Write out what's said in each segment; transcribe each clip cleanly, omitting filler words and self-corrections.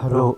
Hello.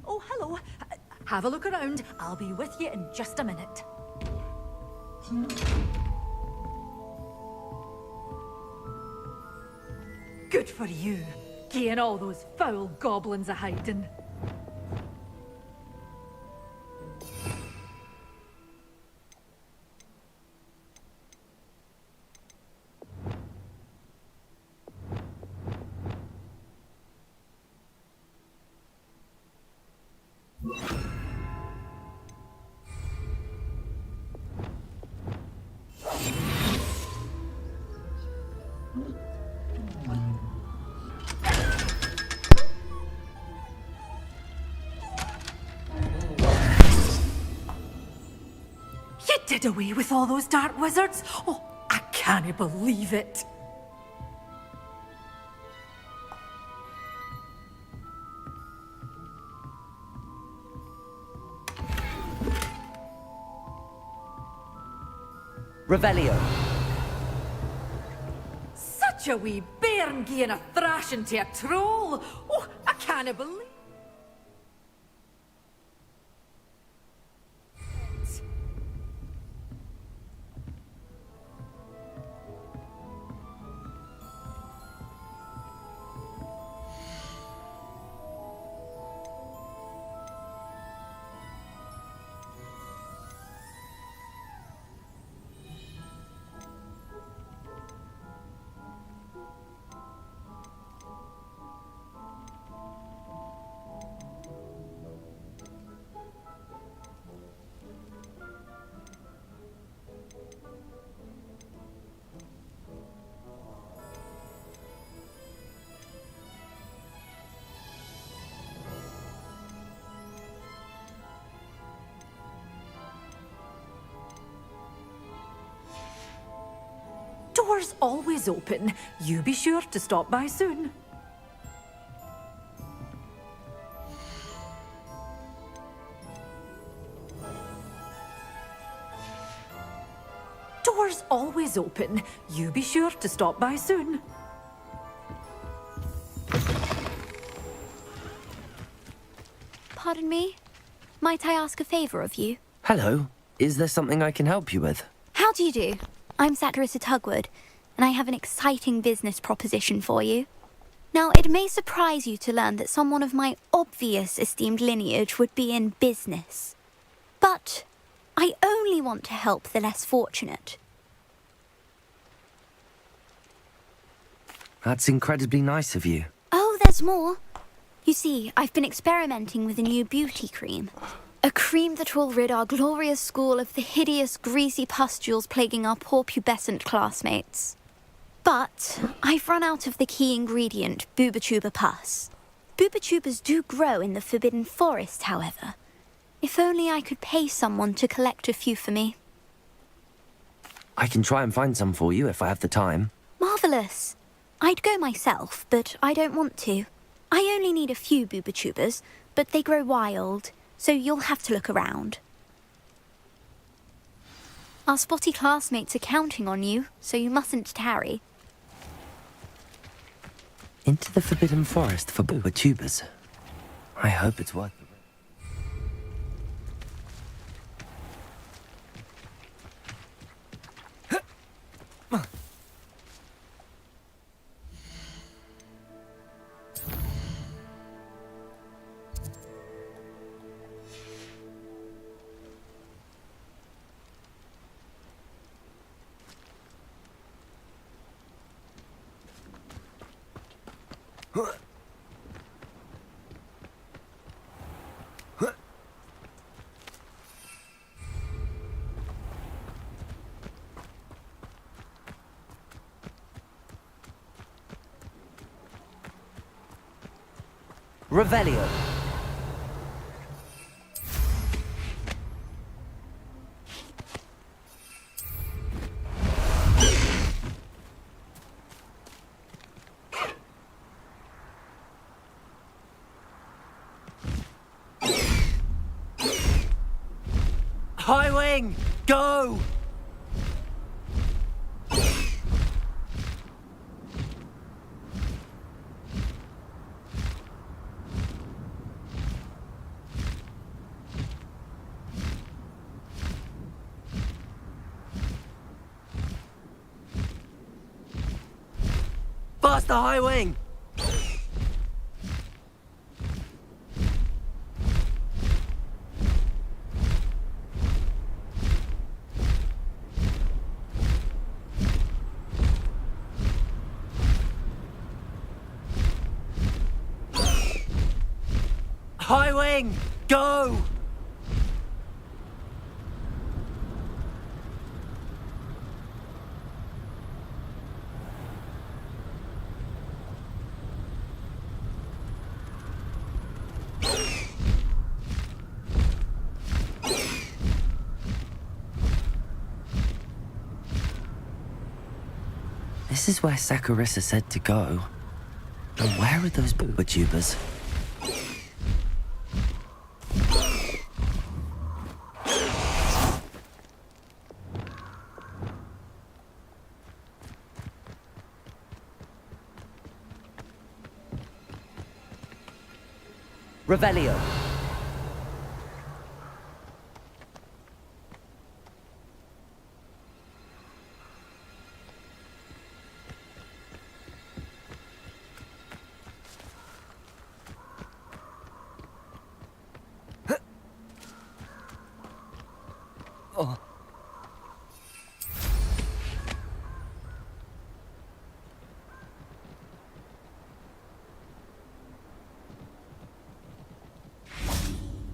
Oh, hello. Have a look around. I'll be with you in just a minute. Good for you. Getting all those foul goblins a hiding. You did away with all those dark wizards? Oh, I can't believe it. Revelio. Such a wee bairn gieing a thrashing to a troll. Oh, I can't believe it. Doors always open. You be sure to stop by soon. Doors always open. You be sure to stop by soon. Pardon me? Might I ask a favor of you? Hello. Is there something I can help you with? How do you do? I'm Satirissa Tugwood, and I have an exciting business proposition for you. Now, it may surprise you to learn that someone of my obvious esteemed lineage would be in business. But I only want to help the less fortunate. That's incredibly nice of you. Oh, there's more. You see, I've been experimenting with a new beauty cream. A cream that will rid our glorious school of the hideous, greasy pustules plaguing our poor pubescent classmates. But I've run out of the key ingredient, boobotuber pus. Boobotubers do grow in the Forbidden Forest, however. If only I could pay someone to collect a few for me. I can try and find some for you if I have the time. Marvellous. I'd go myself, but I don't want to. I only need a few boobotubers, but they grow wild, so you'll have to look around. Our spotty classmates are counting on you, so you mustn't tarry. Into the Forbidden Forest for boobotubers. I hope it's worth it. Revelio. High wing, go! Bust the high wing! High wing, go! This is where Satirissa said to go. And where are those boobotubers? Revelio. Oh.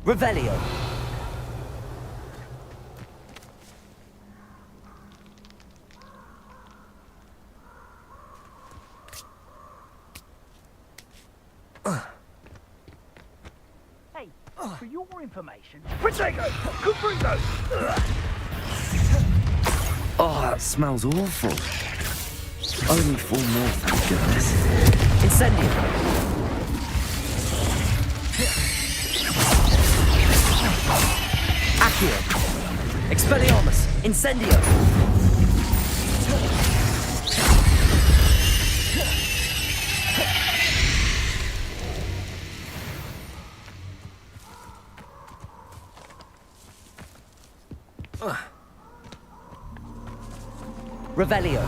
Revelio. Hey, for your information, Protego, Cubrigo. Oh, that smells awful. Only 4 more, thank goodness. Incendio. Accio. Expelliarmus. Incendio. Revelio.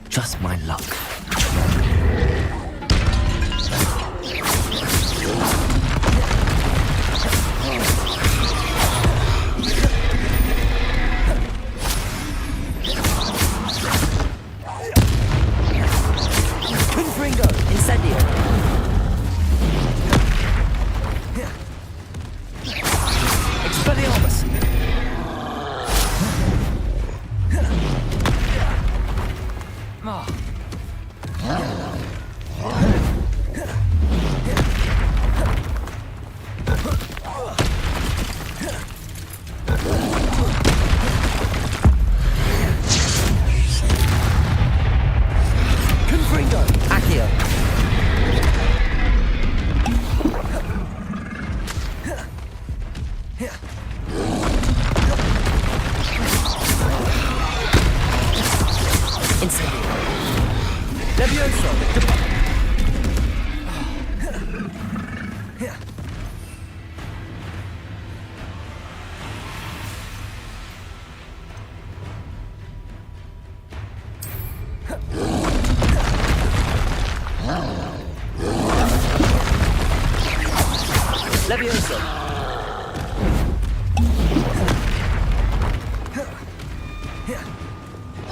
Just my luck. Confringo. Incendio. Expelliarmus. Confringo. Accio. Incendio. Levioso. Levioso.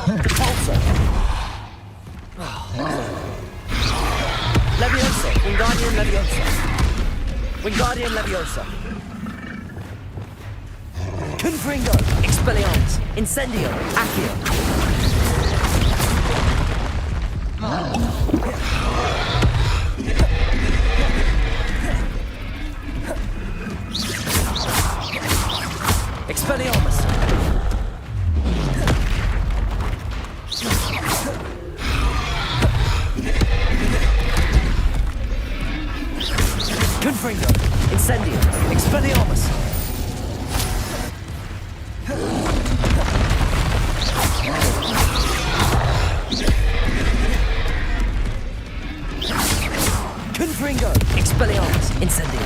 Repulsor. Levioso. Wingardium Leviosa. Wingardium Leviosa. Confringo. Expelliarmus. Incendio. Accio. Expelliarmus. Confringo. Incendio. Expelliarmus. Confringo. Expelliarmus. Incendio.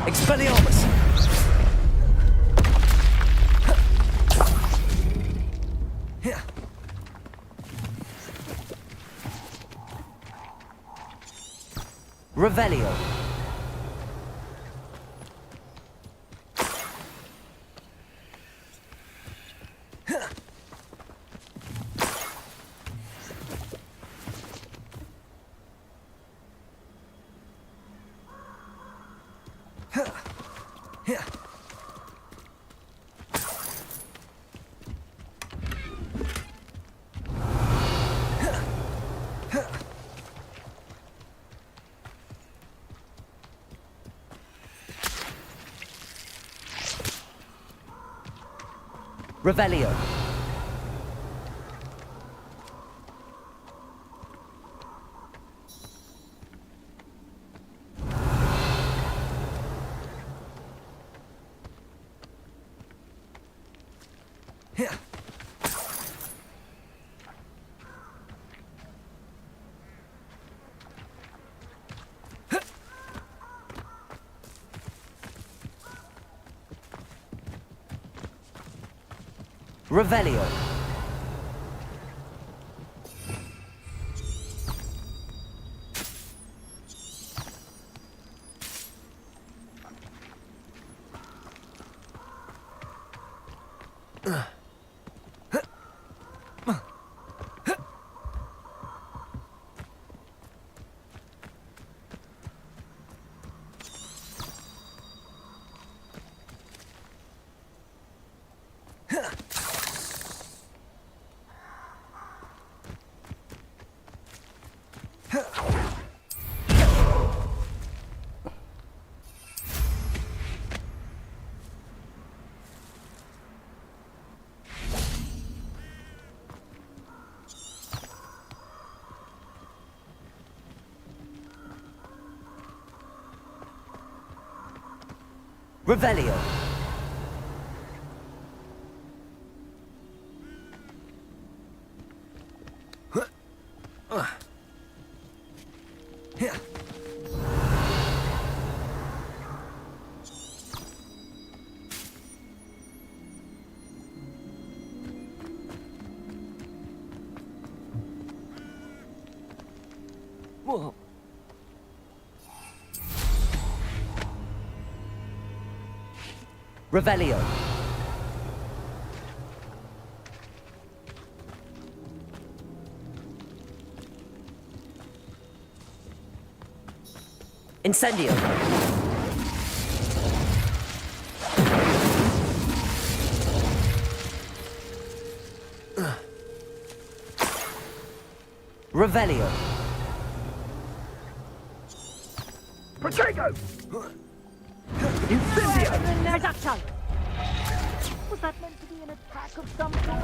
Expelliarmus. Revelio. Revelio. Revelio. Revelio. Whoa. Revelio. Incendio. Revelio. Protego! Incendio! Reducto. Was that meant to be an attack of some sort?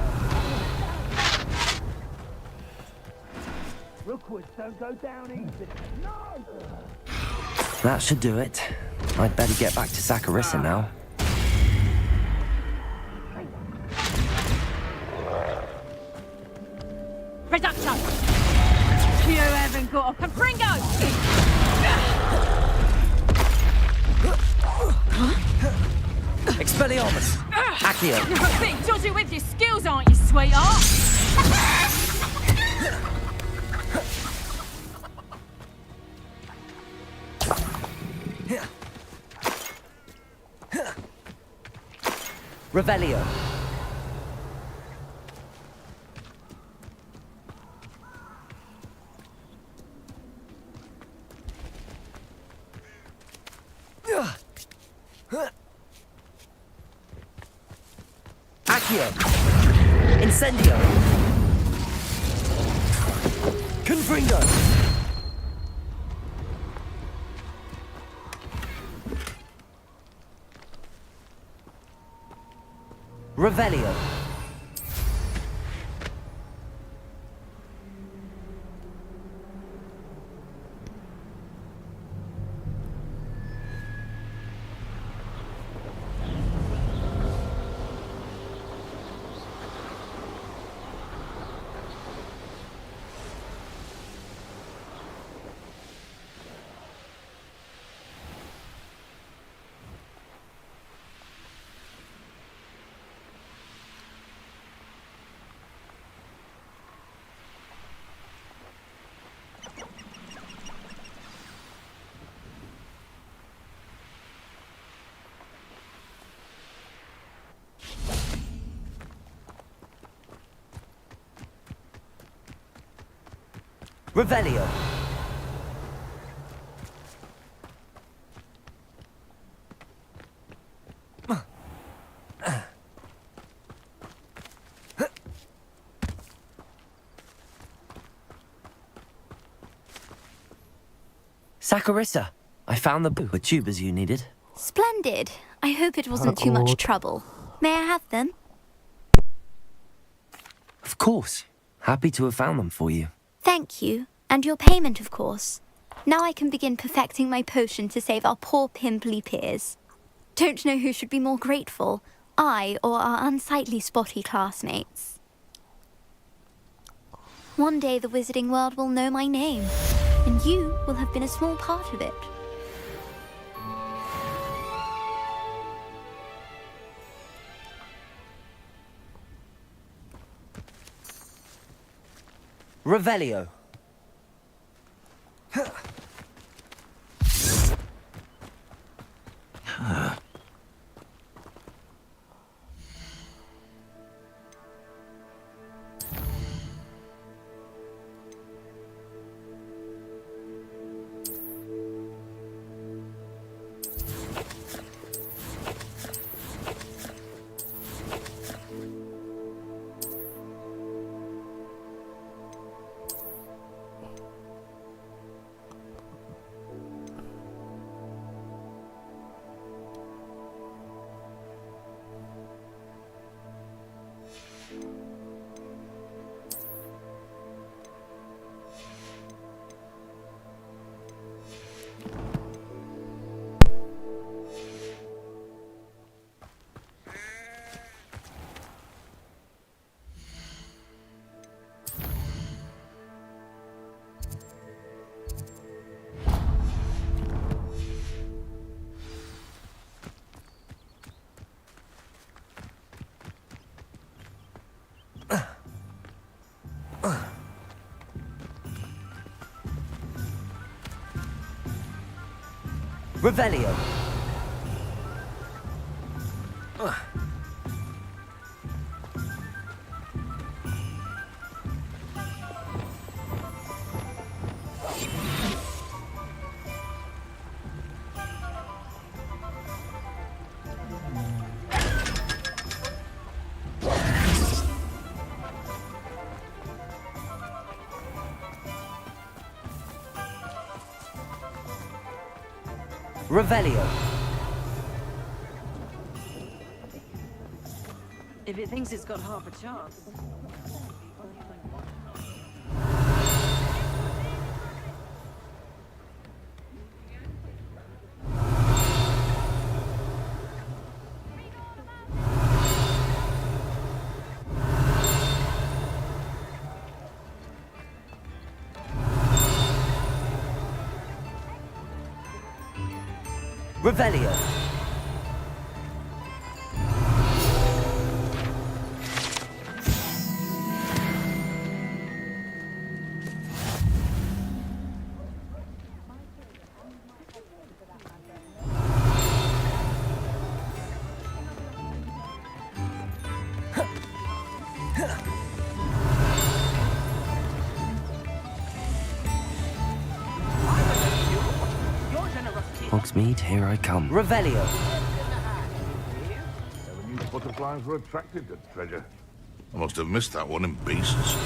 Rookwoods don't go down easy. No! That should do it. I'd better get back to Saccharissa now. Reducto. You haven't got a Confringo! Expelliarmus. Accio. You're a bit dodgy with your skills, aren't you, sweetheart? Revelio. Accio. Incendio. Confringo. Revelio. Revelio. Saccharissa, I found the tubers you needed. Splendid. I hope it wasn't too much trouble. May I have them? Of course. Happy to have found them for you. Thank you. And your payment, of course. Now I can begin perfecting my potion to save our poor pimply peers. Don't know who should be more grateful, I or our unsightly spotty classmates. One day the wizarding world will know my name, and you will have been a small part of it. Revelio. Revelio. Revelio. If it thinks it's got half a chance. Revelio. Hogsmeade, here I come. Revelio. Never knew butterflies were attracted to treasure. I must have missed that one in Beasts.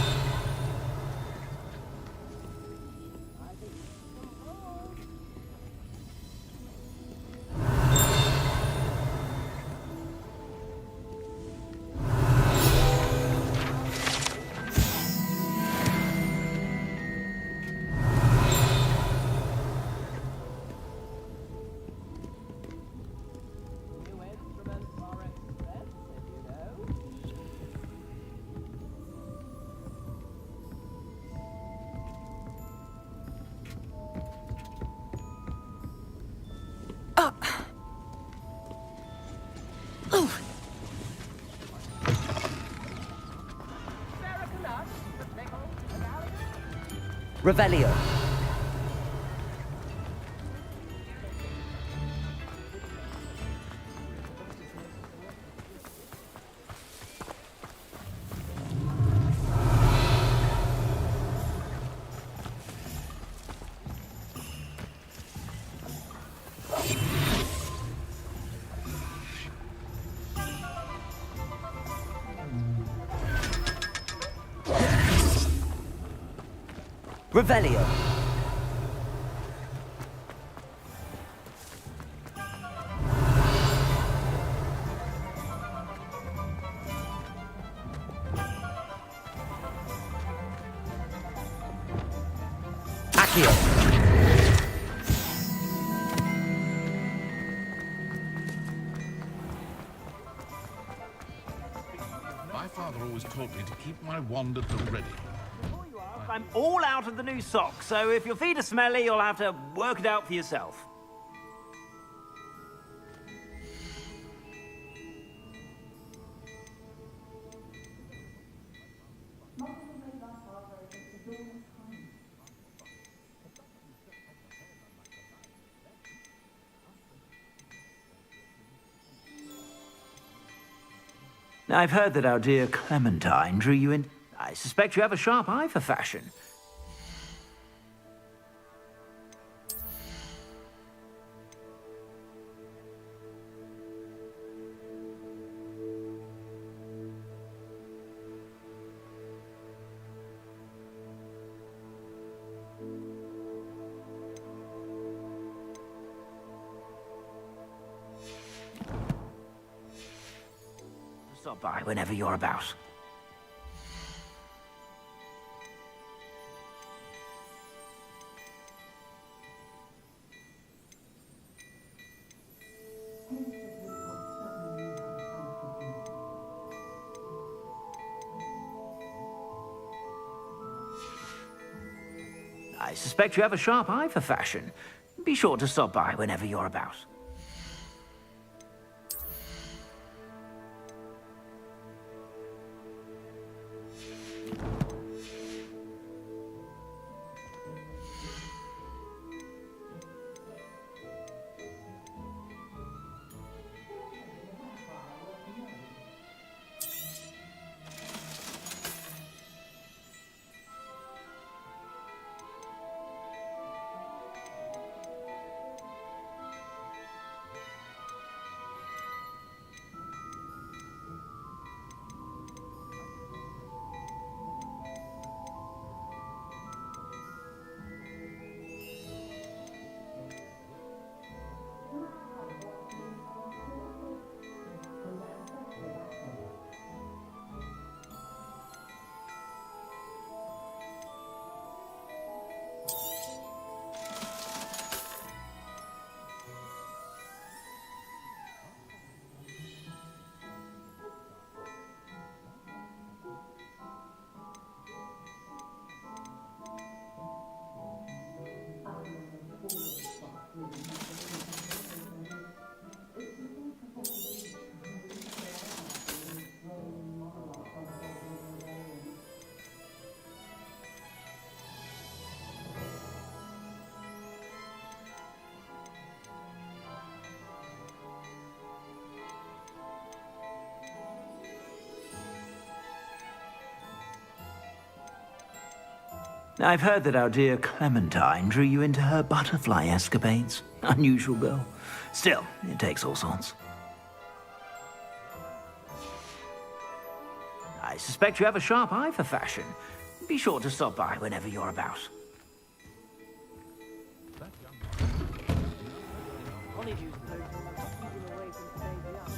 Revelio. Revelio. Accio. My father always taught me to keep my wand at the ready. I'm all out of the new socks, so if your feet are smelly, you'll have to work it out for yourself. Now, I've heard that our dear Clementine drew you in. I suspect you have a sharp eye for fashion. Stop by whenever you're about. I suspect you have a sharp eye for fashion. Be sure to stop by whenever you're about. I've heard that our dear Clementine drew you into her butterfly escapades. Unusual girl. Still, it takes all sorts. I suspect you have a sharp eye for fashion. Be sure to stop by whenever you're about. Honeydew potion will keep you away from today's young.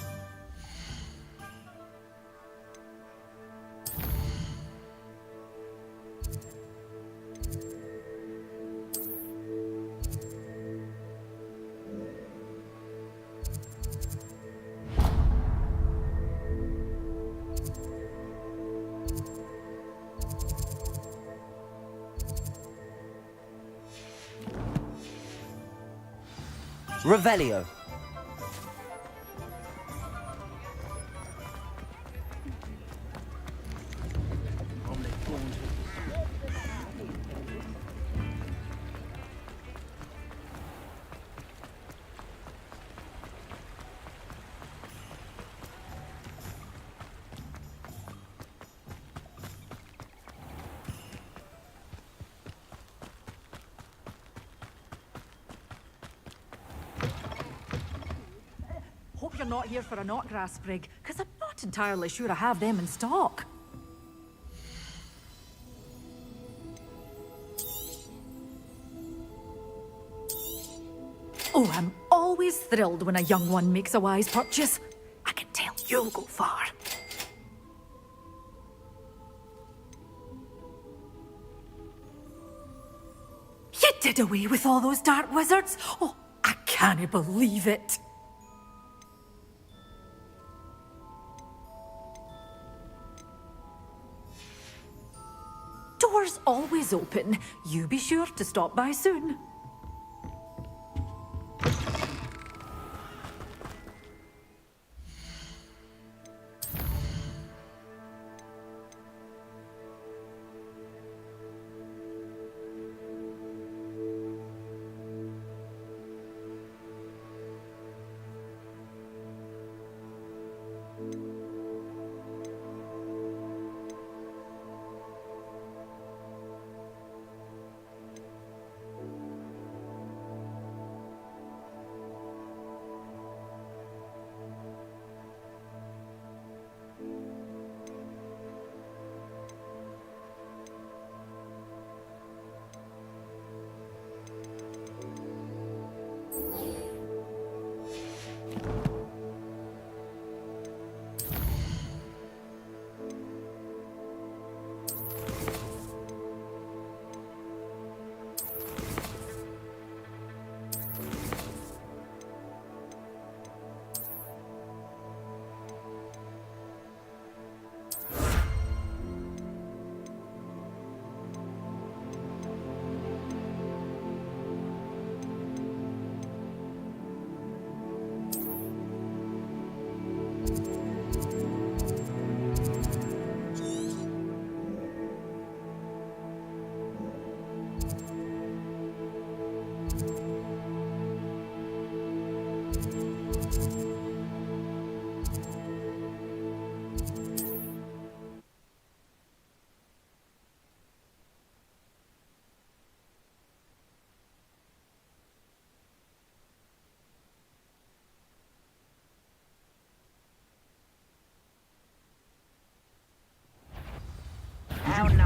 Revelio. Hope you're not here for a knotgrass sprig, because I'm not entirely sure I have them in stock. Oh, I'm always thrilled when a young one makes a wise purchase. I can tell you'll go far. You did away with all those dark wizards? Oh, I can't believe it. Doors always open. You be sure to stop by soon.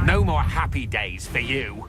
No more happy days for you.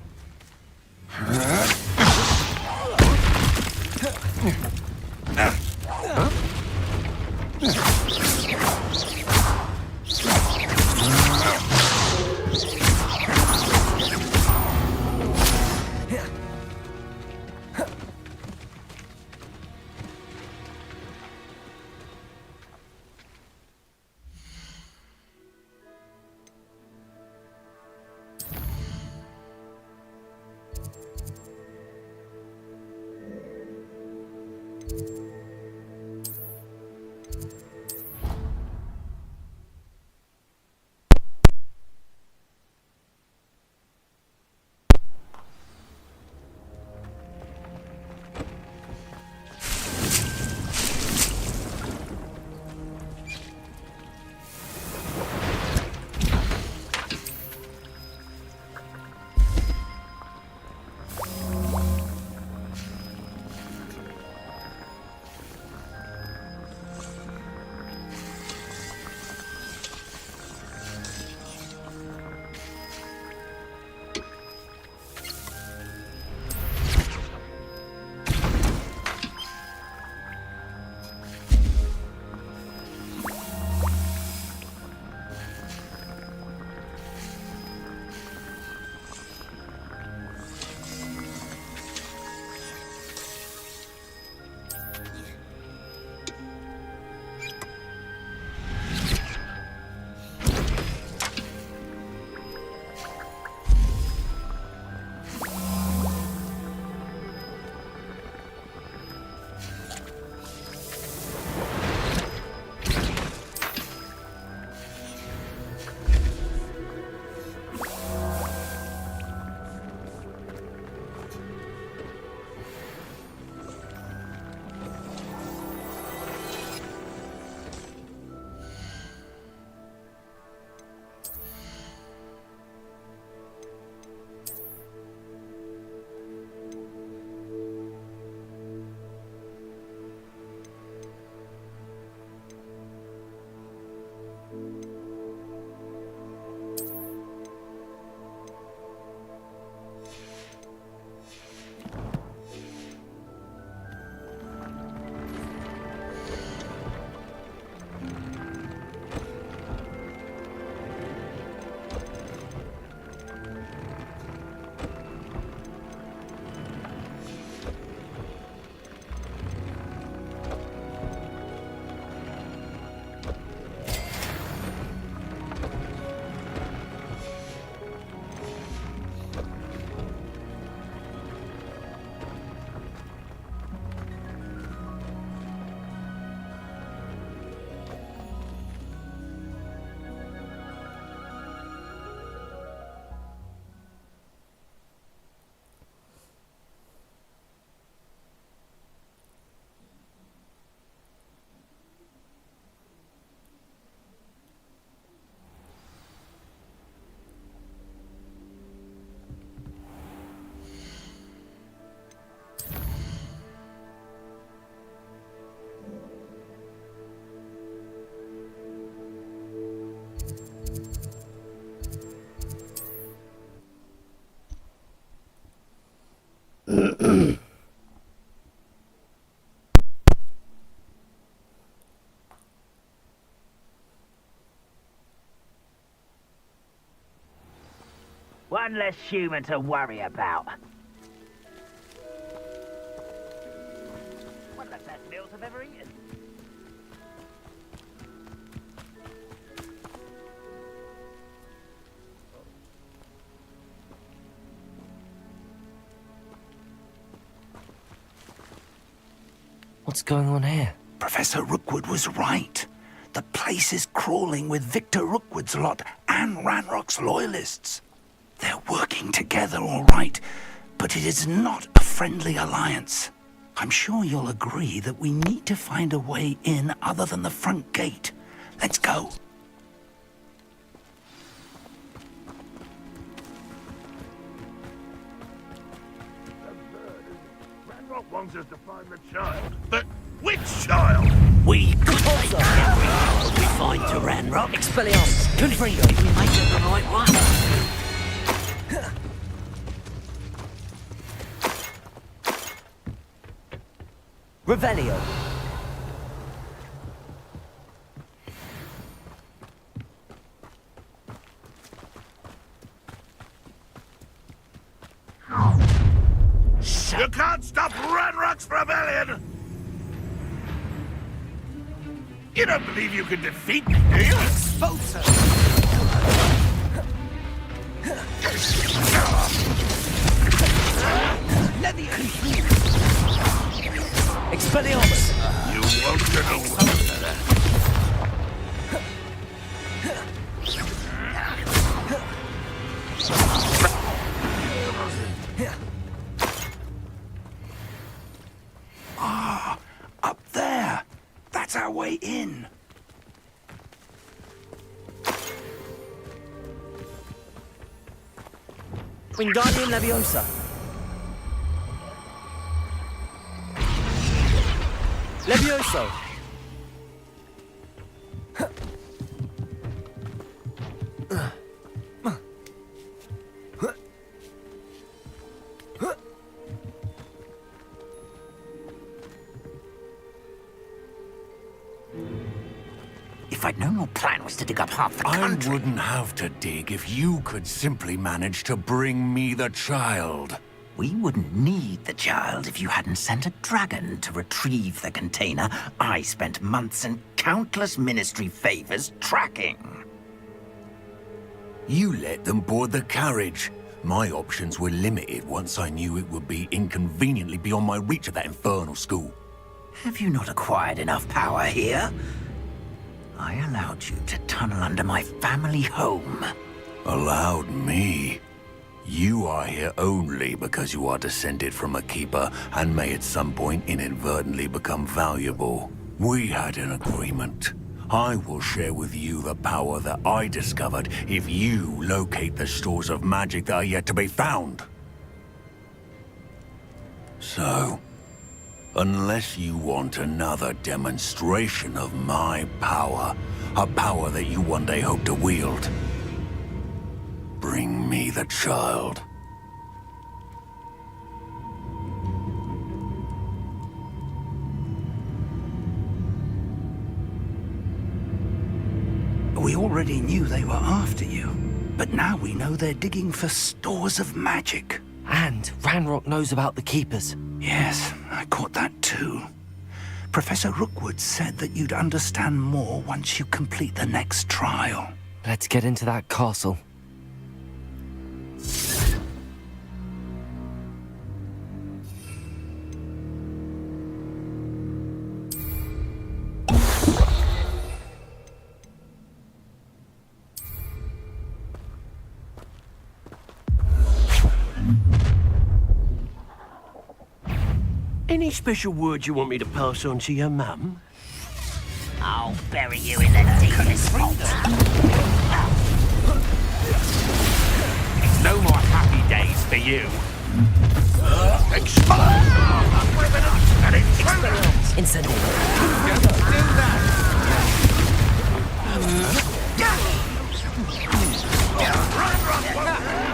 One less human to worry about. One of the best meals I've ever eaten. What's going on here? Professor Rookwood was right. The place is crawling with Victor Rookwood's lot and Ranrock's loyalists. They're working together, all right, but it is not a friendly alliance. I'm sure you'll agree that we need to find a way in other than the front gate. Let's go. Ranrock wants us to find the child. But which child? We could take every we find to Ranrock. Expelliarmus. Confringo. We make it the right one. Revelio. You can't stop Ranrock's rebellion! You don't believe you can defeat me, do you? Expulsor. Expelliarmus. You won't get away. Up there. That's our way in. Wingardium Leviosa. Levioso. If I'd known your plan was to dig up half the country... I wouldn't have to dig if you could simply manage to bring me the child. We wouldn't need the child if you hadn't sent a dragon to retrieve the container I spent months and countless ministry favors tracking. You let them board the carriage. My options were limited once I knew it would be inconveniently beyond my reach at that infernal school. Have you not acquired enough power here? I allowed you to tunnel under my family home. Allowed me? You are here only because you are descended from a keeper and may at some point inadvertently become valuable. We had an agreement. I will share with you the power that I discovered if you locate the stores of magic that are yet to be found. So, unless you want another demonstration of my power, a power that you one day hope to wield, bring me the child. We already knew they were after you, but now we know they're digging for stores of magic. And Ranrock knows about the Keepers. Yes, I caught that too. Professor Rookwood said that you'd understand more once you complete the next trial. Let's get into that castle. Any special words you want me to pass on to your mum? I'll bury you in the deepest vault. It's no more happy days for you. Incendiary. Don't do that!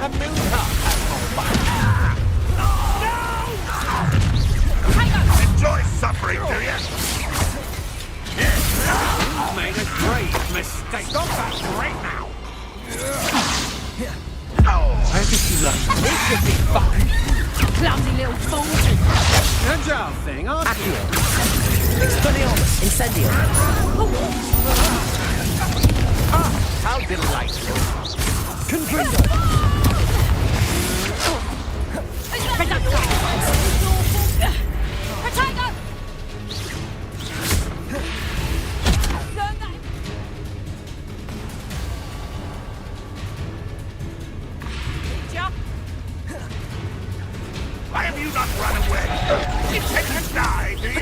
A milta! Enjoy suffering, do you? You made a grave mistake. Stop that right now! I have missile thing, aren't you? Accio. Expelliarmus. Incendio. How delightful. Confringo. Why have you not run away? You intend to die, do you?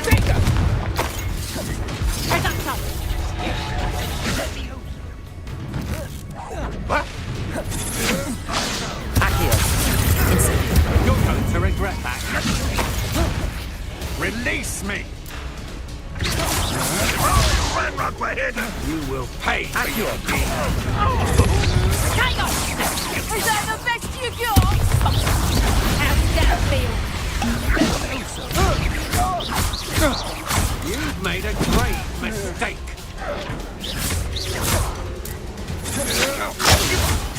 What? Accio. Incendio. You're going to regret that. Release me! Oh, Ranrock, we're hit! You will pay for Accio. your deed. Is that the best you got? How does that feel? You've made a grave mistake.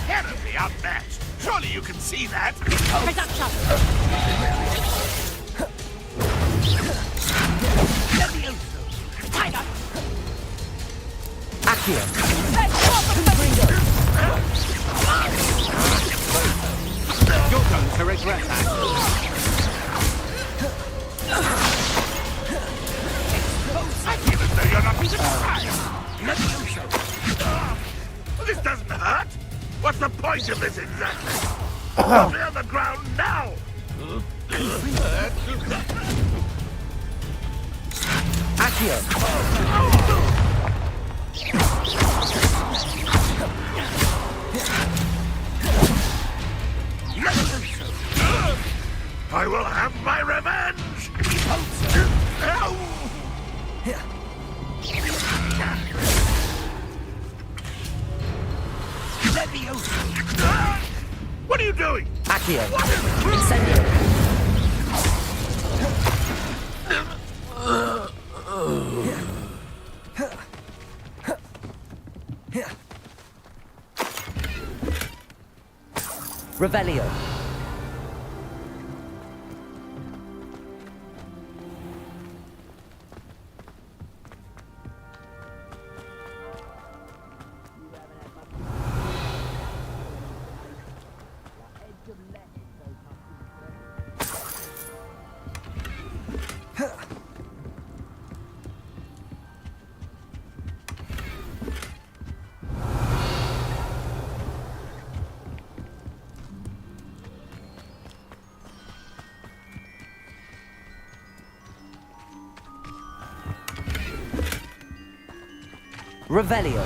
Terribly outmatched. Surely you can see that. Accio. You're going to regret that. Even though you're not even trying. This doesn't hurt. What's the point of this exactly? Clear the ground now. Accio. I will have my revenge. What are you doing? Accio. Incendio. Revelio. Revelio.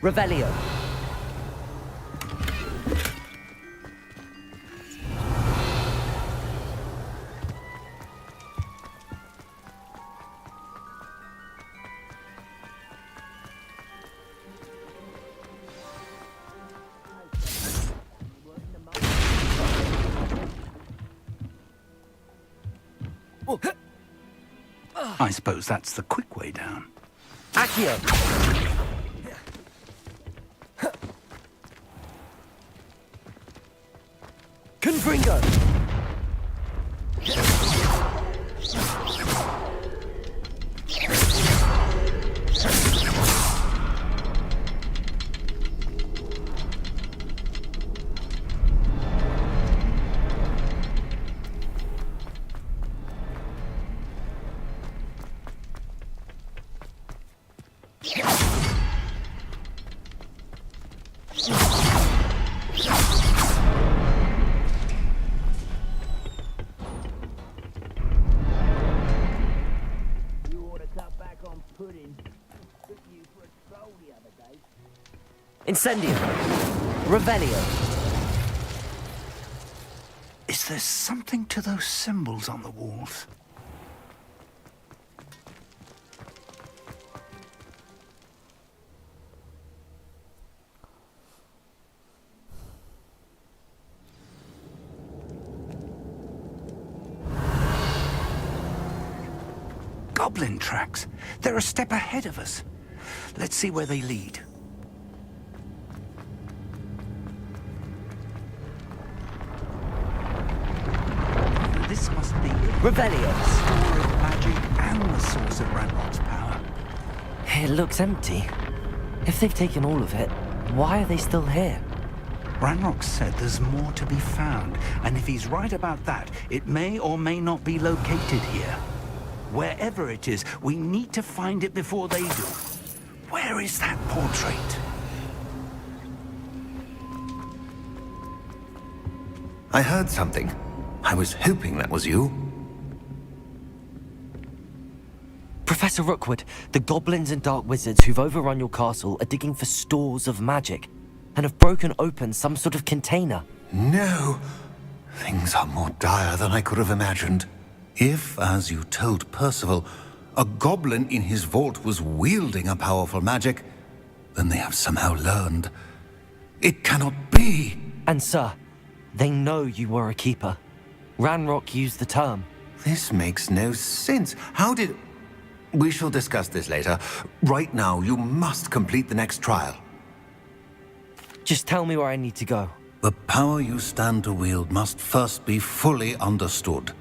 Revelio. I suppose that's the quick way down. Accio. Confringo. Incendio. Revelio. Is there something to those symbols on the walls? Goblin tracks. They're a step ahead of us. Let's see where they lead. This must be Revelio. store of magic and the source of Ranrock's power. It looks empty. If they've taken all of it, why are they still here? Ranrock said there's more to be found, and if he's right about that, it may or may not be located here. Wherever it is, we need to find it before they do. Where is that portrait? I heard something. I was hoping that was you. Professor Rookwood, the goblins and dark wizards who've overrun your castle are digging for stores of magic and have broken open some sort of container. No. Things are more dire than I could have imagined. If, as you told Percival, a goblin in his vault was wielding a powerful magic, then they have somehow learned. It cannot be! And sir, they know you were a keeper. Ranrock used the term. This makes no sense. How did... We shall discuss this later. Right now, you must complete the next trial. Just tell me where I need to go. The power you stand to wield must first be fully understood.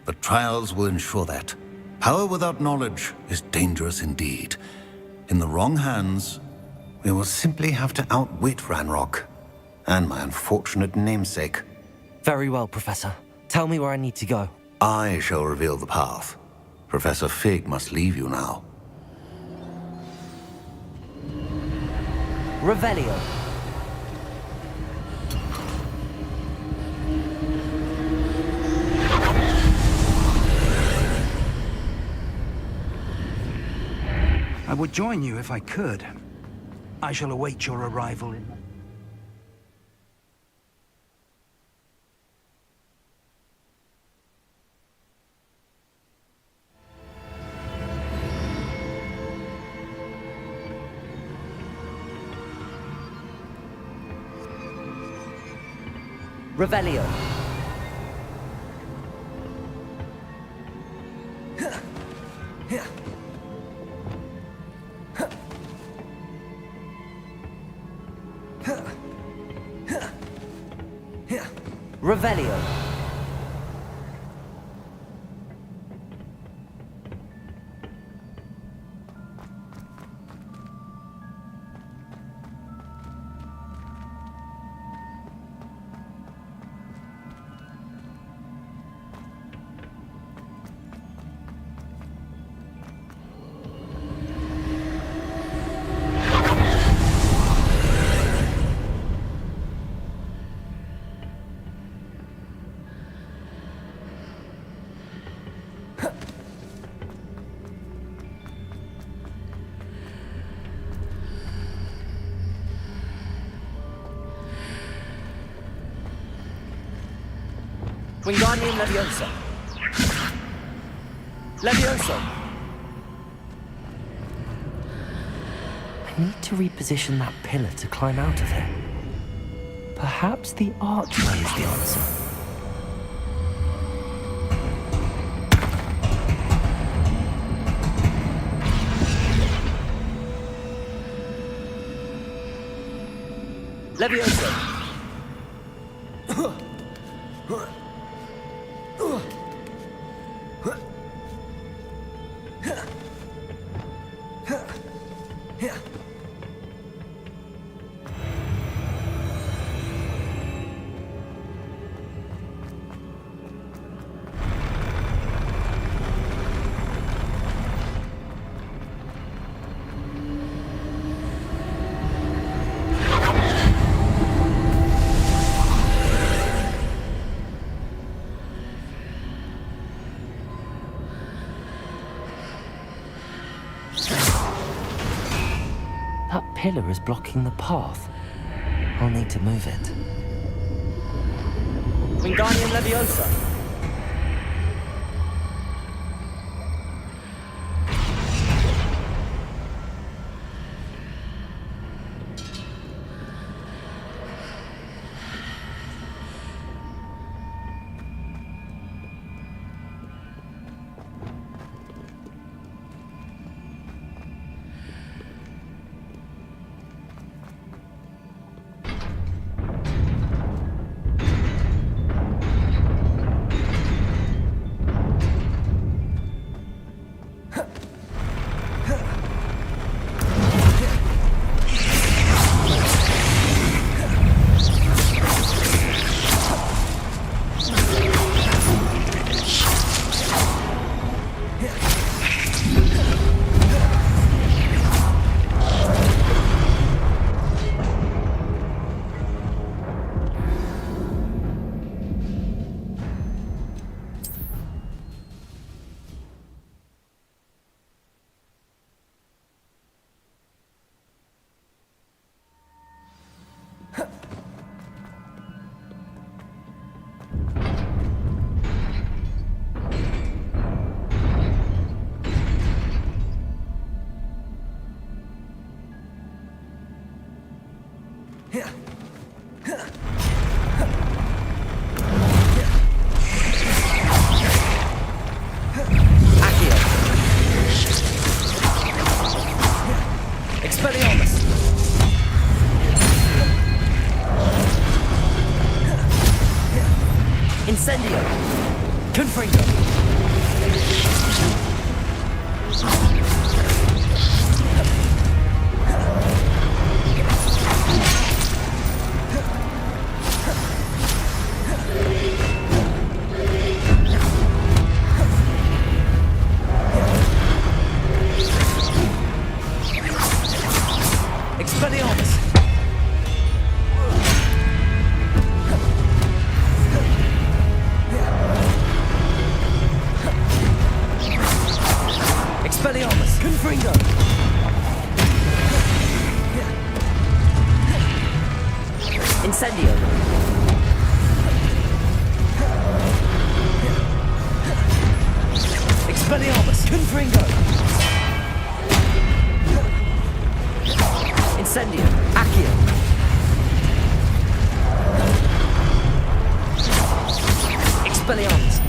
The trials will ensure that. Power without knowledge is dangerous indeed. In the wrong hands, we will simply have to outwit Ranrock and my unfortunate namesake. Very well, Professor. Tell me where I need to go. I shall reveal the path. Professor Fig must leave you now. Revelio. I would join you if I could. I shall await your arrival in... Revelio. Revelio. Wingardium Leviosa. Leviosa! I need to reposition that pillar to climb out of it. Perhaps the archway is the answer. Leviosa! pillar is blocking the path. I'll need to move it. Wingardium Leviosa. Incendio! Confringo! Expelliarmus! Expelliarmus! Confringo! Incendio! Expelliarmus! Confringo! Incendio! Accio! Expelliarmus!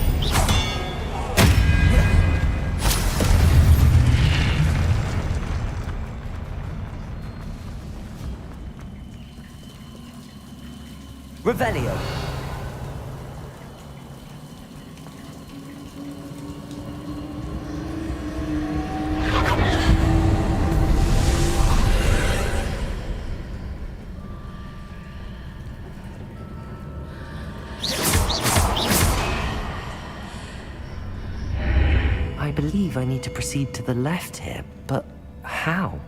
Revelio. I believe I need to proceed to the left here, but how?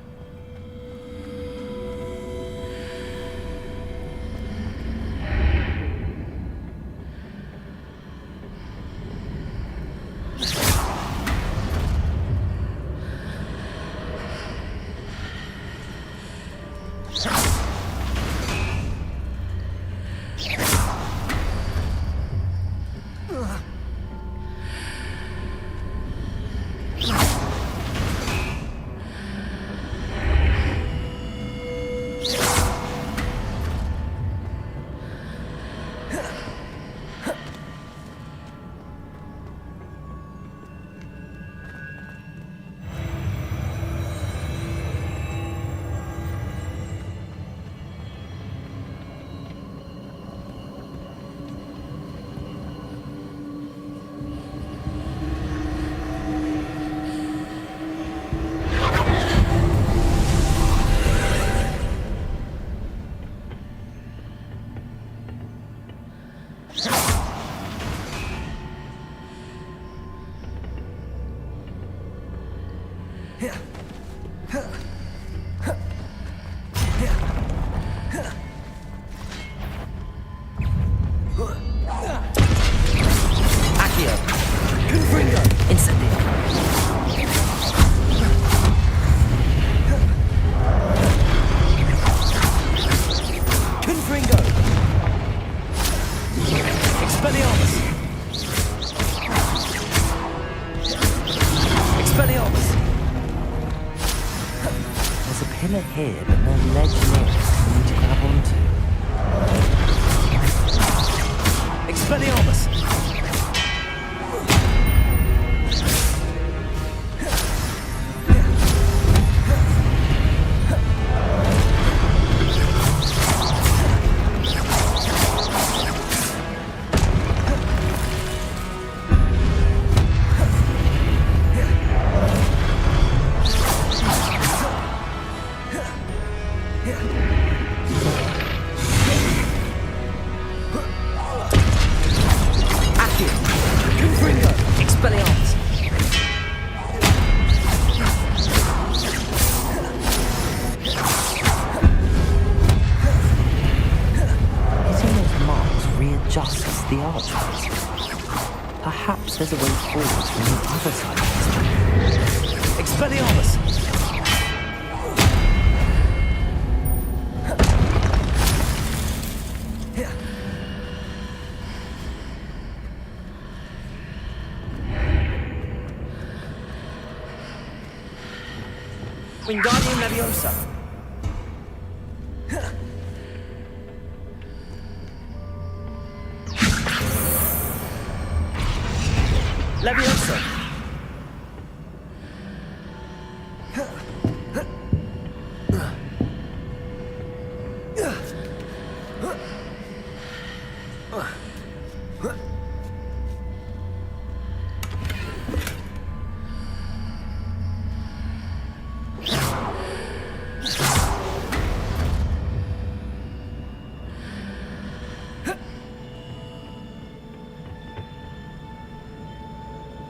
pillar here, but no ledge near it for me to grab onto. Expelliarmus! The archways. Perhaps there's a way forward from the other side of this. Expelliarmus! Wingardium Leviosa! Leviosa!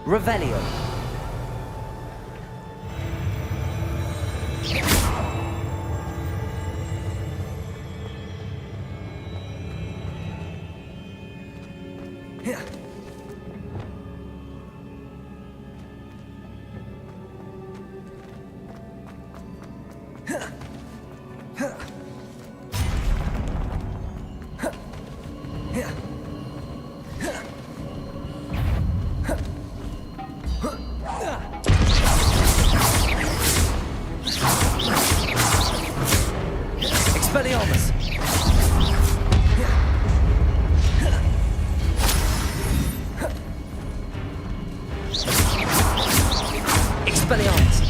Revelio. Expelliarmus! Expelliarmus!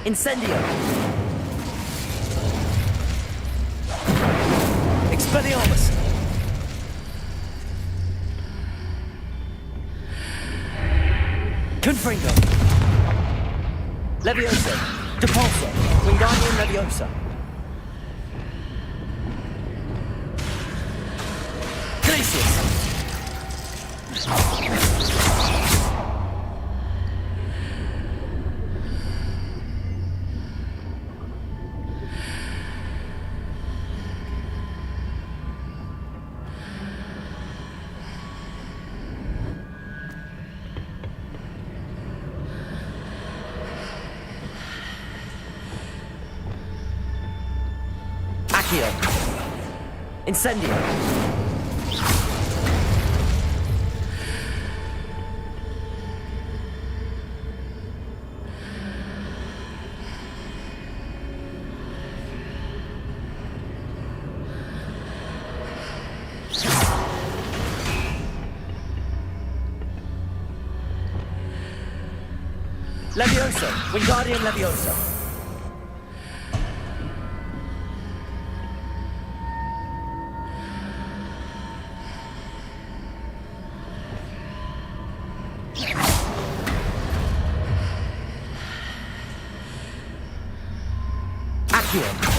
Incendio! Expelliarmus! Confringo! Leviosa! Depulso! Wingardium Leviosa! Glacius! Incendio! Levioso! Wingardium Levioso! Accio!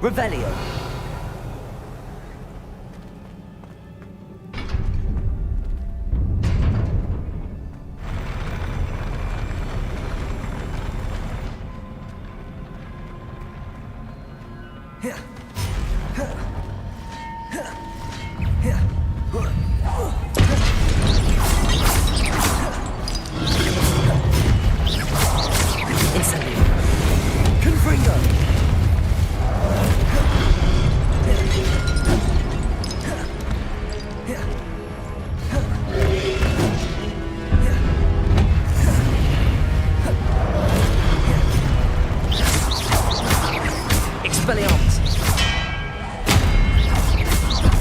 Revelio. Incendio. Confringo. Expelliarmus.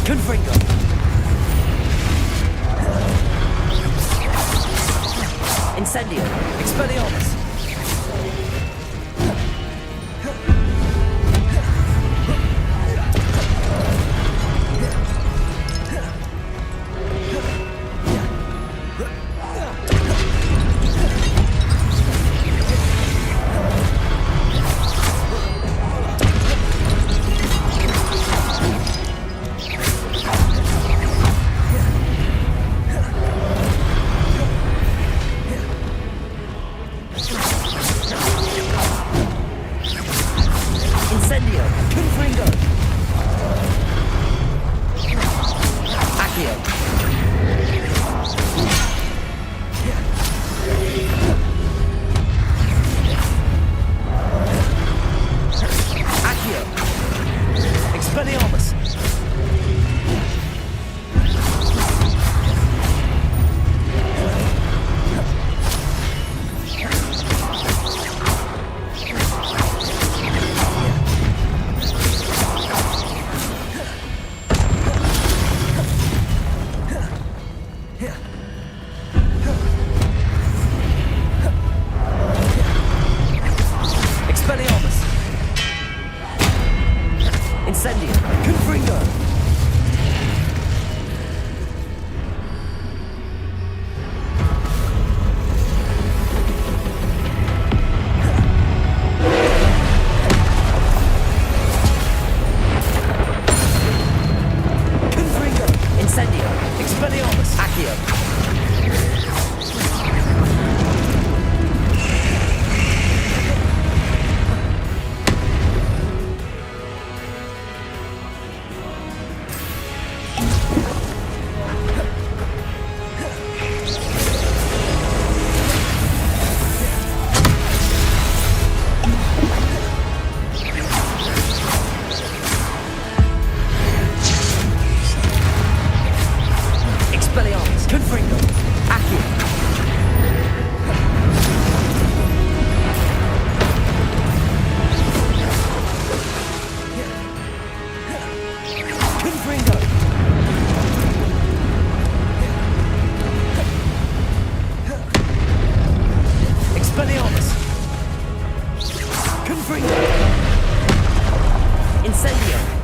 Confringo. Incendio. Expelliarmus. Incendio. Confringo. Accio. Accio. Expelliarmus. Expelliarmus. Incendio. Confringo. Confringo. Incendio. Expelliarmus. Accio. Expelliarmus. Confringo. Accio. Confringo. Expelliarmus. Confringo. Incendio.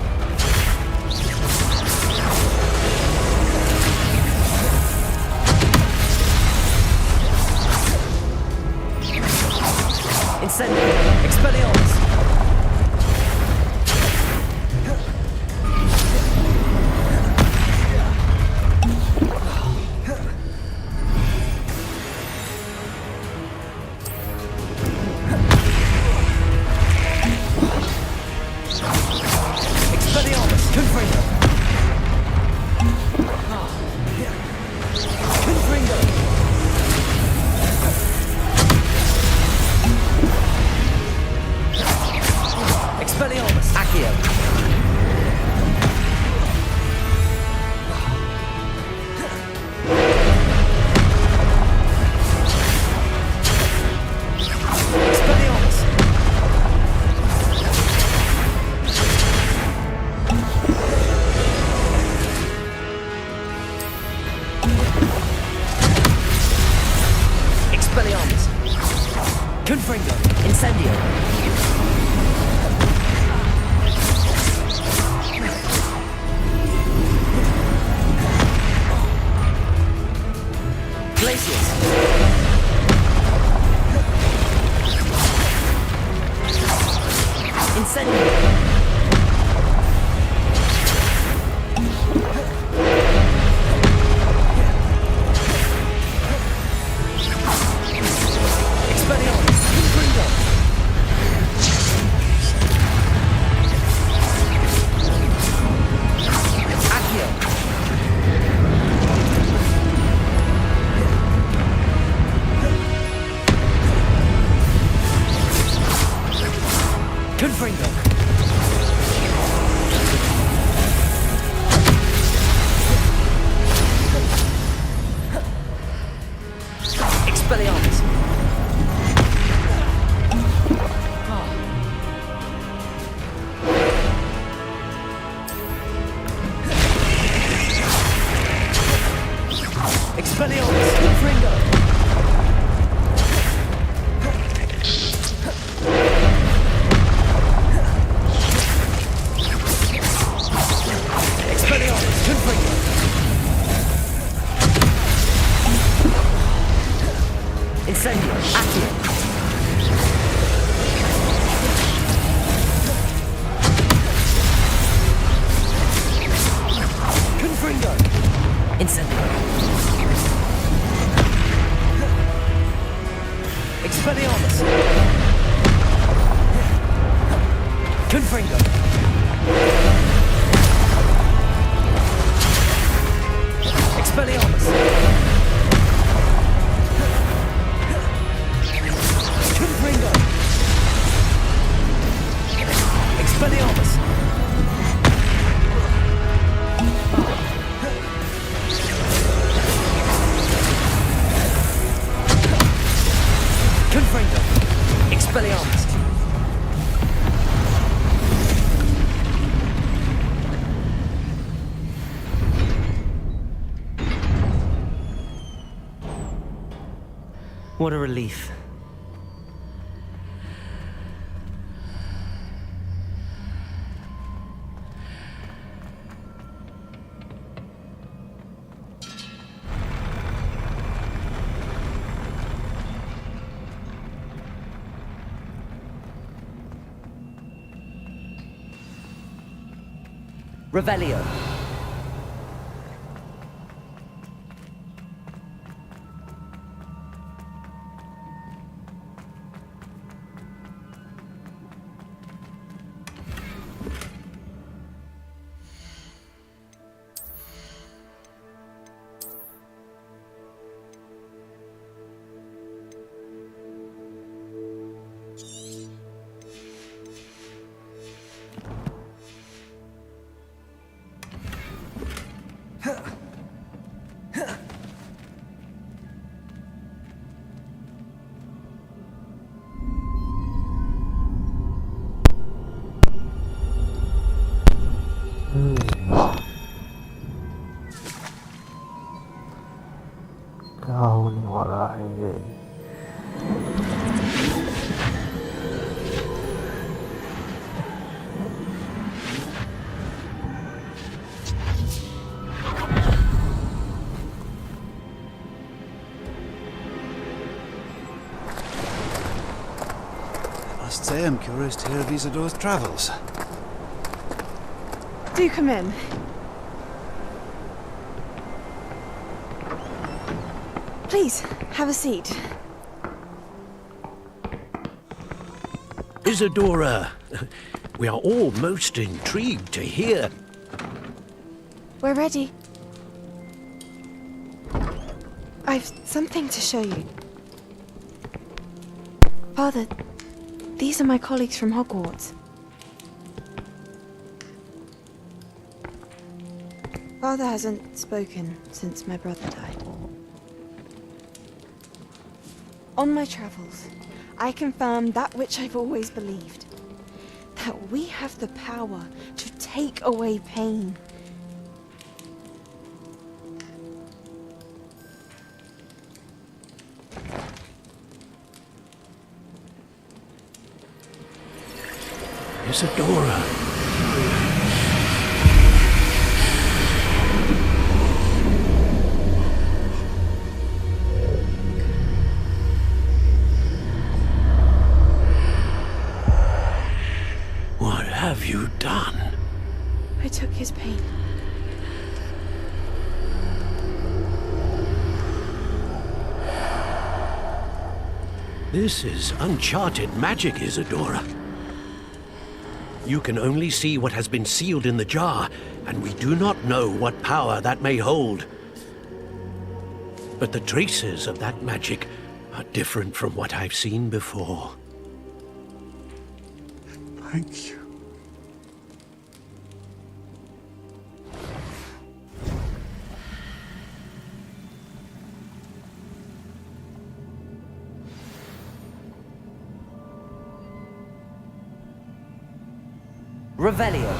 Expelliarmus. Confringo. Incendio. Glacius. Incendio. What a relief. Revelio. Kau ni orang I must say I'm curious to hear of Isidor's travels. Do come in. Please, have a seat. Isadora, we are all most intrigued to hear. We're ready. I've something to show you. Father, these are my colleagues from Hogwarts. Father hasn't spoken since my brother died. On my travels, I confirmed that which I've always believed. That we have the power to take away pain. Isadora. What have you done? I took his pain. This is uncharted magic, Isadora. You can only see what has been sealed in the jar, and we do not know what power that may hold. But the traces of that magic are different from what I've seen before. Thank you. Revelio.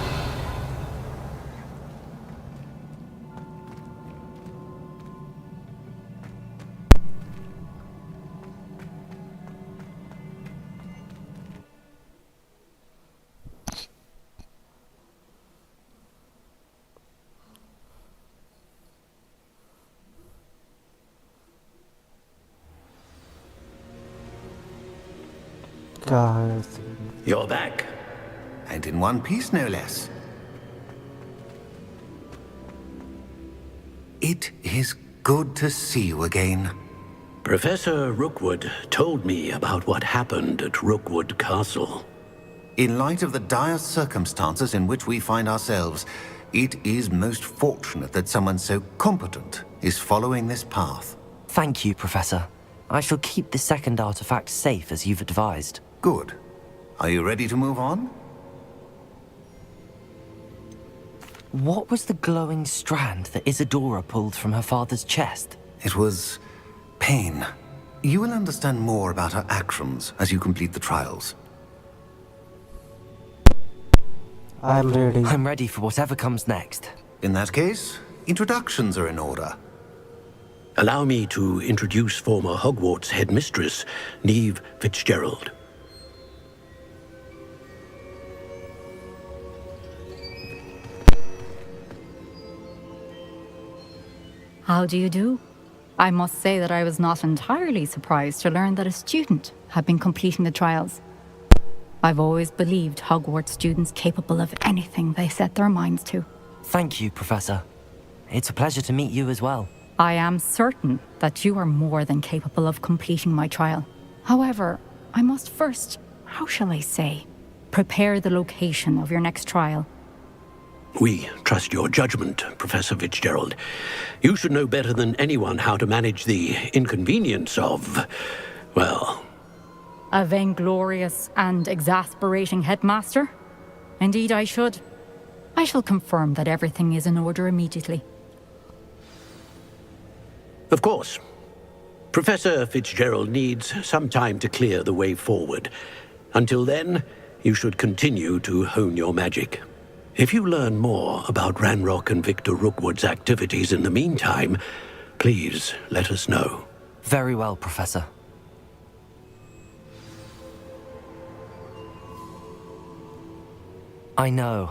You're back. And in one piece, no less. It is good to see you again. Professor Rookwood told me about what happened at Rookwood Castle. In light of the dire circumstances in which we find ourselves, it is most fortunate that someone so competent is following this path. Thank you, Professor. I shall keep the second artifact safe as you've advised. Good. Are you ready to move on? What was the glowing strand that Isadora pulled from her father's chest? It was pain. You will understand more about her actions as you complete the trials. I'm ready. I'm ready for whatever comes next. In that case, introductions are in order. Allow me to introduce former Hogwarts headmistress, Neve Fitzgerald. How do you do? I must say that I was not entirely surprised to learn that a student had been completing the trials. I've always believed Hogwarts students capable of anything they set their minds to. Thank you, Professor. It's a pleasure to meet you as well. I am certain that you are more than capable of completing my trial. However, I must first, how shall I say, prepare the location of your next trial. We trust your judgment, Professor Fitzgerald. You should know better than anyone how to manage the inconvenience of, well... A vainglorious and exasperating headmaster? Indeed I should. I shall confirm that everything is in order immediately. Of course. Professor Fitzgerald needs some time to clear the way forward. Until then, you should continue to hone your magic. If you learn more about Ranrock and Victor Rookwood's activities in the meantime, please let us know. Very well, Professor. I know.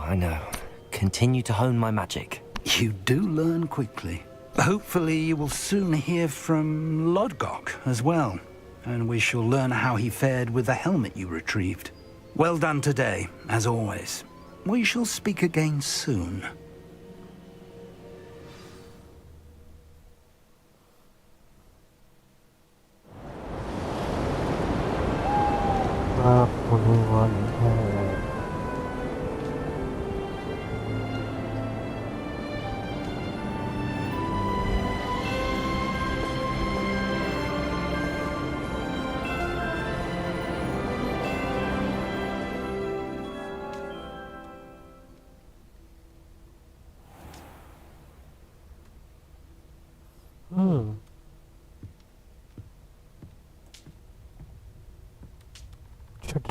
Continue to hone my magic. You do learn quickly. Hopefully you will soon hear from Lodgok as well, and we shall learn how he fared with the helmet you retrieved. Well done today, as always. We shall speak again soon.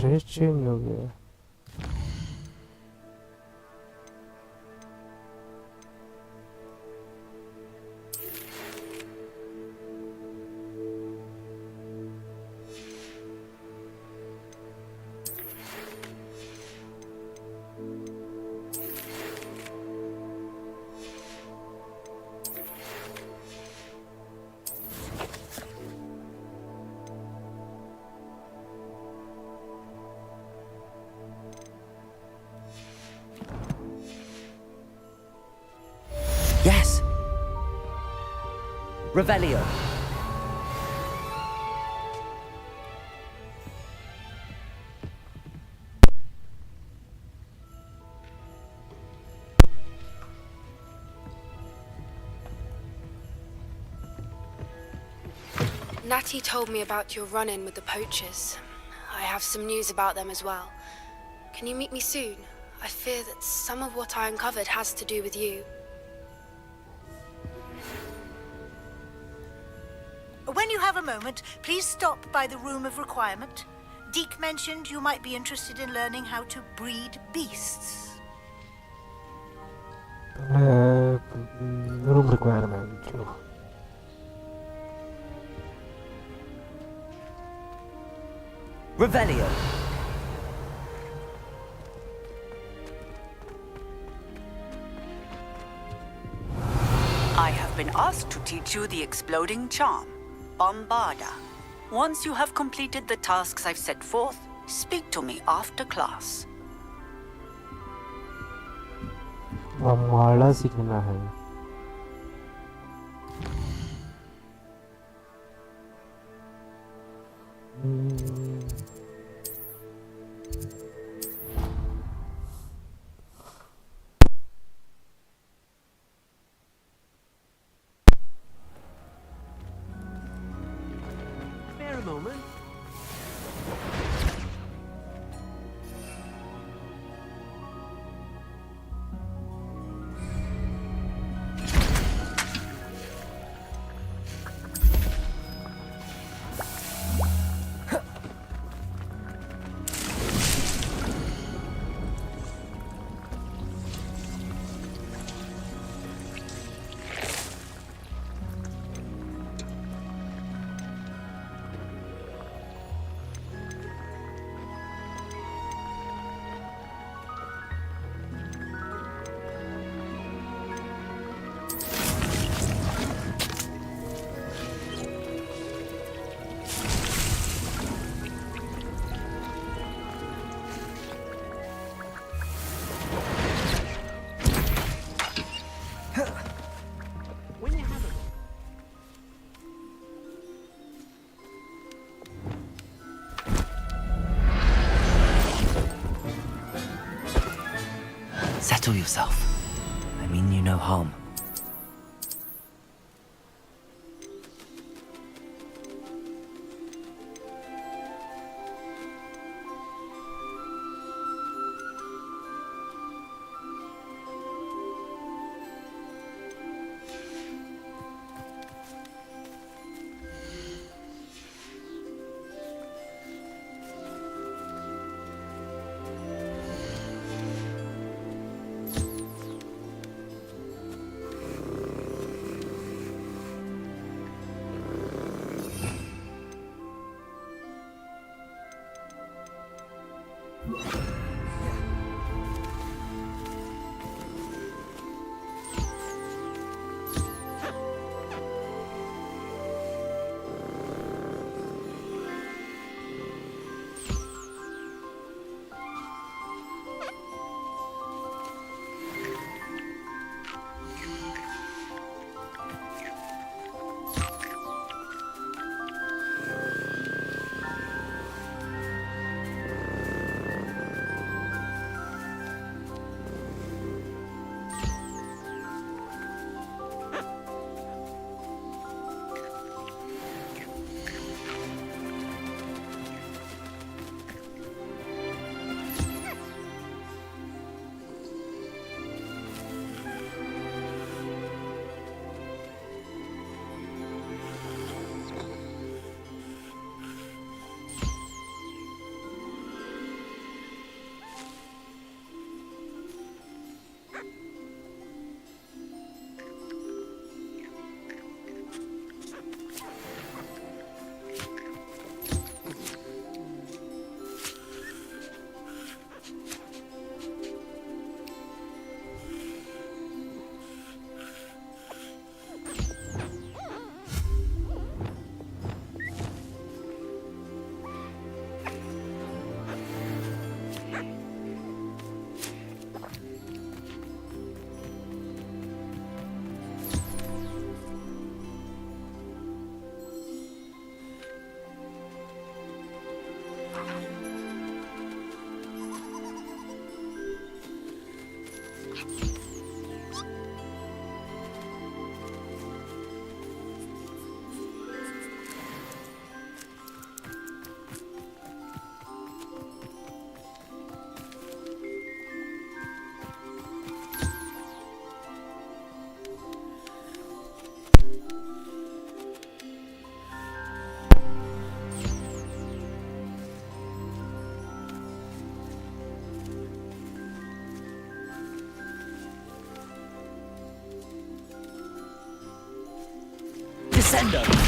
Dress change हो गया Yes. Revelio. Natty told me about your run-in with the poachers. I have some news about them as well. Can you meet me soon? I fear that some of what I uncovered has to do with you. When you have a moment, please stop by the Room of Requirement. Deke mentioned you might be interested in learning how to breed beasts. Room requirement. Revelio. I have been asked to teach you the exploding charm, Bombarda. Once you have completed the tasks I've set forth, speak to me after class. बमबाड़ा सीखना है. Spare a moment. When you have a Settle yourself. I mean you no harm. Defender!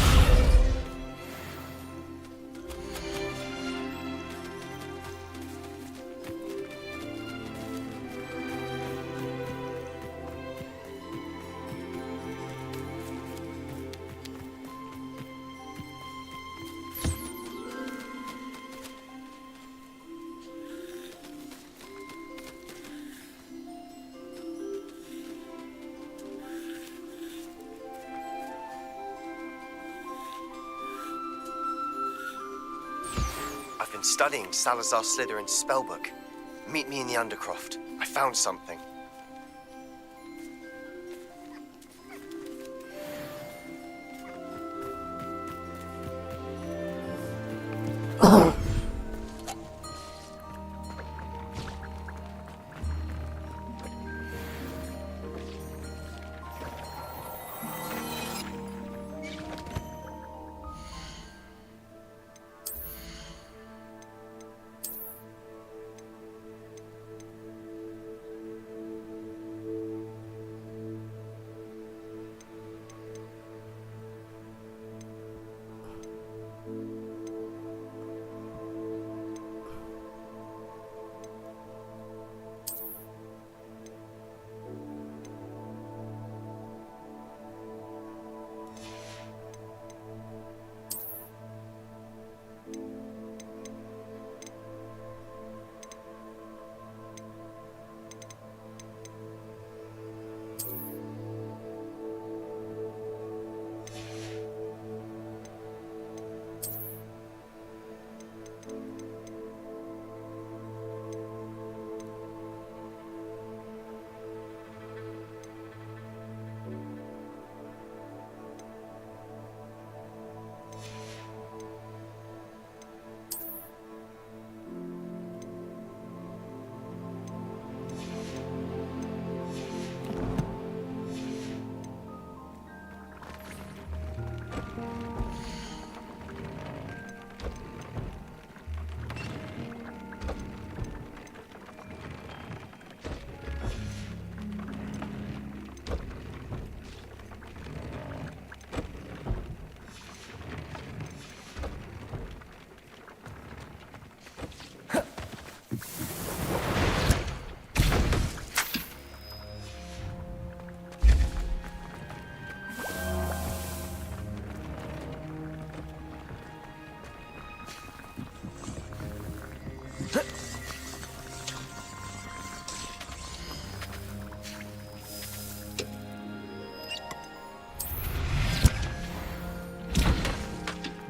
I've been studying Salazar Slytherin's spellbook. Meet me in the Undercroft. I found something.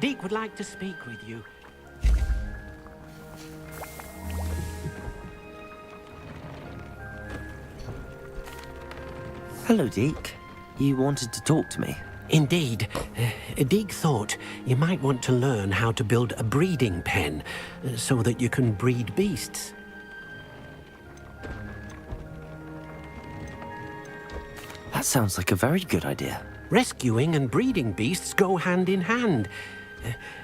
Deek would like to speak with you. Hello, Deke. You wanted to talk to me? Indeed. Deek thought you might want to learn how to build a breeding pen so that you can breed beasts. That sounds like a very good idea. Rescuing and breeding beasts go hand in hand.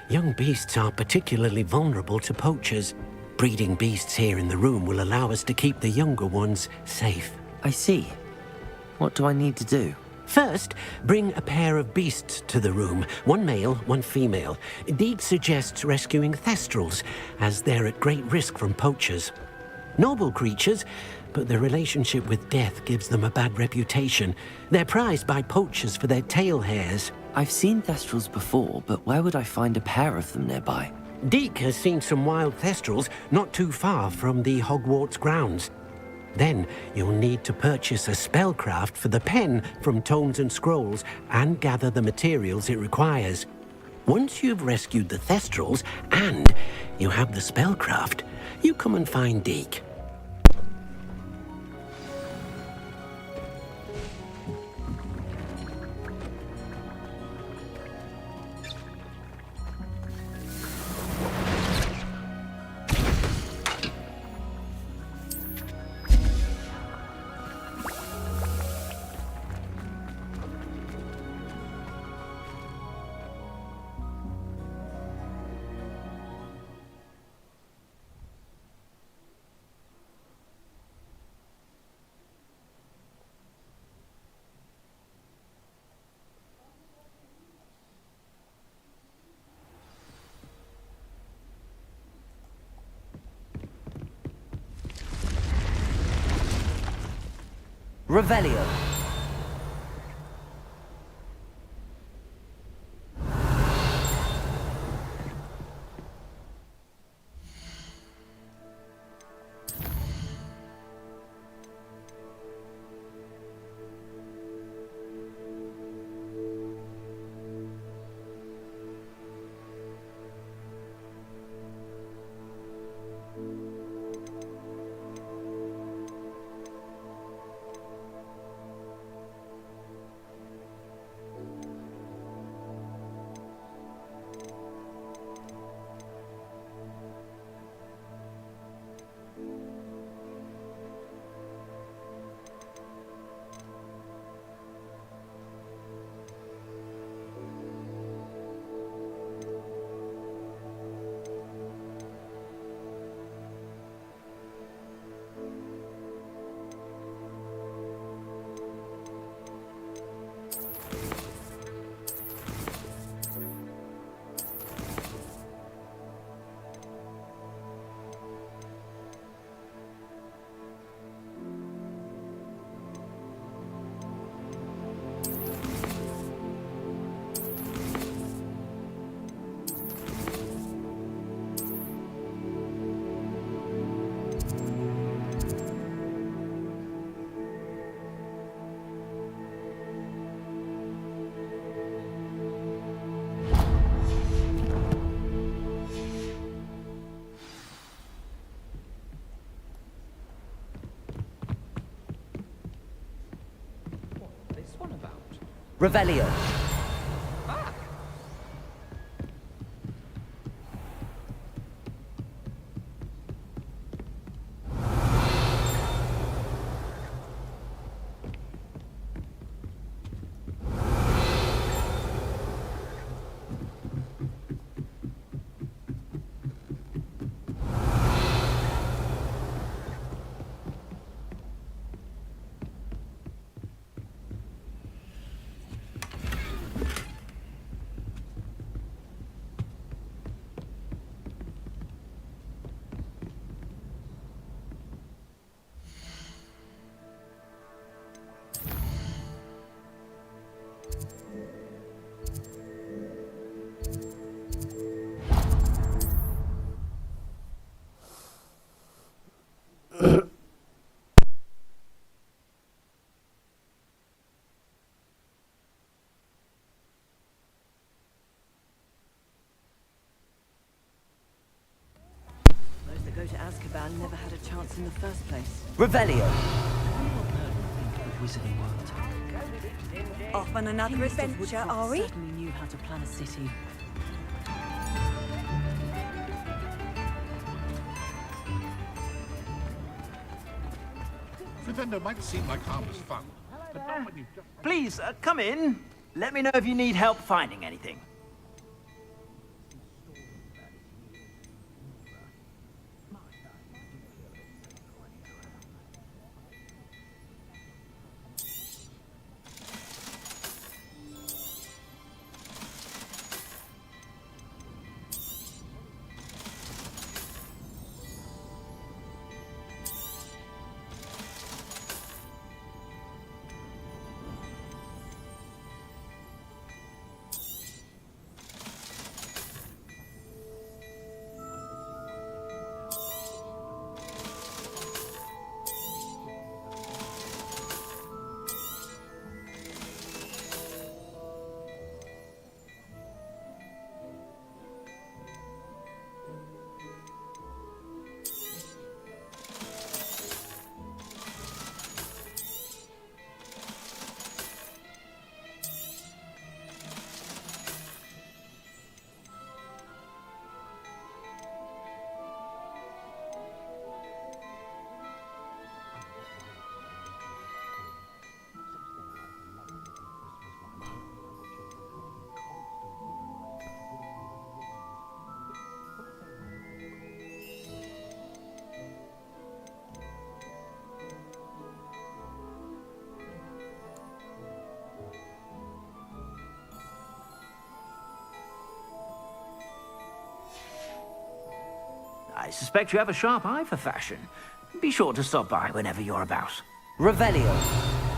Young beasts are particularly vulnerable to poachers. Breeding beasts here in the room will allow us to keep the younger ones safe. I see. What do I need to do? First, bring a pair of beasts to the room. One male, one female. Deek suggests rescuing thestrals, as they're at great risk from poachers. Noble creatures, but their relationship with death gives them a bad reputation. They're prized by poachers for their tail hairs. I've seen thestrals before, but where would I find a pair of them nearby? Deek has seen some wild thestrals not too far from the Hogwarts grounds. Then you'll need to purchase a spellcraft for the pen from Tomes and Scrolls and gather the materials it requires. Once you've rescued the thestrals and you have the spellcraft, you come and find Deek. Revelio. Revelio. Those that go to Azkaban never had a chance in the first place. Revelio. Wizarding world. Off on another adventure, are we? Certainly knew how to plan a city. Fritendo might seem like harmless fun, but not when you just... Please, come in. Let me know if you need help finding anything. I suspect you have a sharp eye for fashion. Be sure to stop by whenever you're about. Revelio.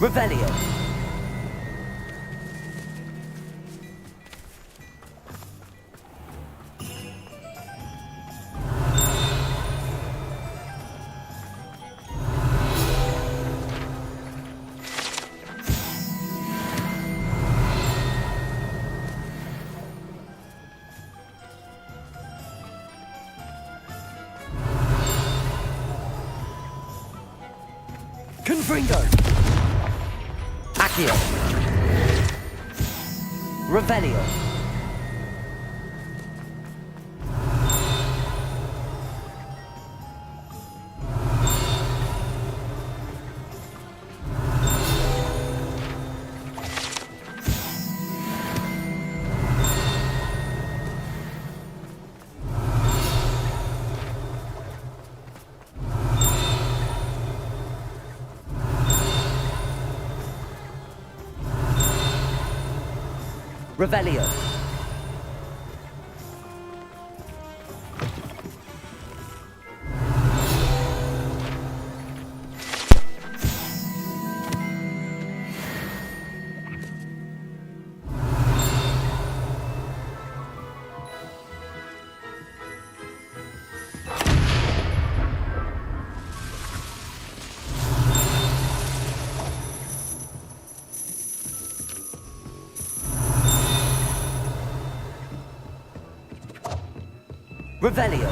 Revelio. Confringo. Accio. Revelio. Revelio. Revelio.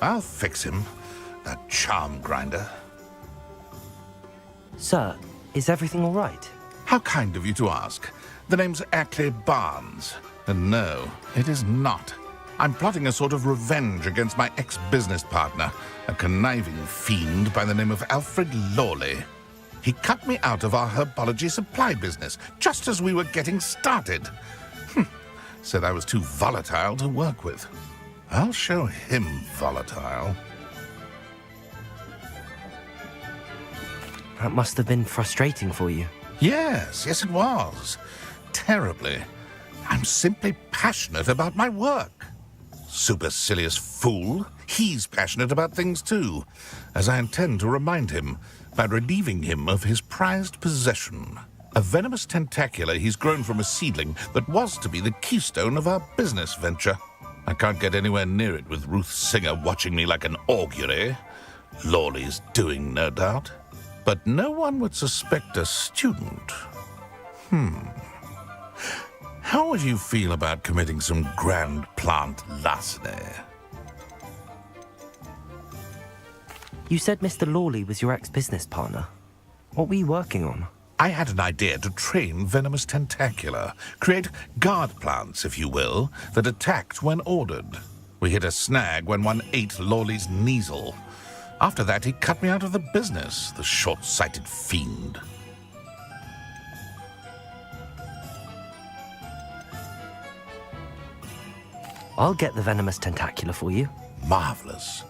I'll fix him, that charm grinder. Sir, is everything all right? How kind of you to ask. The name's Ackley Barnes. And no, it is not. I'm plotting a sort of revenge against my ex-business partner, a conniving fiend by the name of Alfred Lawley. He cut me out of our herbology supply business just as we were getting started. Said I was too volatile to work with. I'll show him volatile. That must have been frustrating for you. Yes, it was. Terribly. I'm simply passionate about my work. Supercilious fool. He's passionate about things too, as I intend to remind him by relieving him of his prized possession. A venomous tentacula he's grown from a seedling that was to be the keystone of our business venture. I can't get anywhere near it with Ruth Singer watching me like an augury. Lawley's doing, no doubt. But no one would suspect a student. How would you feel about committing some grand plant larceny? You said Mr. Lawley was your ex-business partner. What were you working on? I had an idea to train venomous tentacula, create guard plants, if you will, that attacked when ordered. We hit a snag when one ate Lawley's Kneasel. After that, he cut me out of the business, the short-sighted fiend. I'll get the venomous tentacula for you. Marvelous.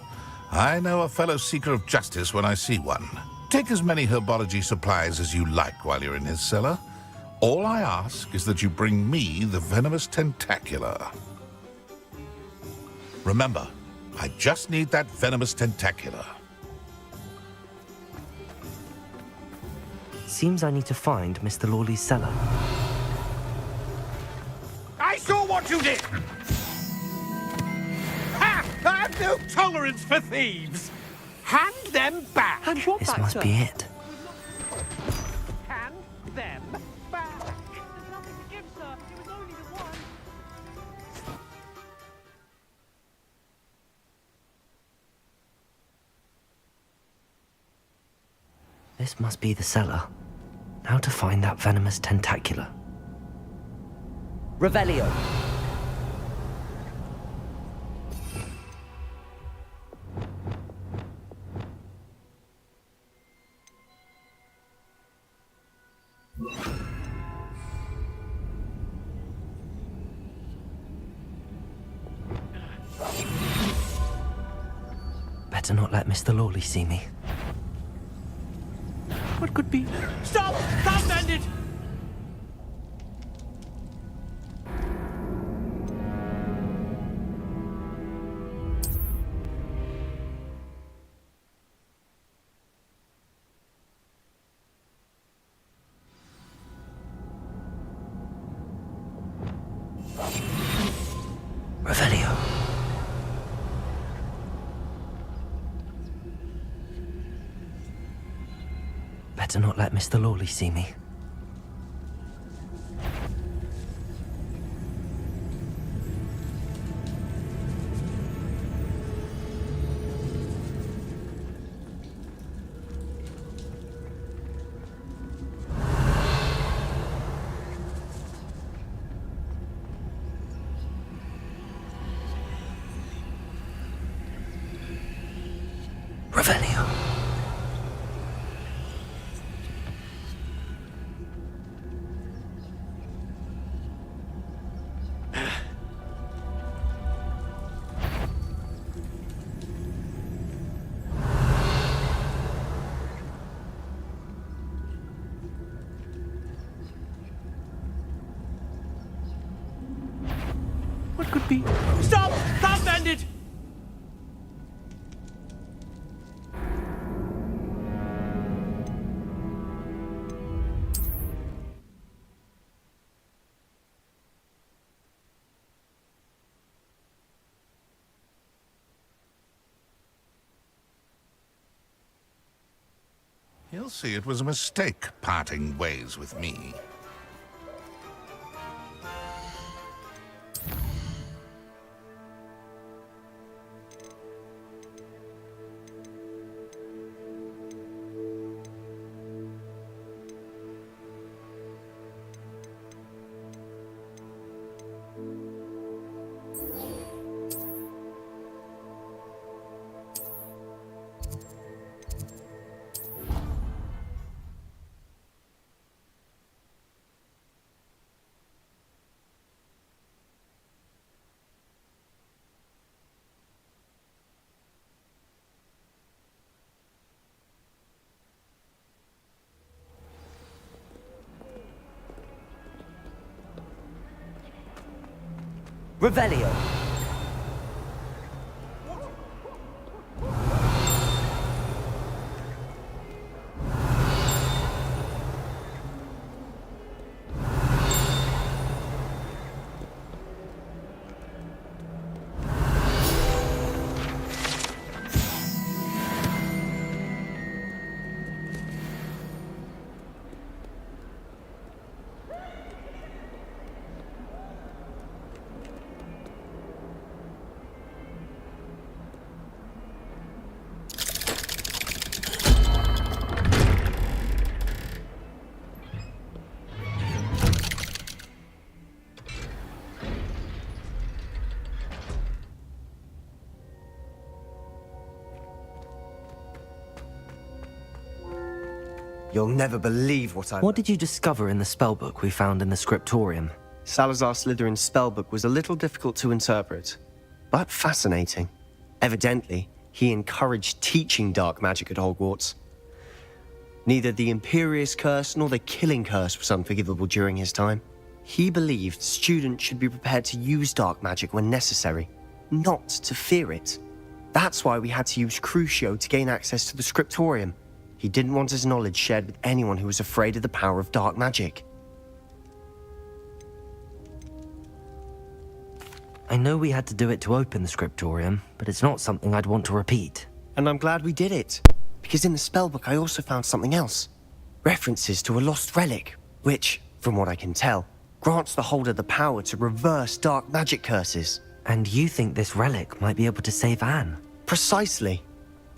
I know a fellow seeker of justice when I see one. Take as many herbology supplies as you like while you're in his cellar. All I ask is that you bring me the venomous tentacula. Remember, I just need that venomous tentacula. Seems I need to find Mr. Lawley's cellar. I saw what you did! Ha! I have no tolerance for thieves! Hand them back! This must be it. Hand them back! There's nothing to give, sir. It was only the one. This must be the cellar. Now to find that venomous tentacula. Revelio. Better not let Mr. Lawley see me. What could be? Stop! Stop, bandit! Revelio. Better not let Mr. Lawley see me. Revelio. What could be? Stop! Stop, bandit! He'll see it was a mistake parting ways with me. Revelio. You'll never believe what I... What did you discover in the spellbook we found in the scriptorium? Salazar Slytherin's spellbook was a little difficult to interpret, but fascinating. Evidently, he encouraged teaching dark magic at Hogwarts. Neither the Imperious Curse nor the Killing Curse was unforgivable during his time. He believed students should be prepared to use dark magic when necessary, not to fear it. That's why we had to use Crucio to gain access to the scriptorium. He didn't want his knowledge shared with anyone who was afraid of the power of dark magic. I know we had to do it to open the scriptorium, but it's not something I'd want to repeat. And I'm glad we did it, because in the spellbook I also found something else. References to a lost relic, which, from what I can tell, grants the holder the power to reverse dark magic curses. And you think this relic might be able to save Anne? Precisely.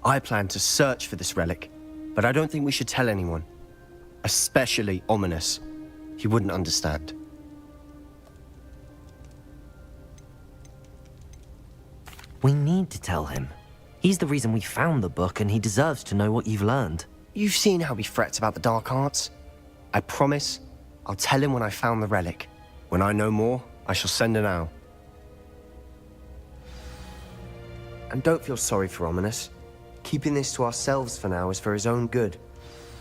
I plan to search for this relic, but I don't think we should tell anyone. Especially Ominous. He wouldn't understand. We need to tell him. He's the reason we found the book, and he deserves to know what you've learned. You've seen how he frets about the dark arts. I promise I'll tell him when I found the relic. When I know more, I shall send an owl. And don't feel sorry for Ominous. Keeping this to ourselves for now is for his own good.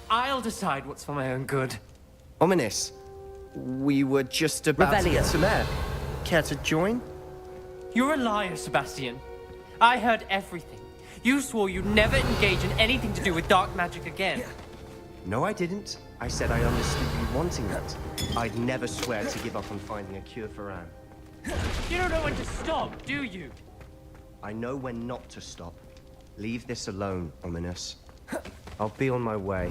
I'll decide what's for my own good. Ominous. We were just about to get some air. Care to join? You're a liar, Sebastian. I heard everything. You swore you'd never engage in anything to do with dark magic again. No, I didn't. I said I understood you wanting that. I'd never swear to give up on finding a cure for Anne. You don't know when to stop, do you? I know when not to stop. Leave this alone, Ominous. I'll be on my way.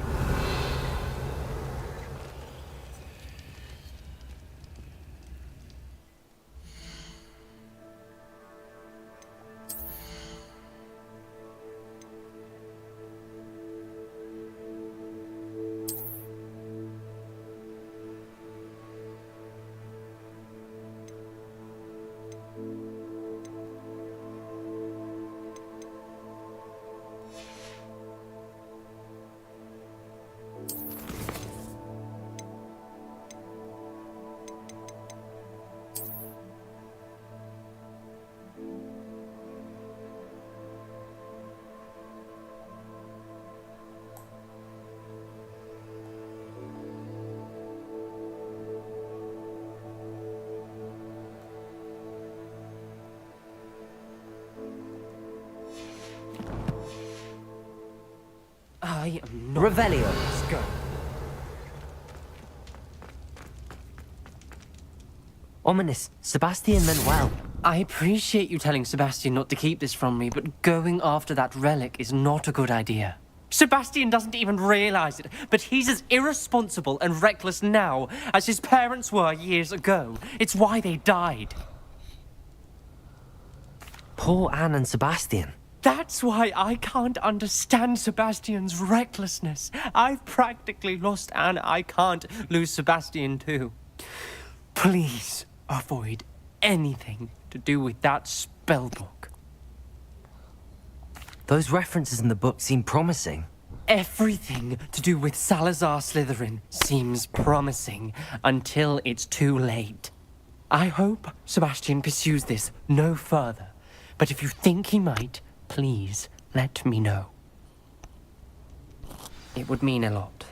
I am not... Revelio. Let's go. Ominous. Sebastian meant well. I appreciate you telling Sebastian not to keep this from me, but going after that relic is not a good idea. Sebastian doesn't even realize it, but he's as irresponsible and reckless now as his parents were years ago. It's why they died. Poor Anne and Sebastian. That's why I can't understand Sebastian's recklessness. I've practically lost Anne. I can't lose Sebastian too. Please avoid anything to do with that spellbook. Those references in the book seem promising. Everything to do with Salazar Slytherin seems promising until it's too late. I hope Sebastian pursues this no further, but if you think he might, please let me know. It would mean a lot.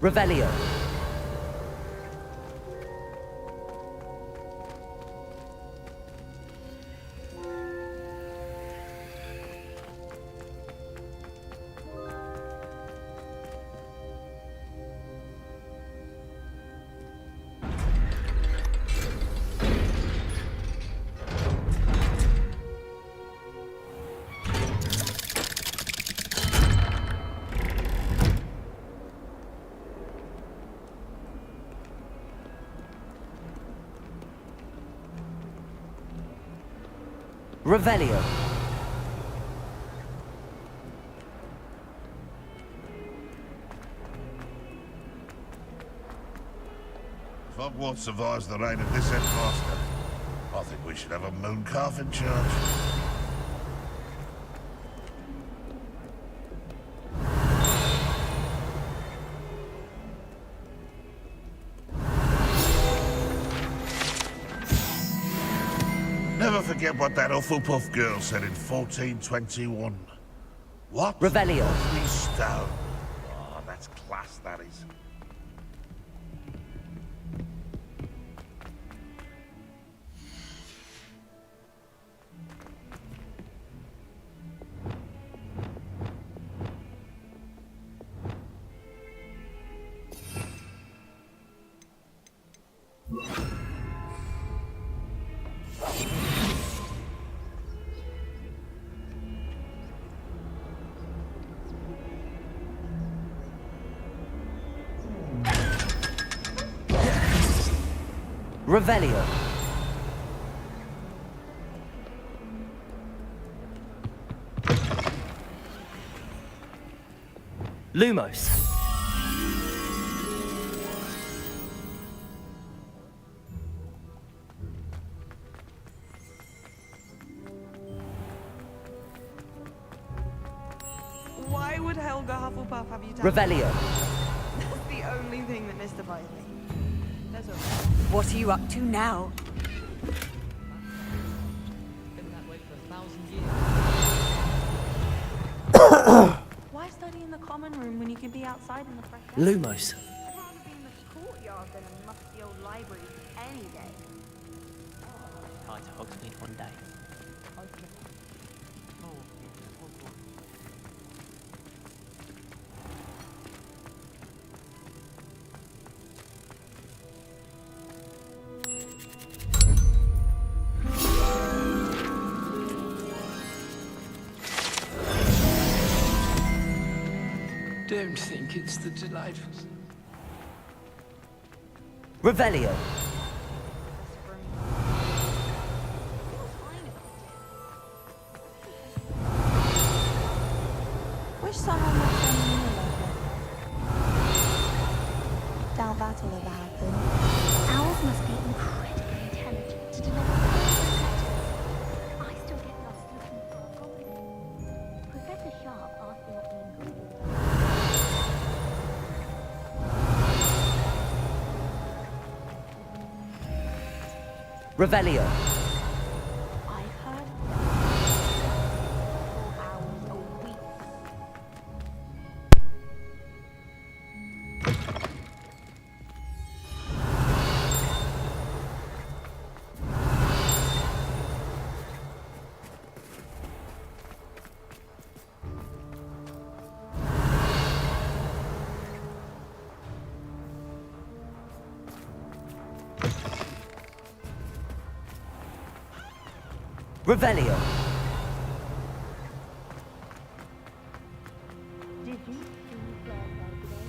Revelio. Revelio. If Hogwarts survives the reign of this headmaster, I think we should have a moon calf in charge. Never forget what that Hufflepuff girl said in 1421. What? Revelio. Lovely stone. Oh, that's class, that is. Revelio. Lumos. Why would Helga Hufflepuff have you down? Revelio. That's the only thing that mystifies me. That's okay. What are you up to now? Why study in the common room when you can be outside in the fresh air? Lumos. I'd rather be in the courtyard than a musty old library any day. Tied to Hogsmeade one day. Don't think it's the delightful. Revelio. Wish someone would tell me about it. Doubt that'll ever happen. Owls must be incredibly intelligent to deliver perfect letters. I still get lost looking for a goblin. Professor Sharp asked me what the ingredient Revelio. I've heard owls are weak. Revelio. Did you see Blair today?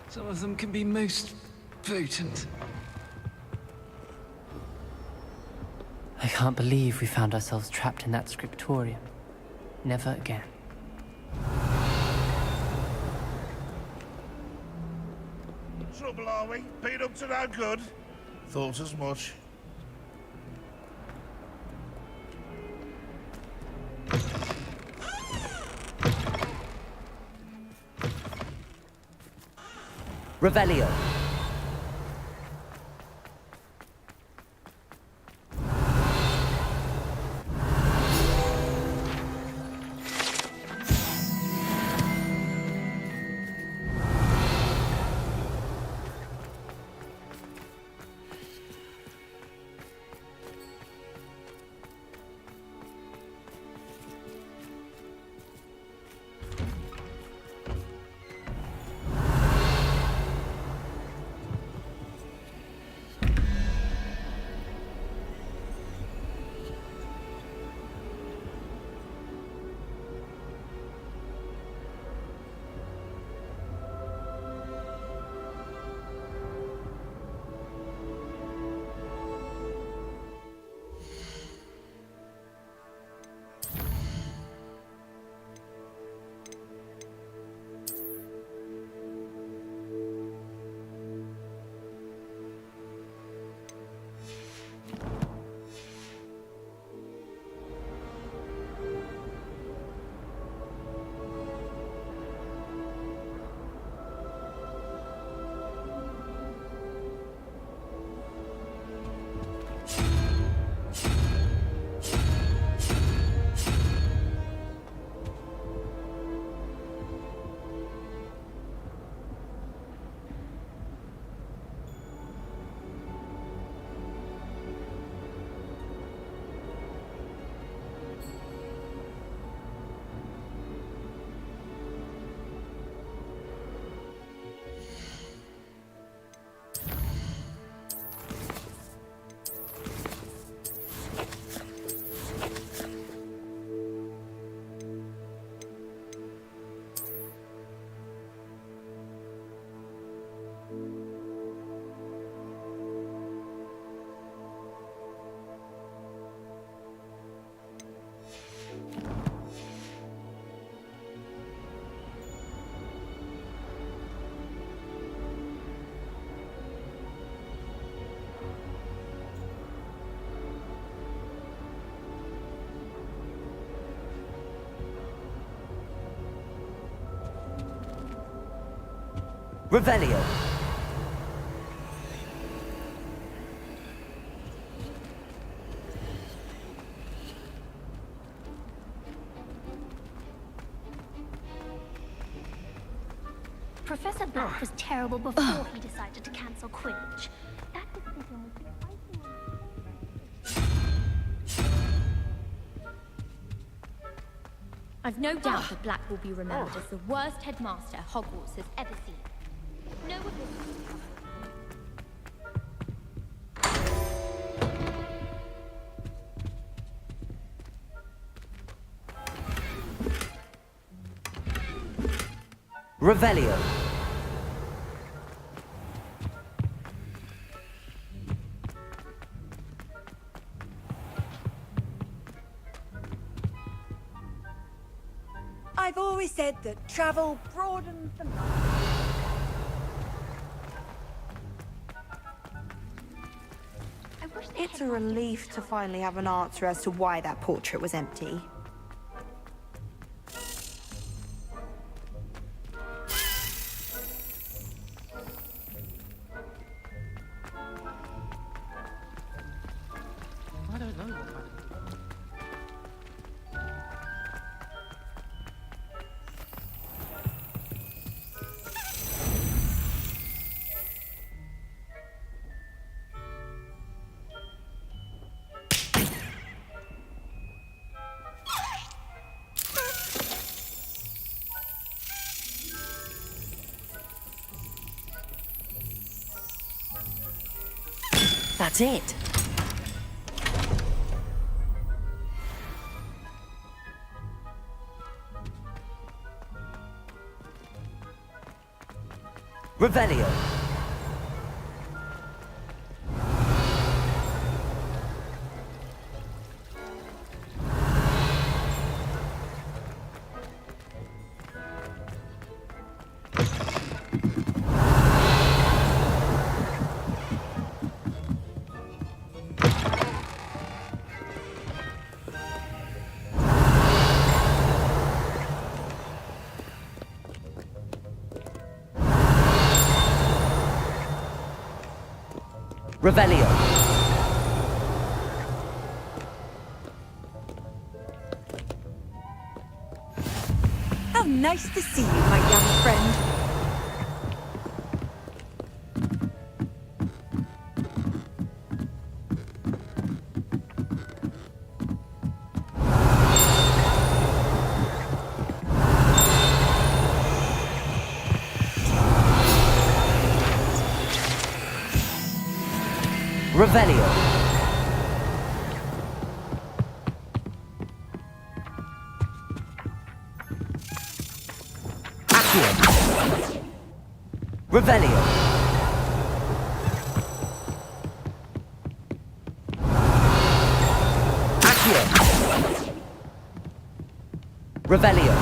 Some of them can be most potent. I can't believe we found ourselves trapped in that scriptorium. Never again. Trouble, are we? Been up to no good? Thought as much. Revelio. Revelio. Professor Black was terrible before he decided to cancel Quidditch. That decision was the icing on I've no doubt that Black will be remembered as the worst headmaster Hogwarts has ever seen. No one will... Revelio. I've always said that travel broadens the mind. It's a relief to finally have an answer as to why that portrait was empty. I don't know. That's it. Revelio. Revelio. How nice to see you, my young friend. Revelio. Accio. Revelio. Accio. Revelio.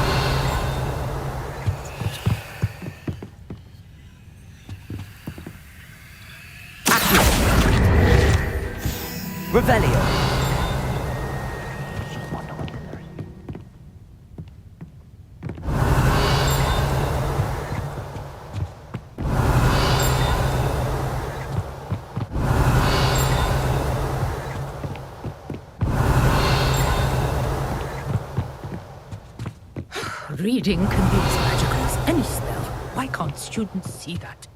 Revelio. Reading can be as magical as any spell. Why can't students see that?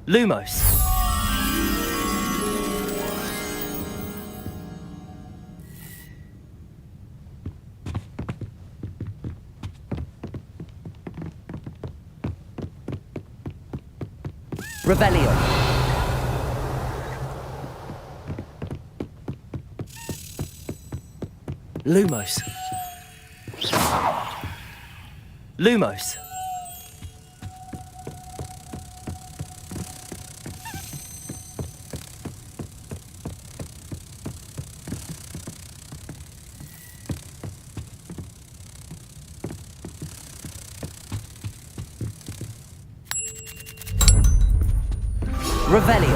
Lumos. Revelio. Lumos. Lumos. Revelio.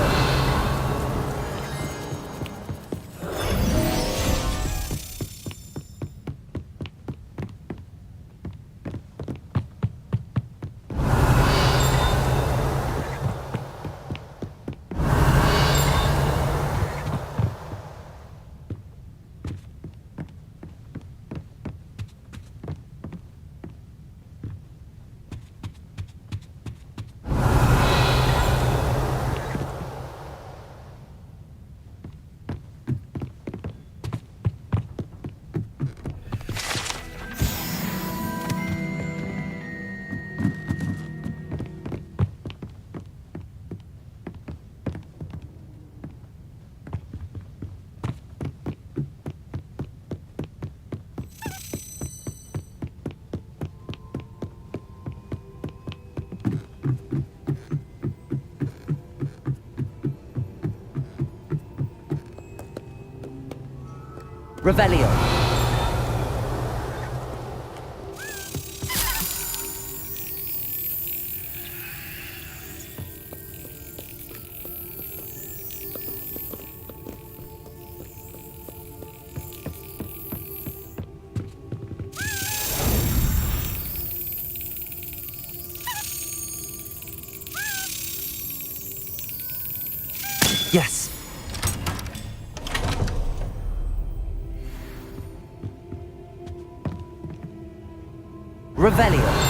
Revelio. Yes. Revelio.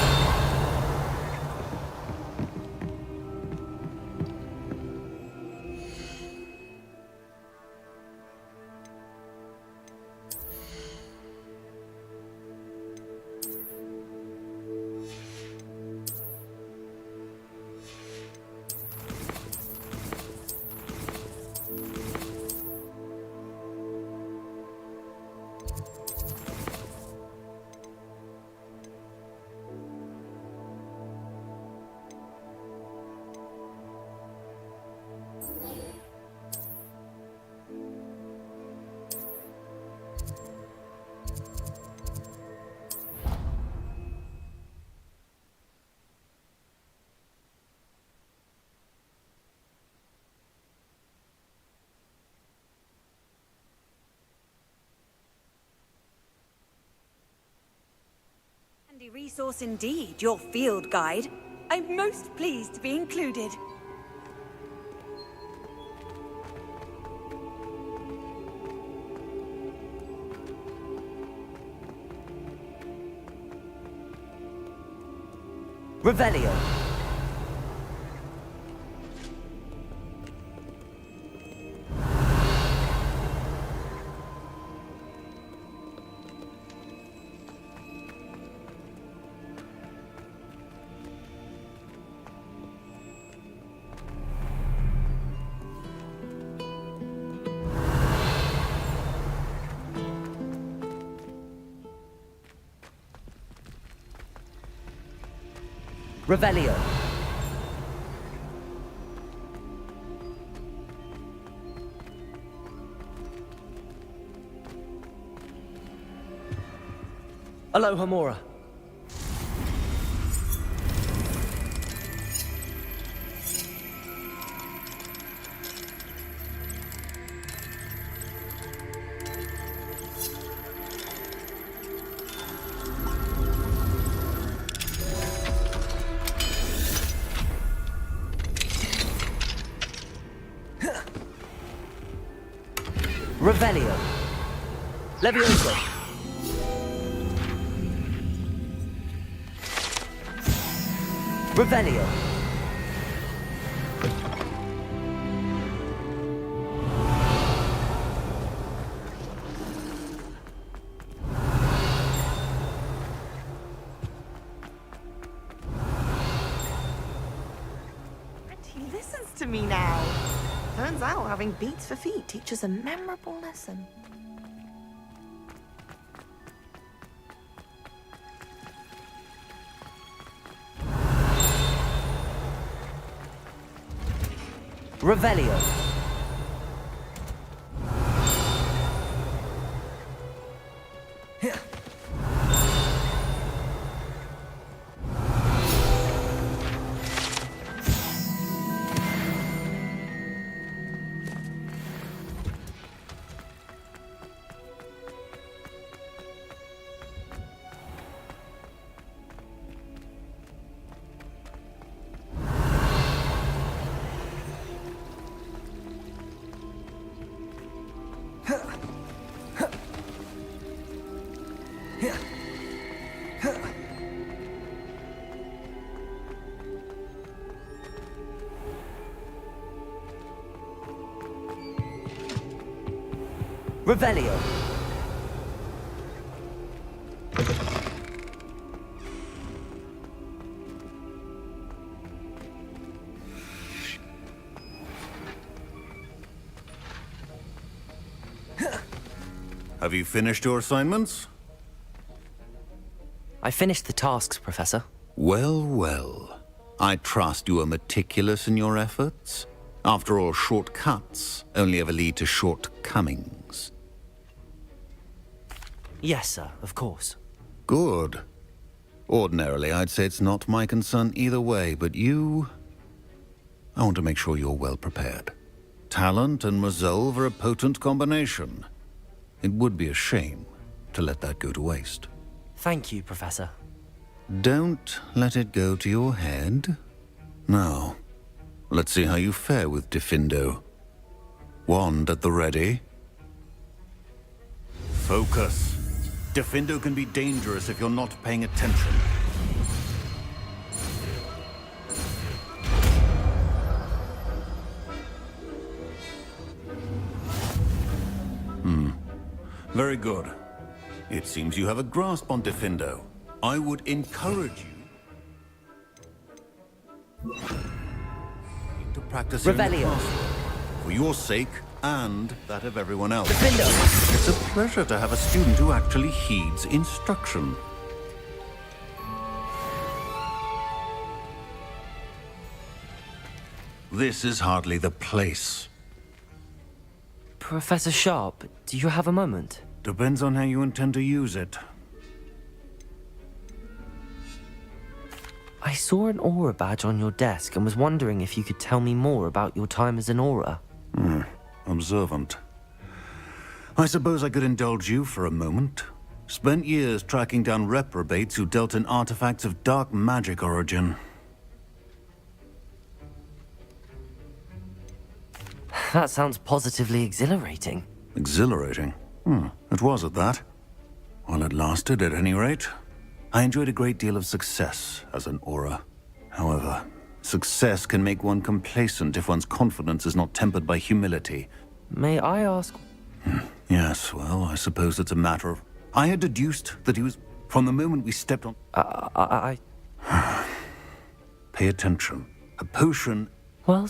Handy resource indeed, your field guide. I'm most pleased to be included. Revelio. Revelio. Aloha Mora. Revelio. Levioso. Revelio. And he listens to me now. Turns out having beats for feet teaches a memorable lesson. Revelio. Revelio. Have you finished your assignments? I finished the tasks, Professor. Well, well. I trust you are meticulous in your efforts. After all, shortcuts only ever lead to shortcomings. Yes, sir, of course. Good. Ordinarily, I'd say it's not my concern either way, but you... I want to make sure you're well prepared. Talent and resolve are a potent combination. It would be a shame to let that go to waste. Thank you, Professor. Don't let it go to your head. Now, let's see how you fare with Diffindo. Wand at the ready. Focus. Diffindo can be dangerous if you're not paying attention. Very good. It seems you have a grasp on Diffindo. I would encourage you to practice here in the Revelio. castle, for your sake and that of everyone else. Diffindo. It's a pleasure to have a student who actually heeds instruction. This is hardly the place. Professor Sharp, do you have a moment? Depends on how you intend to use it. I saw an aura badge on your desk and was wondering if you could tell me more about your time as an aura. Observant. I suppose I could indulge you for a moment. Spent years tracking down reprobates who dealt in artifacts of dark magic origin. That sounds positively exhilarating. Exhilarating? It was at that. While it lasted, at any rate. I enjoyed a great deal of success as an aura. However, success can make one complacent if one's confidence is not tempered by humility. May I ask? Yes, well, I suppose it's a matter of... I had deduced that he was... From the moment we stepped on... Pay attention. A potion... Well...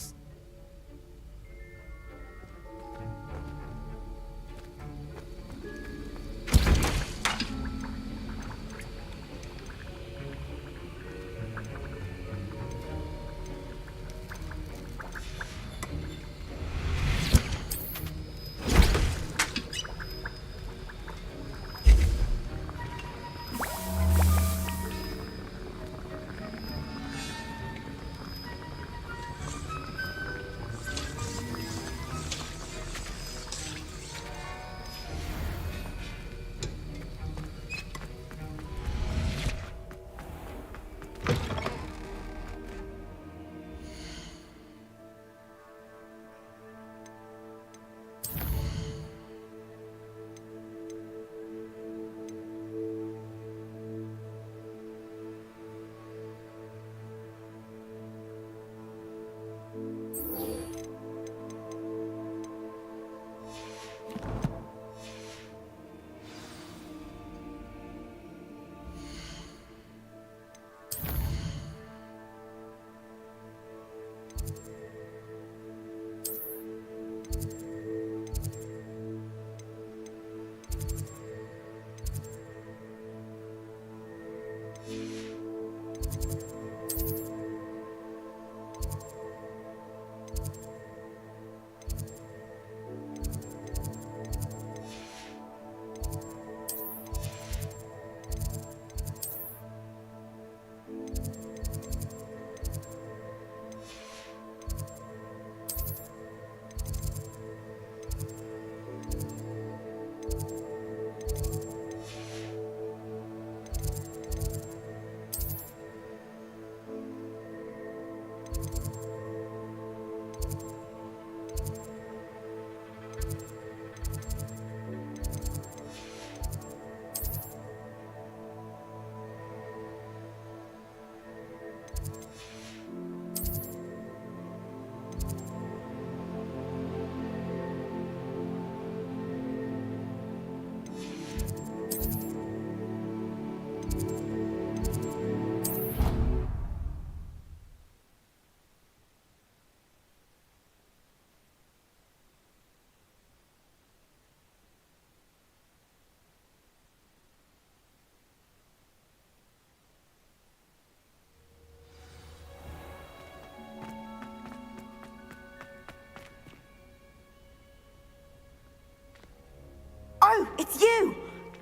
Oh, it's you!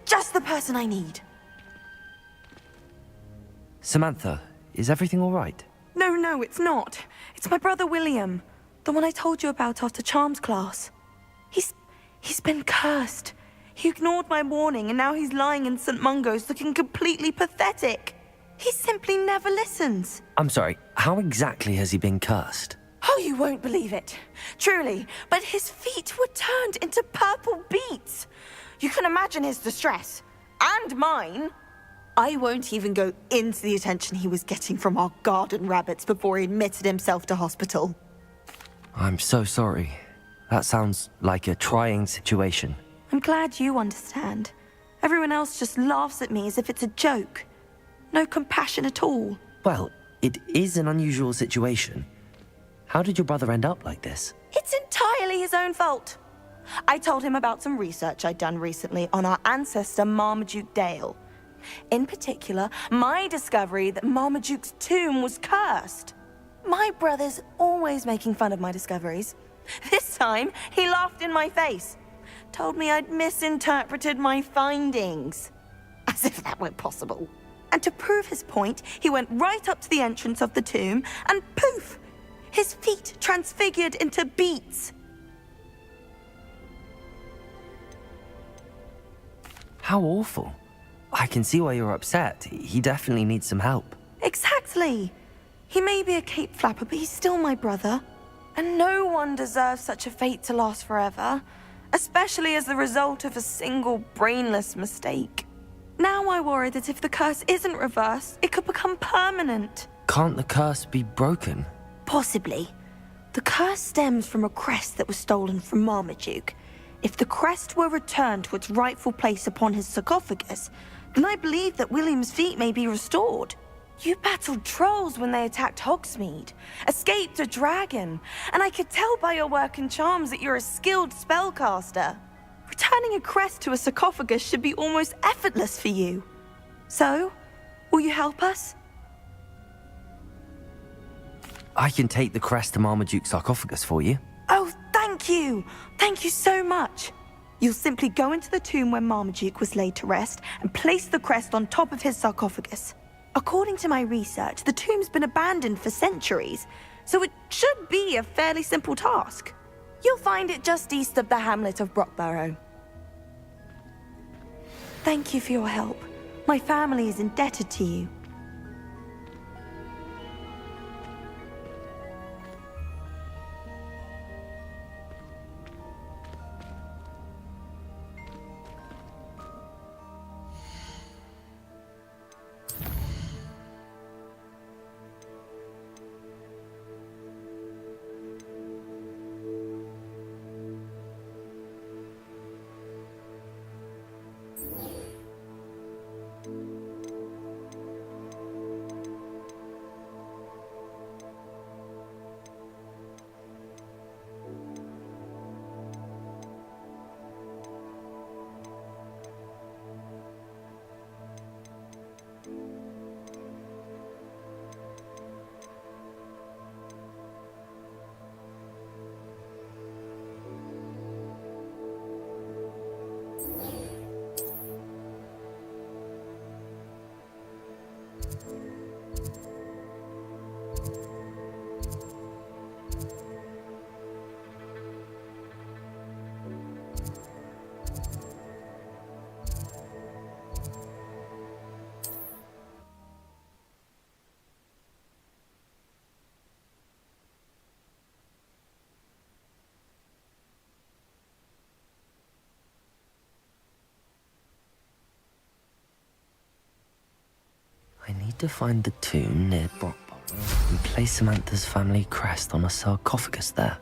just the person I need. Samantha, is everything all right? No, it's not. It's my brother William. The one I told you about after Charms class. He's been cursed. He ignored my warning and now he's lying in St. Mungo's looking completely pathetic. He simply never listens. I'm sorry, how exactly has he been cursed? Oh, you won't believe it. Truly. But his feet were turned into purple beets. You can imagine his distress. And mine. I won't even go into the attention he was getting from our garden rabbits before he admitted himself to hospital. I'm so sorry. That sounds like a trying situation. I'm glad you understand. Everyone else just laughs at me as if it's a joke. No compassion at all. Well, it is an unusual situation. How did your brother end up like this? It's entirely his own fault. I told him about some research I'd done recently on our ancestor Marmaduke Dale. In particular, my discovery that Marmaduke's tomb was cursed. My brother's always making fun of my discoveries. This time, he laughed in my face. Told me I'd misinterpreted my findings. As if that were possible. And to prove his point, he went right up to the entrance of the tomb and poof! His feet transfigured into beets. How awful. I can see why you're upset. He definitely needs some help. Exactly. He may be a cape flapper, but he's still my brother. And no one deserves such a fate to last forever, especially as the result of a single brainless mistake. Now I worry that if the curse isn't reversed, it could become permanent. Can't the curse be broken? Possibly. The curse stems from a crest that was stolen from Marmaduke. If the crest were returned to its rightful place upon his sarcophagus, then I believe that William's feet may be restored. You battled trolls when they attacked Hogsmeade, escaped a dragon, and I could tell by your work and charms that you're a skilled spellcaster. Returning a crest to a sarcophagus should be almost effortless for you. So, will you help us? I can take the crest to Marmaduke's sarcophagus for you. Oh, thank you! Thank you so much! You'll simply go into the tomb where Marmaduke was laid to rest and place the crest on top of his sarcophagus. According to my research, the tomb's been abandoned for centuries, so it should be a fairly simple task. You'll find it just east of the hamlet of Brockborough. Thank you for your help. My family is indebted to you. I need to find the tomb near Brockborough and place Samantha's family crest on a sarcophagus there.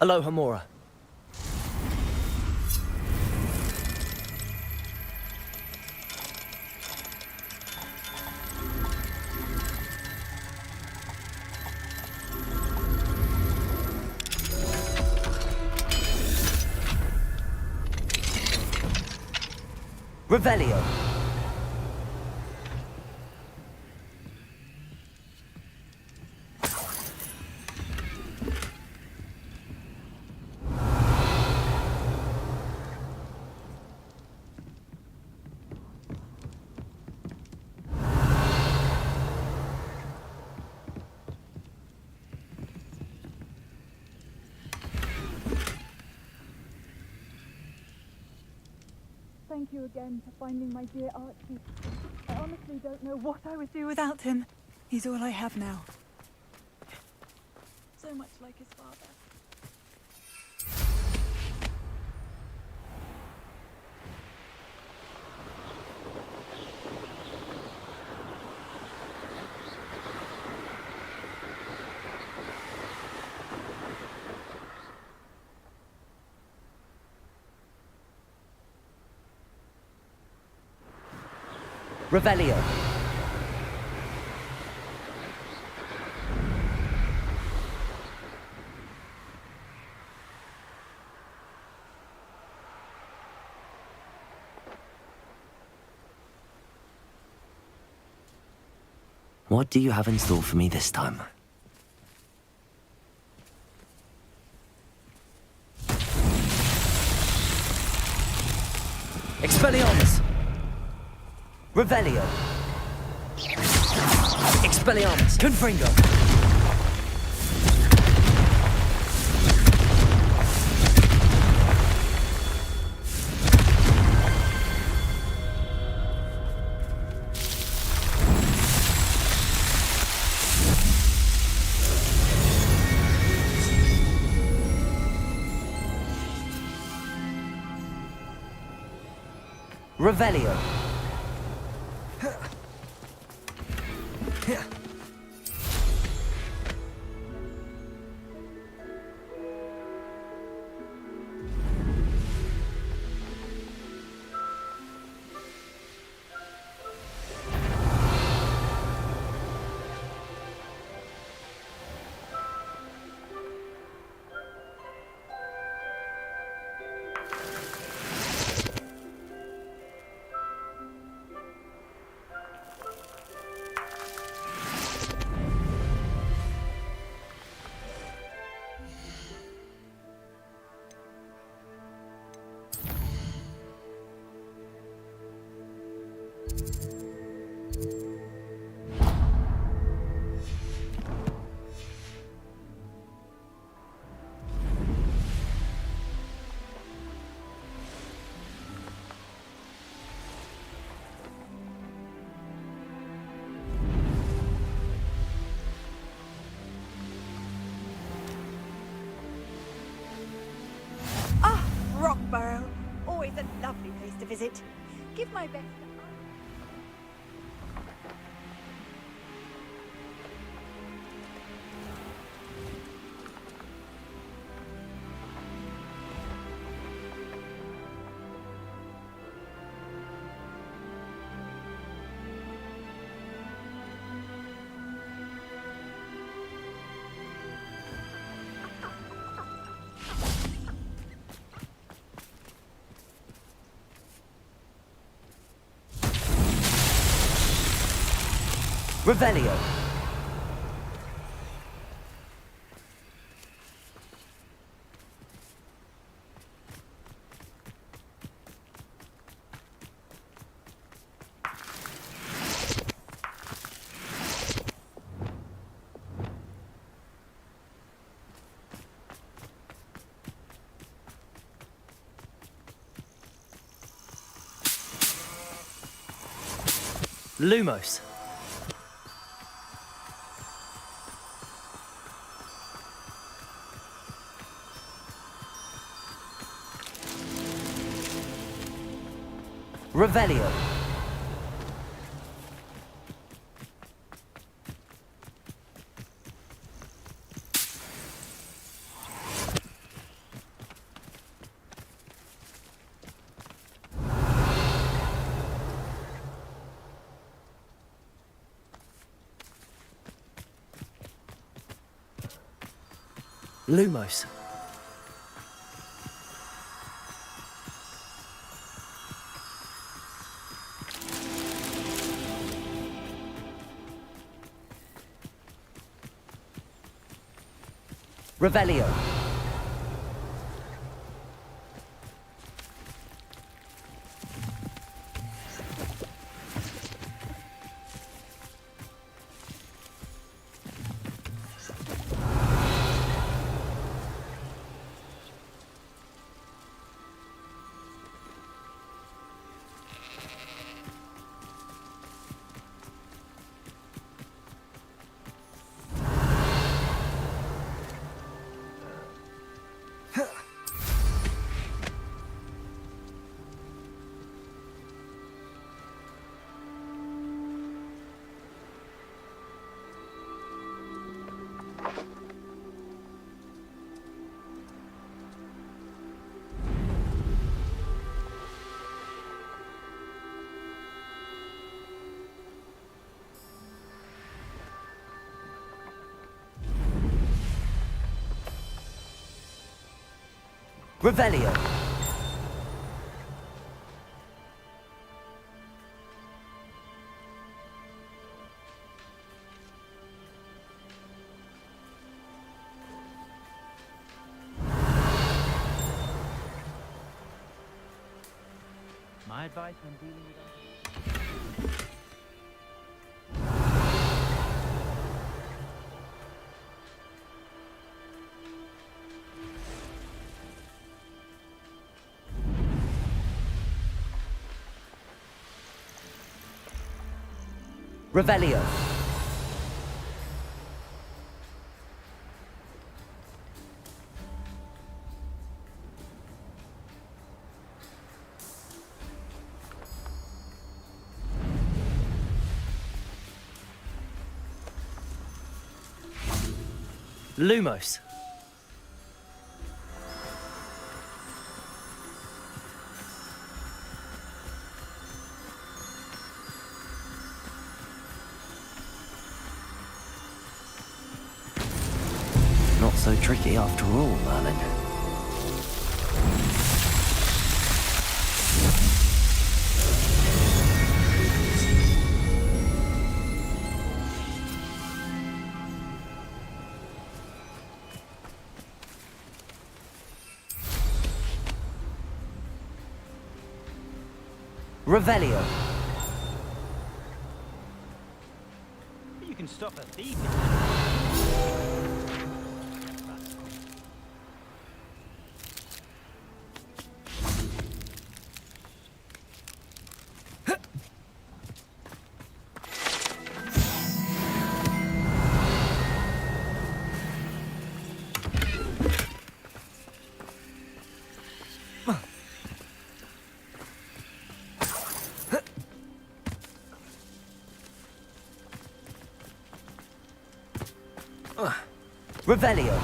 Aloha, Mora. Revelio. thank you again for finding my dear Archie. I honestly don't know what I would do without him. He's all I have now. So much like his father. Revelio. What do you have in store for me this time? Expelliarmus! Revelio! Expelliarmus! Confringo! Revelio! Rockborough. Always a lovely place to visit. Give my best. Revelio! Lumos! Revelio! Lumos! Revelio! Revelio. My advice when dealing with Revelio. Lumos. Not so tricky after all, Merlin. Revelio. you can stop a thief. Revelio.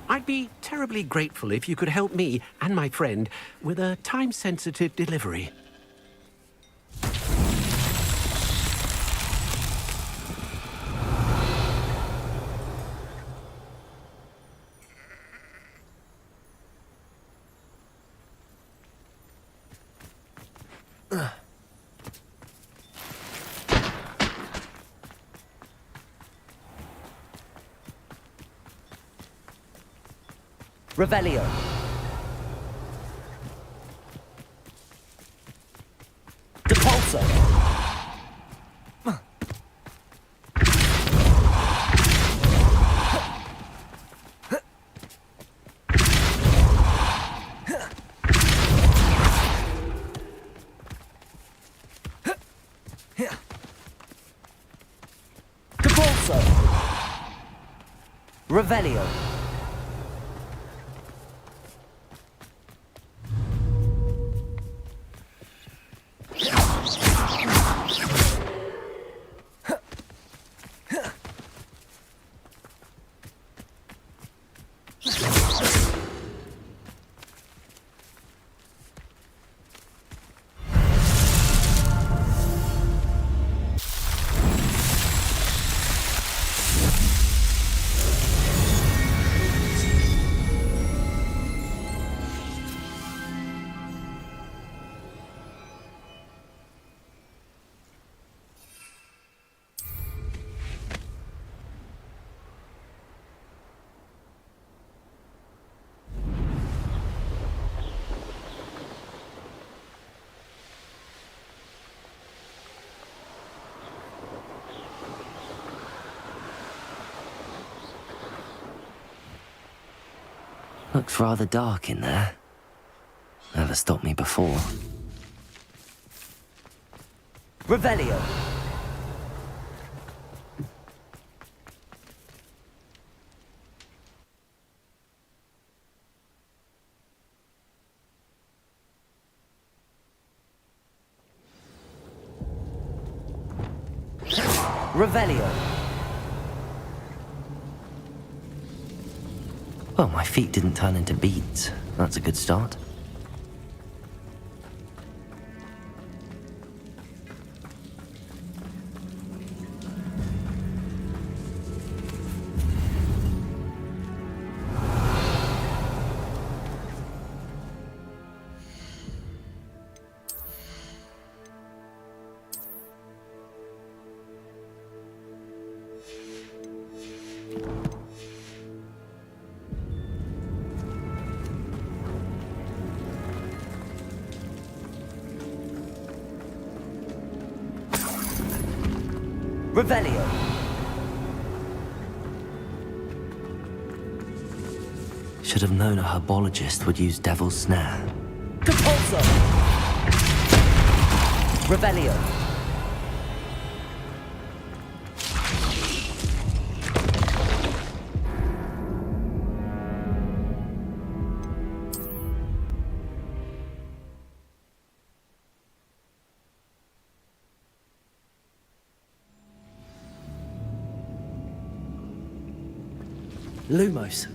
I'd be terribly grateful if you could help me and my friend with a time-sensitive delivery. Revelio. Depulso. Depulso. Revelio. Looks rather dark in there. Never stopped me before. Revelio. Revelio. Well, my feet didn't turn into beads. That's a good start. Revelio. Should have known a herbologist would use Devil's Snare. Compulso. Revelio. Lumos.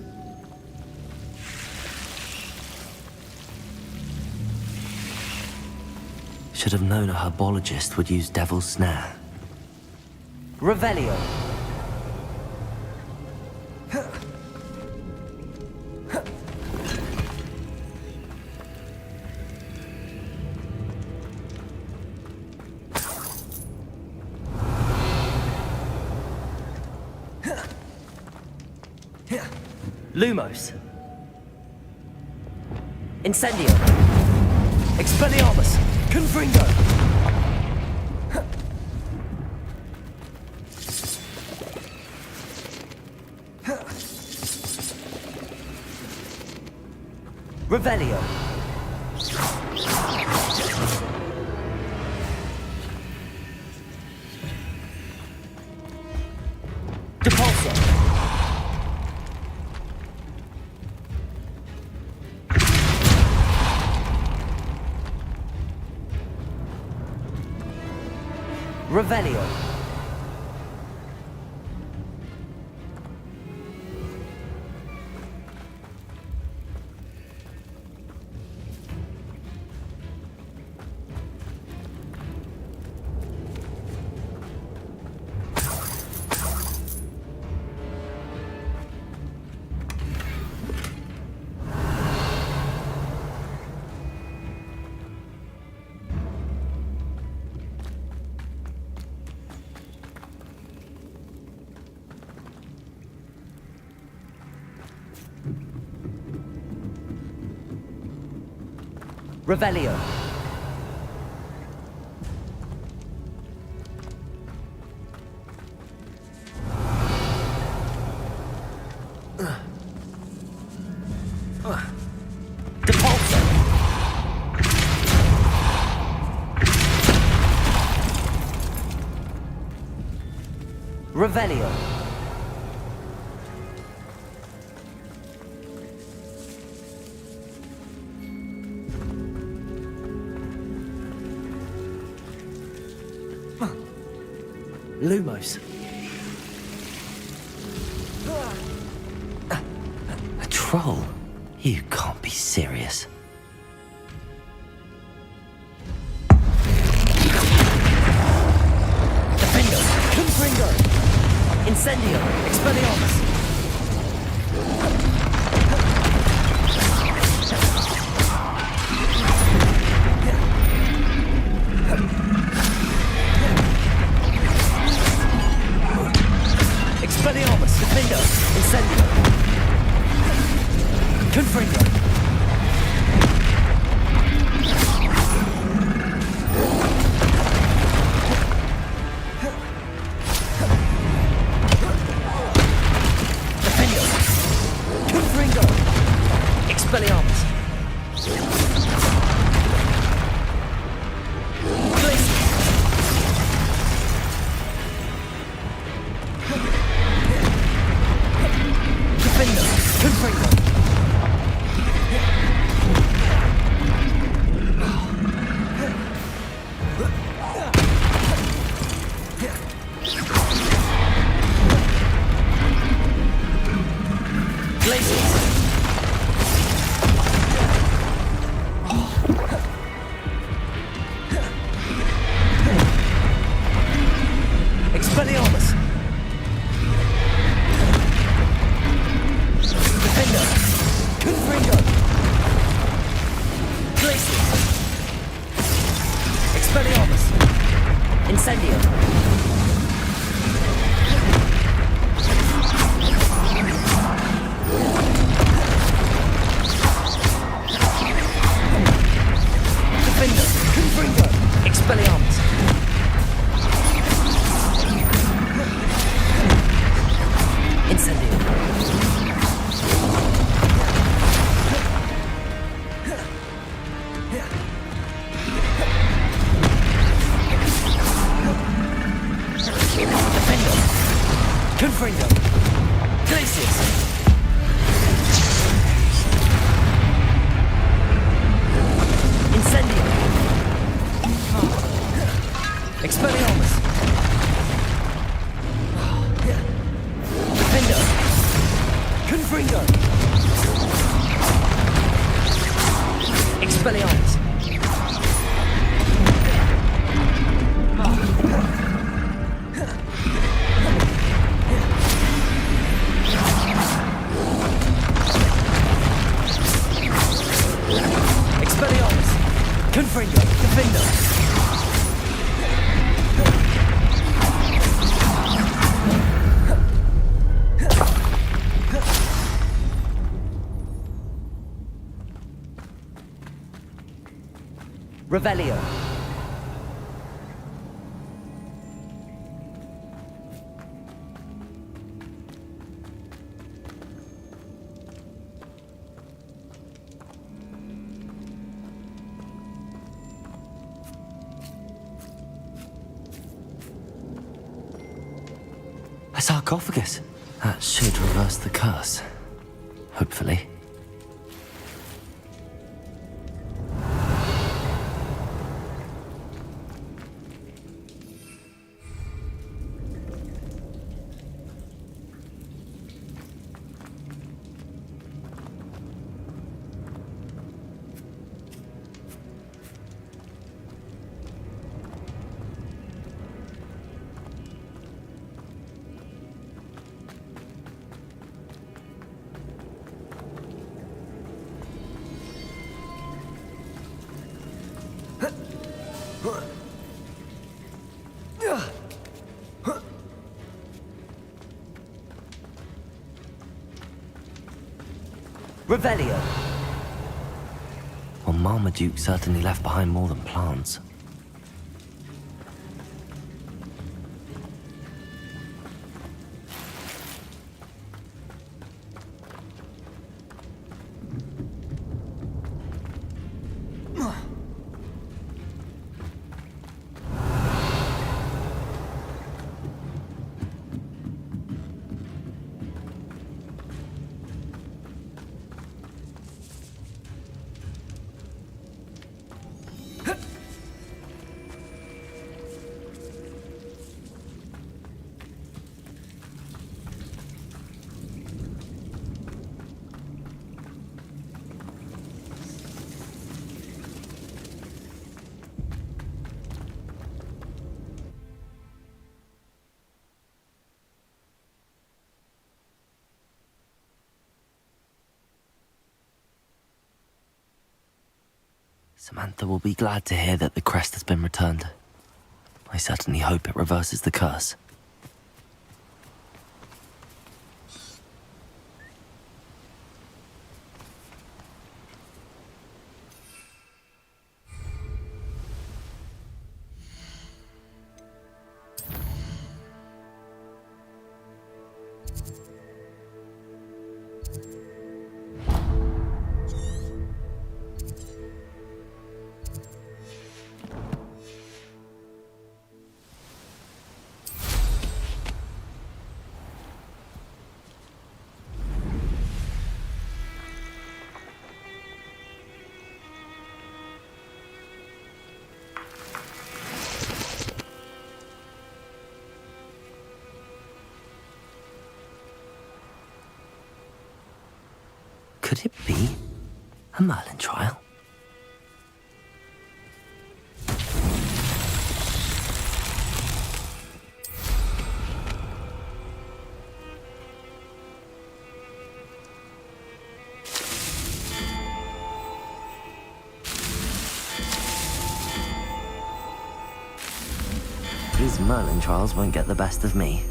Should have known a herbologist would use Devil's Snare. Revelio. Lumos. Incendio. Expelliarmus. Confringo. Revelio. Depulso. Revelio. Revelio. Depulso. Revelio. Lumos. A troll? You can't be serious. Defendo. Confringo. Incendio. Expelliarmus. Expelliarmus. Defendo. Incendio. Confringo. Expelliarmus! Expelliarmus! Confringo! Defendo! Revelio. A sarcophagus. That should reverse the curse. Hopefully. Revelio. Well, Marmaduke certainly left behind more than plants. Samantha will be glad to hear that the crest has been returned. I certainly hope it reverses the curse. Could it be a Merlin trial? These Merlin trials won't get the best of me.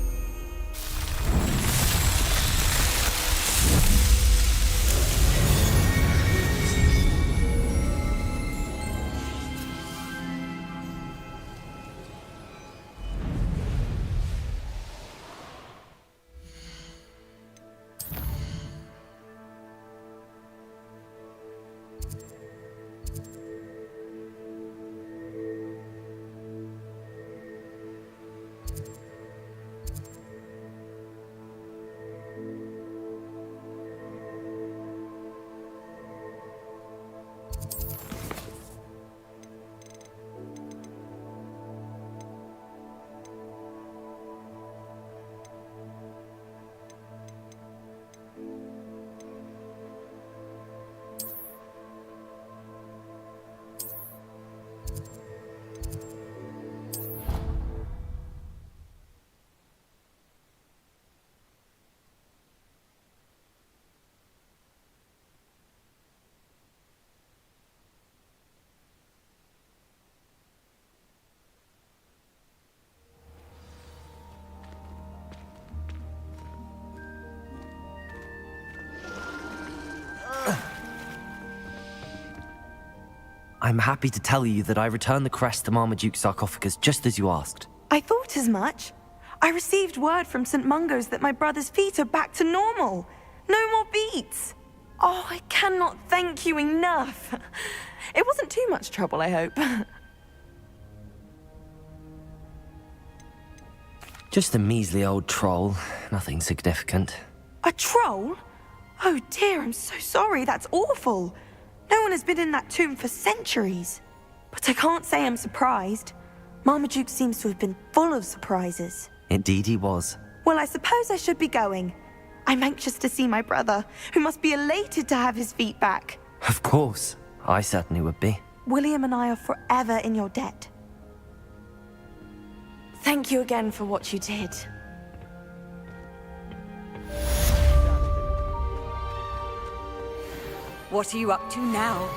I'm happy to tell you that I returned the crest to Marmaduke's sarcophagus just as you asked. I thought as much. I received word from St. Mungo's that my brother's feet are back to normal. No more beats. Oh, I cannot thank you enough. It wasn't too much trouble, I hope. Just a measly old troll. Nothing significant. A troll? Oh dear, I'm so sorry. That's awful. No one has been in that tomb for centuries. But I can't say I'm surprised. Marmaduke seems to have been full of surprises. Indeed he was. Well, I suppose I should be going. I'm anxious to see my brother, who must be elated to have his feet back. Of course. I certainly would be. William and I are forever in your debt. Thank you again for what you did. What are you up to now?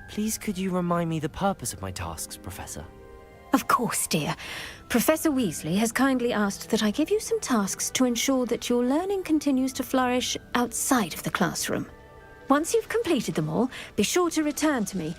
Please could you remind me the purpose of my tasks, Professor? Of course, dear. Professor Weasley has kindly asked that I give you some tasks to ensure that your learning continues to flourish outside of the classroom. Once you've completed them all, be sure to return to me.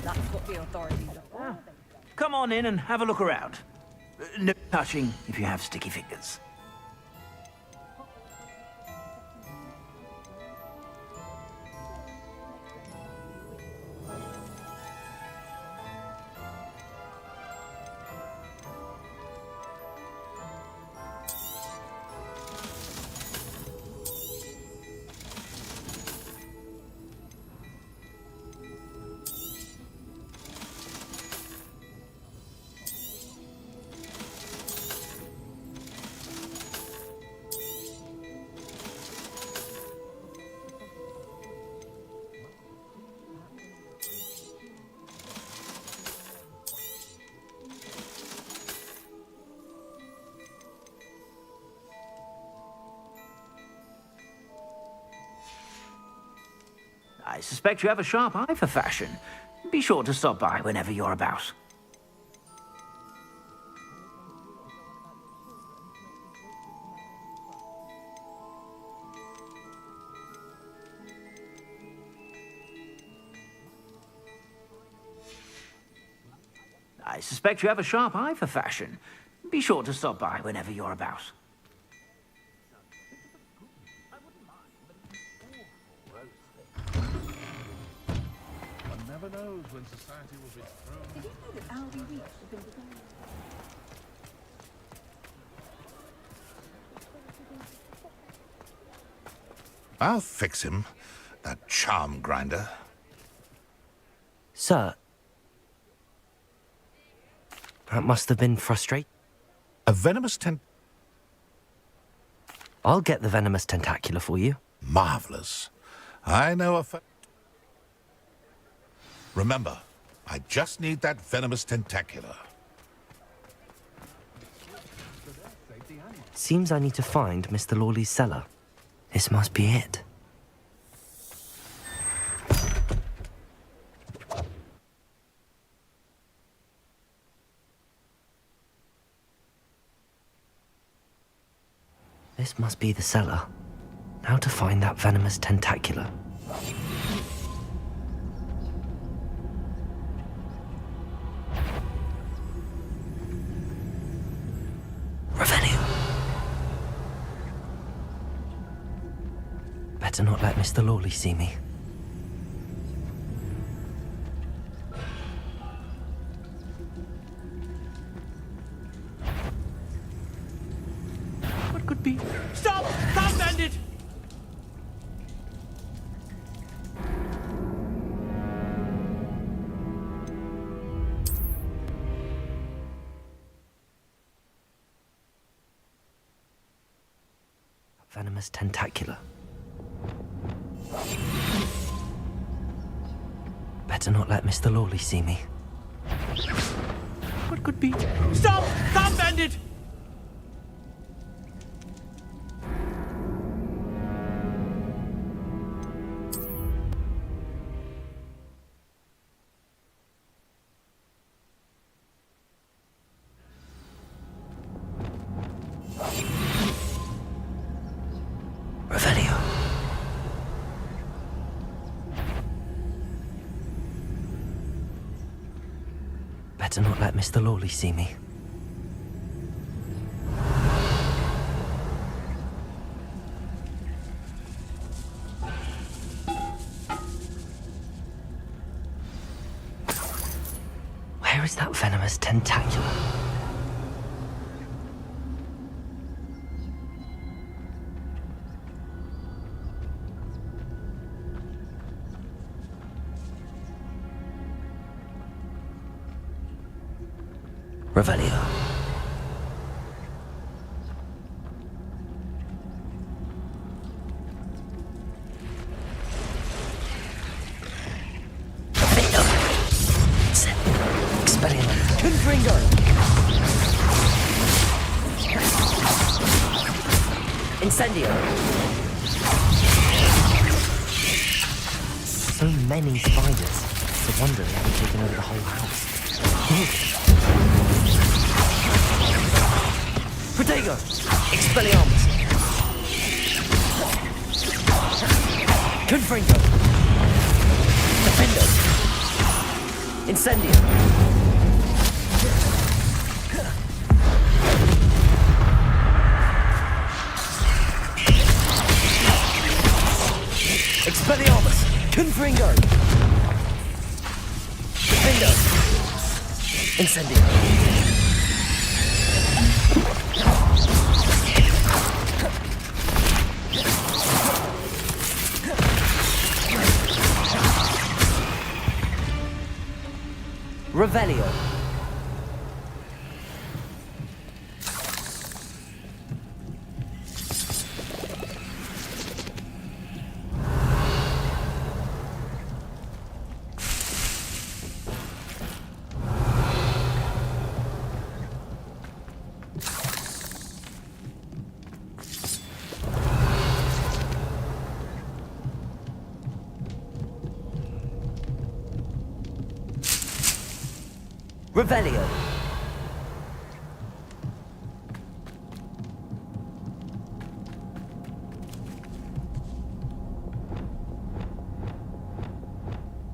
That's what the authorities are. Come on in and have a look around. No touching if you have sticky fingers. I suspect you have a sharp eye for fashion. Be sure to stop by whenever you're about. I suspect you have a sharp eye for fashion. Be sure to stop by whenever you're about. Never knows when society will be thrown. Did you know that Albie Weeks has been designed? I'll fix him, that charm grinder. Sir, that must have been frustrating. A venomous I'll get the venomous tentacular for you. Marvelous. I know a Remember, I just need that venomous tentacular. Seems I need to find Mr. Lawley's cellar. This must be it. This must be the cellar. Now to find that venomous tentacular. Revelio. Better not let Mr. Lawley see me. What could be? Stop! Stop, bandit! Venomous tentacular. Better not let Mr. Lawley see me. What could be? Stop! Stop, bandit! Revelio. Better not let Mr. Lawley see me. Where is that venomous tentacular? Revelio. Expelliarmus. Confringo. Incendio. So many spiders. It's a wonder they haven't taken over the whole house. Protego! Expelliarmus! Confringo! Defendo! Incendio! Expelliarmus! Confringo! Defendo! Incendio! Revelio. Revelio.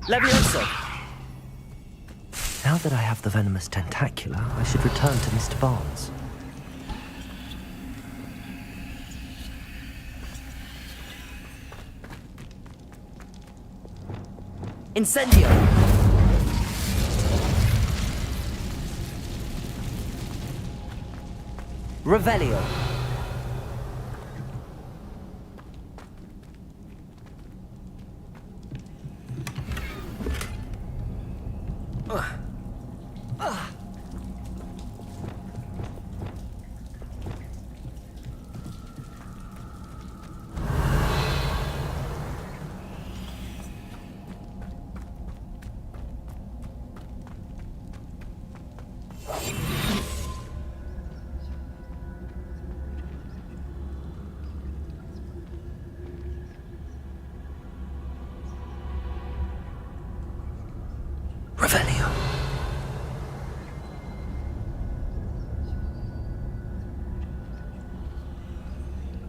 Levioso. Now that I have the venomous tentacular, I should return to Mr. Barnes. Incendio. Revelio.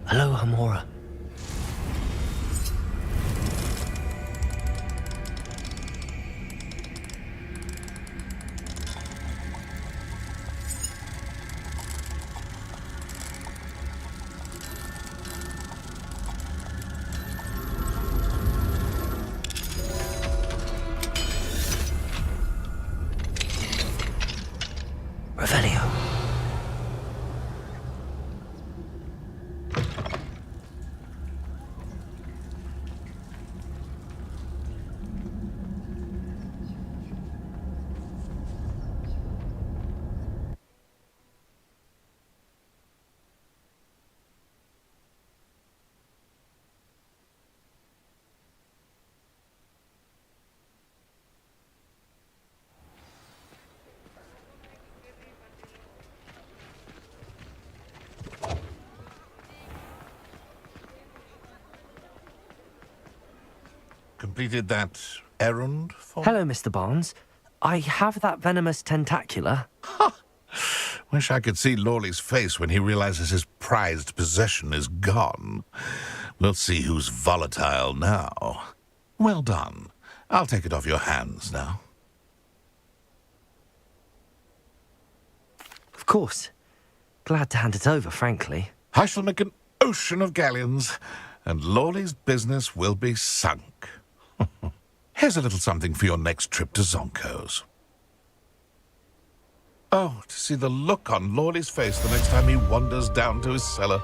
Hello, Hamora. Revelio. Completed that errand for... Hello, Mr. Barnes. I have that venomous tentacula. Wish I could see Lawley's face when he realizes his prized possession is gone. We'll see who's volatile now. Well done. I'll take it off your hands now. Of course. Glad to hand it over, frankly. I shall make an ocean of galleons, and Lawley's business will be sunk. Here's a little something for your next trip to Zonko's. Oh, to see the look on Lawley's face the next time he wanders down to his cellar.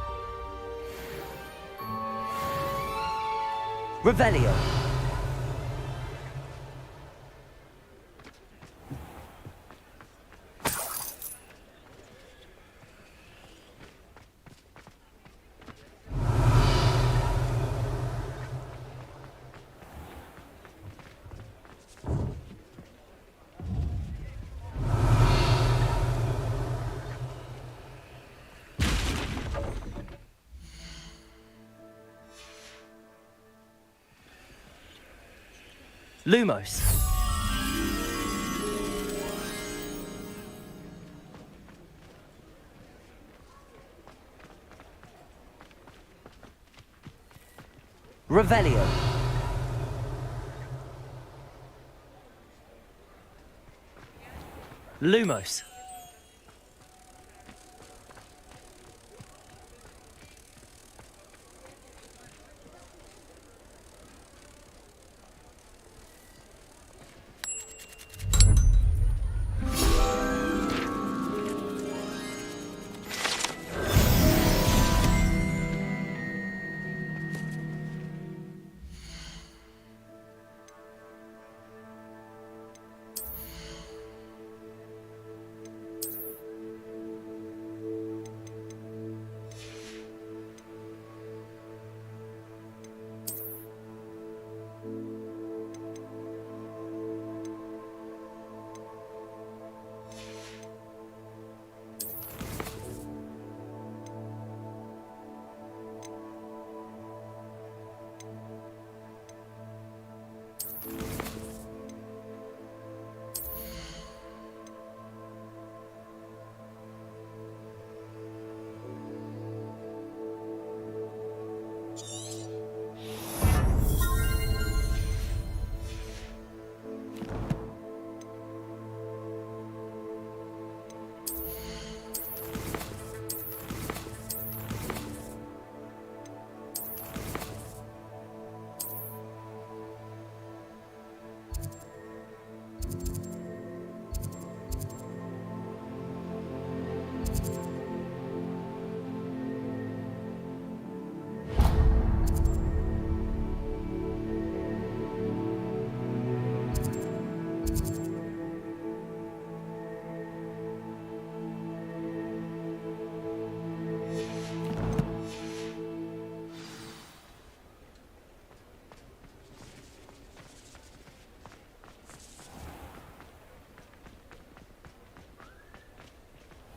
Revelio. Lumos. Revelio. Lumos.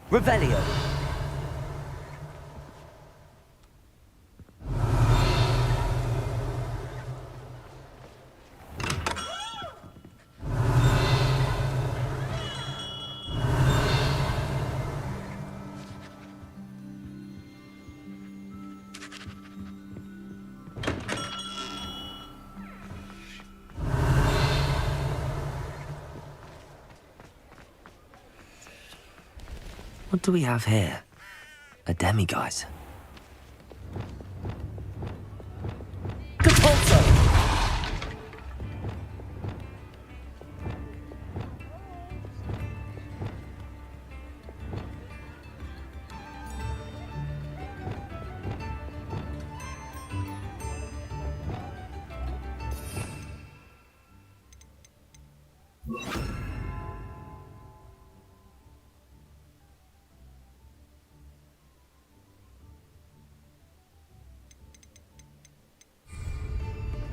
Revelio. What do we have here? A demiguise.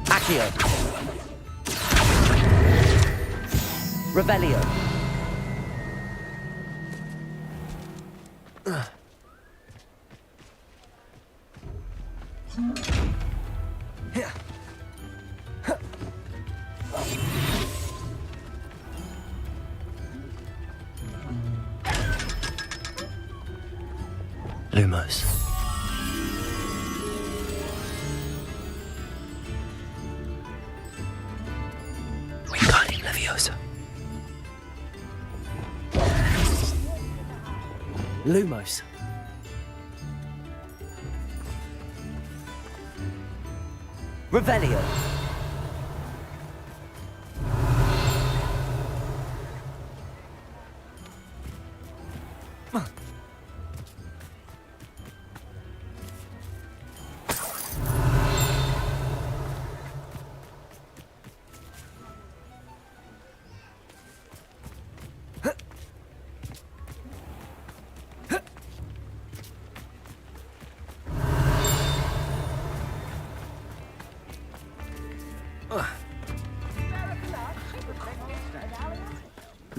Accio. Revelio. Lumos. Wingardium Leviosa. Lumos. Revelio.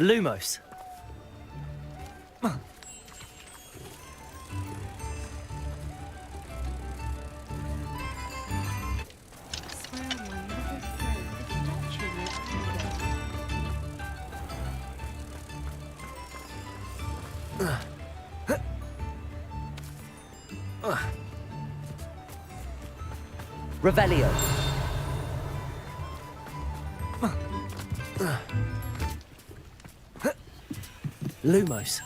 Lumos. Revelio. Lumos.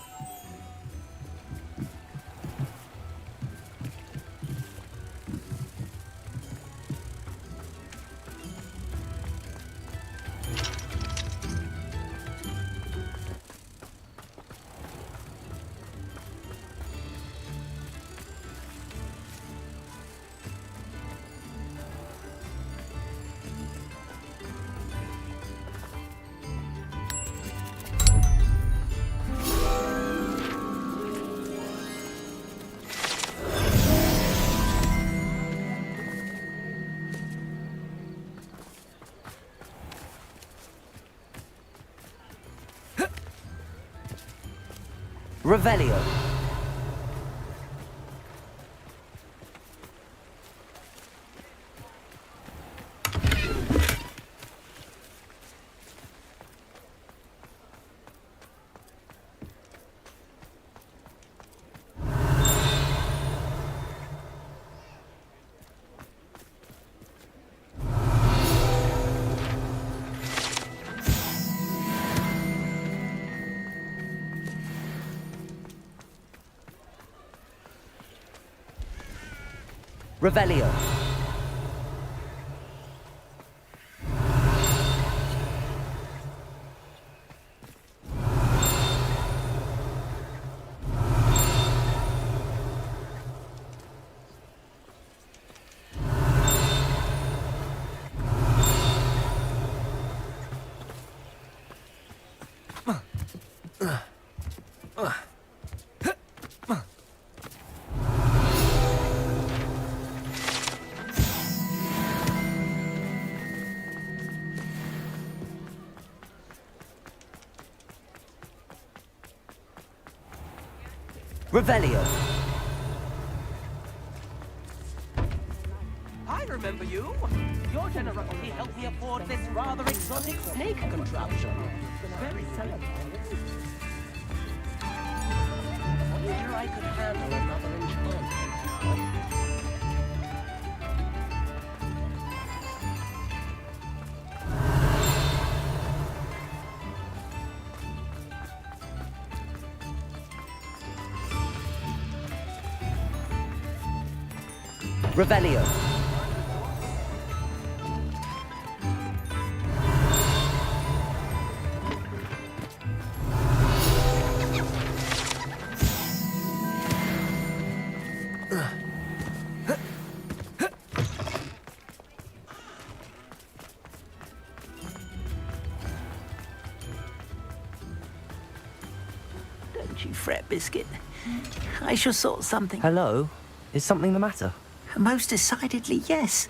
Revelio. Revelio. Revelio. I remember you. Your generosity helped me afford this rather exotic snake contraption. Very celebrated. Wonder I could handle another enchantment now. Revelio. Don't you fret, Biscuit. I shall sort something. Hello? Is something the matter? Most decidedly, yes.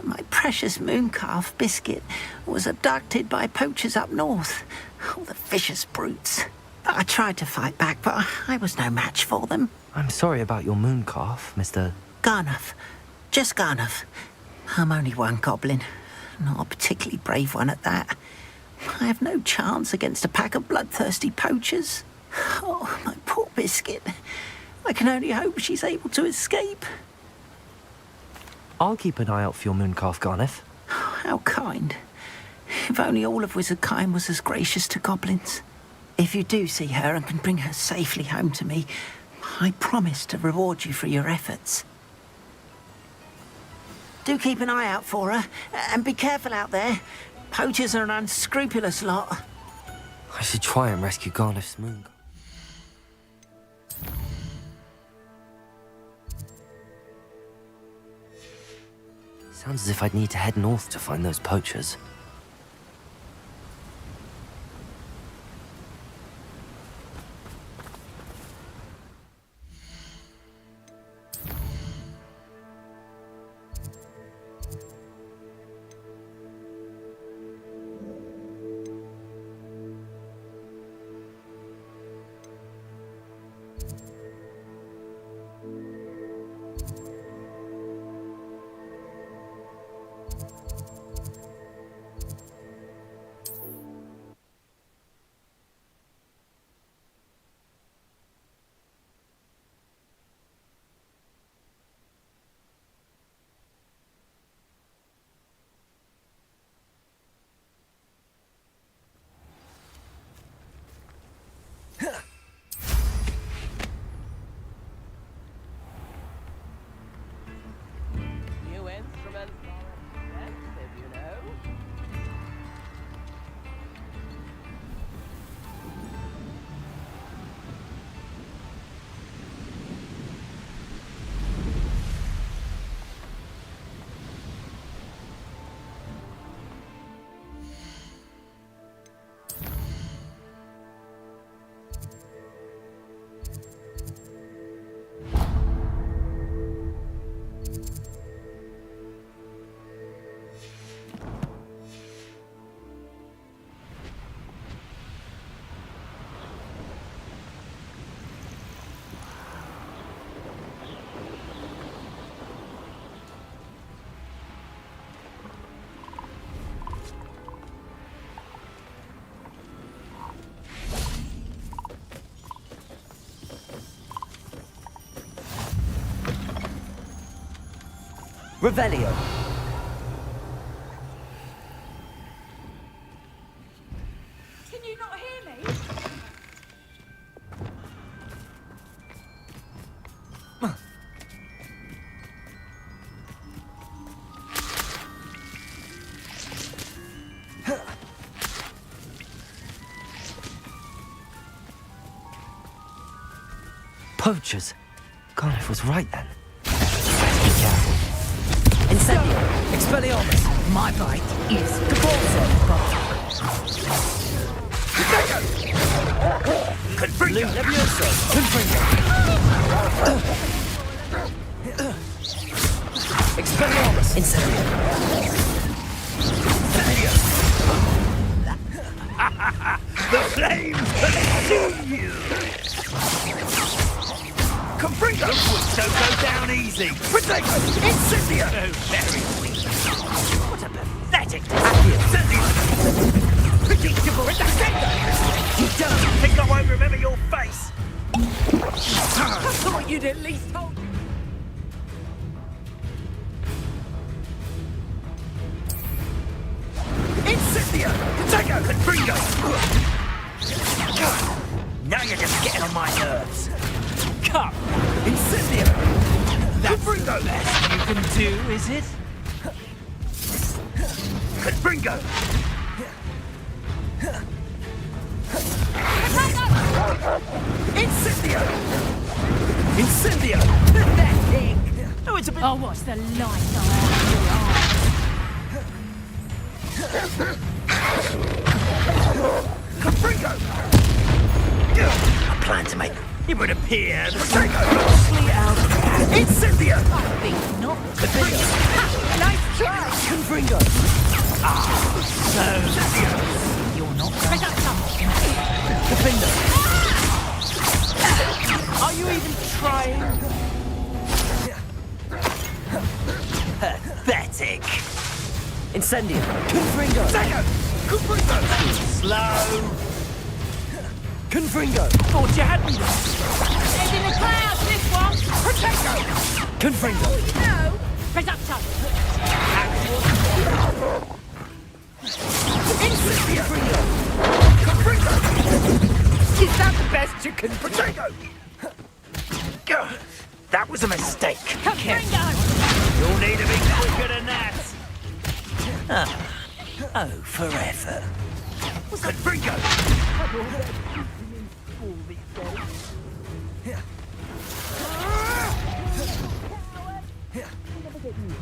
My precious moon calf, Biscuit, was abducted by poachers up north. All the vicious brutes. I tried to fight back, but I was no match for them. I'm sorry about your moon calf, Mr. Garnuff. Just Garnuff. I'm only one goblin. Not a particularly brave one at that. I have no chance against a pack of bloodthirsty poachers. Oh, my poor Biscuit. I can only hope she's able to escape. I'll keep an eye out for your moon calf, Garniff. How kind. If only all of Wizardkind was as gracious to goblins. If you do see her and can bring her safely home to me, I promise to reward you for your efforts. Do keep an eye out for her, and be careful out there. Poachers are an unscrupulous lot. I should try and rescue Garniff's moon calf. Sounds as if I'd need to head north to find those poachers. New instruments are expensive, you know. Revelio. Can you not hear me? Poachers. Garniff was right then. Be careful. Incendio! Expelliarmus! My bite is Caporzo! Confringo! Levioso! Expelliarmus! Incendio! The flames pursue you! Confringo! Don't go down easy! Protego! Incendio! Oh, very weak. What a pathetic Incendio! Predictable! You don't think I won't remember your face? I thought you'd at least hold. Incendio! Protego! Confringo! Now you're just getting on my nerves. Come! Incendio! Confringo there! can do, is it? Confringo! Incendio! Incendio! Pathetic! Oh, it's a bit... Oh, what's the light on Confringo! A plan to make... It would appear the mostly out. Incendio! I think not. Confringo! Nice try! Confringo! Ah, so... You're not going to... Defender! Are you even trying? Pathetic! Incendio! Confringo! Confringo! Slow! Confringo! Thought you had me there! It's in the clouds, this one! Protego! Confringo! Oh, you know! Presupto! Incendio! Confringo! Is that the best you can... Protego! That was a mistake. Confringo! You'll need to be quicker than that. Oh, forever. Confringo!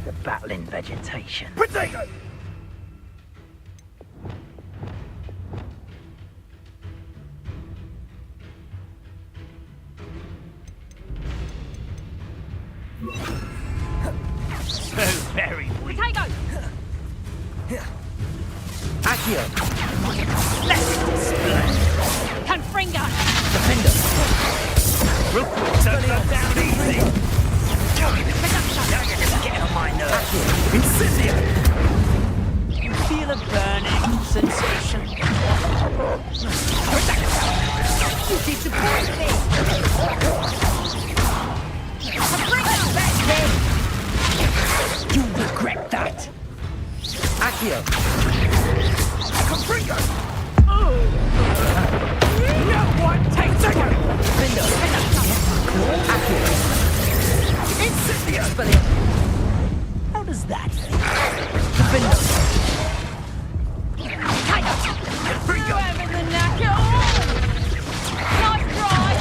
The battling vegetation. Protego! So very weak. Potato! Accio! Let's display! Confringo! Defender! Rookwood, don't go down easy! Now you're just getting on my nerves. Incendio! You feel a burning sensation? You disappoint me! Confringo! That's it! You regret that! Accio! Confringo! No one takes it! Defender! Accio! Incendio! How does that feel? Defender! Confringo! Having the knack at all! Nice try!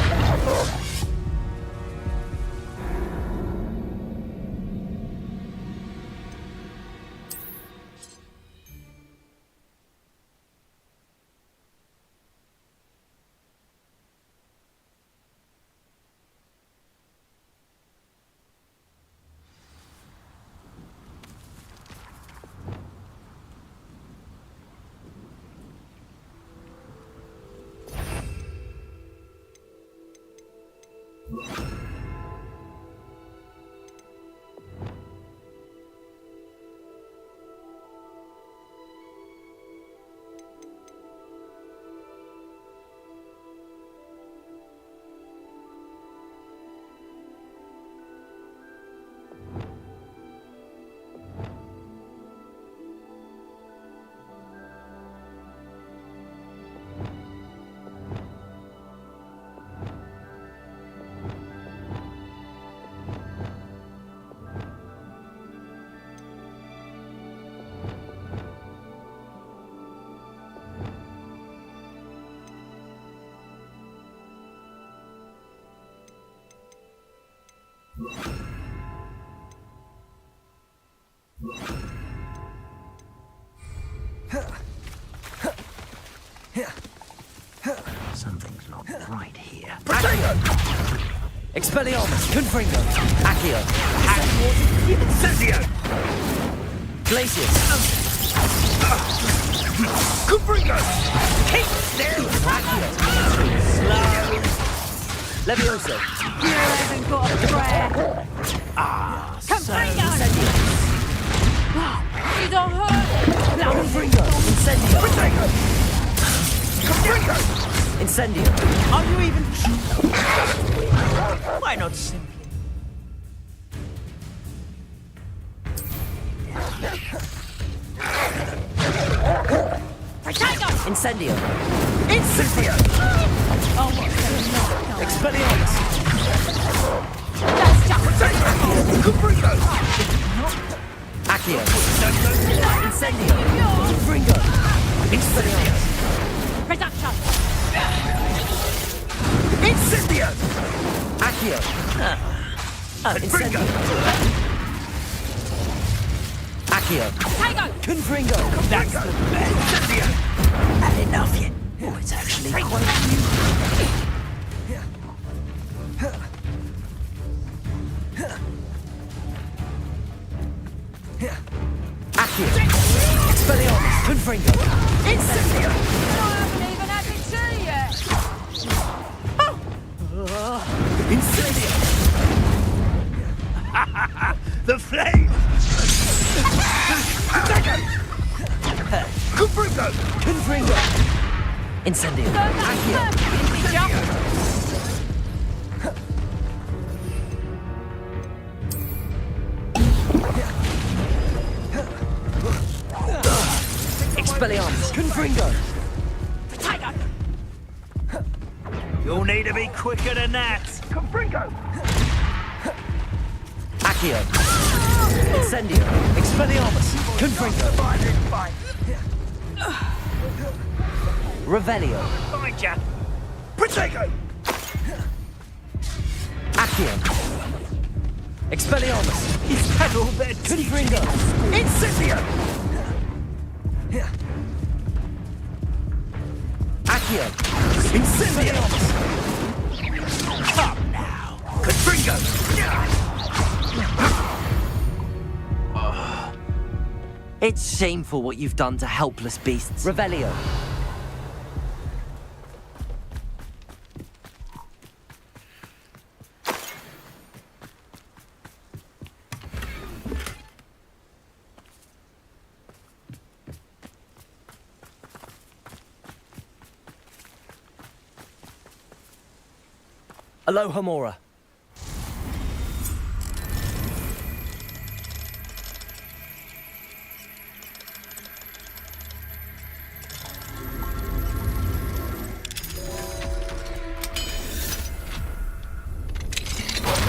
Something's not right here. Expelliarmus! Confringo! Accio! Incendio! Glacius! Confringo! Keep still! Accio! Slow! Levioso! You haven't got a prayer! Ah, Confringo! You don't hurt! Confringo! Incendio! Confringo! Incendio! Are you even... Why not simply... Potato! Incendio! Incendio! Oh, what's going on? Expelliarmus! That's just... Potato! Confringo! Expelliarmus! Reduction! Incendio! Accio! Confringo! Accio! Potato! Confringo! That's the best! Incendio! Had enough yet? Oh, it's actually quite cute. Accio! Expelliarmus! Confringo! Incendio! I haven't even had it to yet! Incendio! The flame! Confringo! Confringo! Incendio! Accio! Expelliarmus! Confringo! Potato! You'll need to be quicker than that! Confringo! Accio! Incendio! Expelliarmus! Confringo! Revelio! Find ya! Protego! Accio! Expelliarmus! Is that all there? Confringo! Incendio! Accio! Incendio! Come now! Confringo! It's shameful what you've done to helpless beasts. Revelio! Aloha Mora.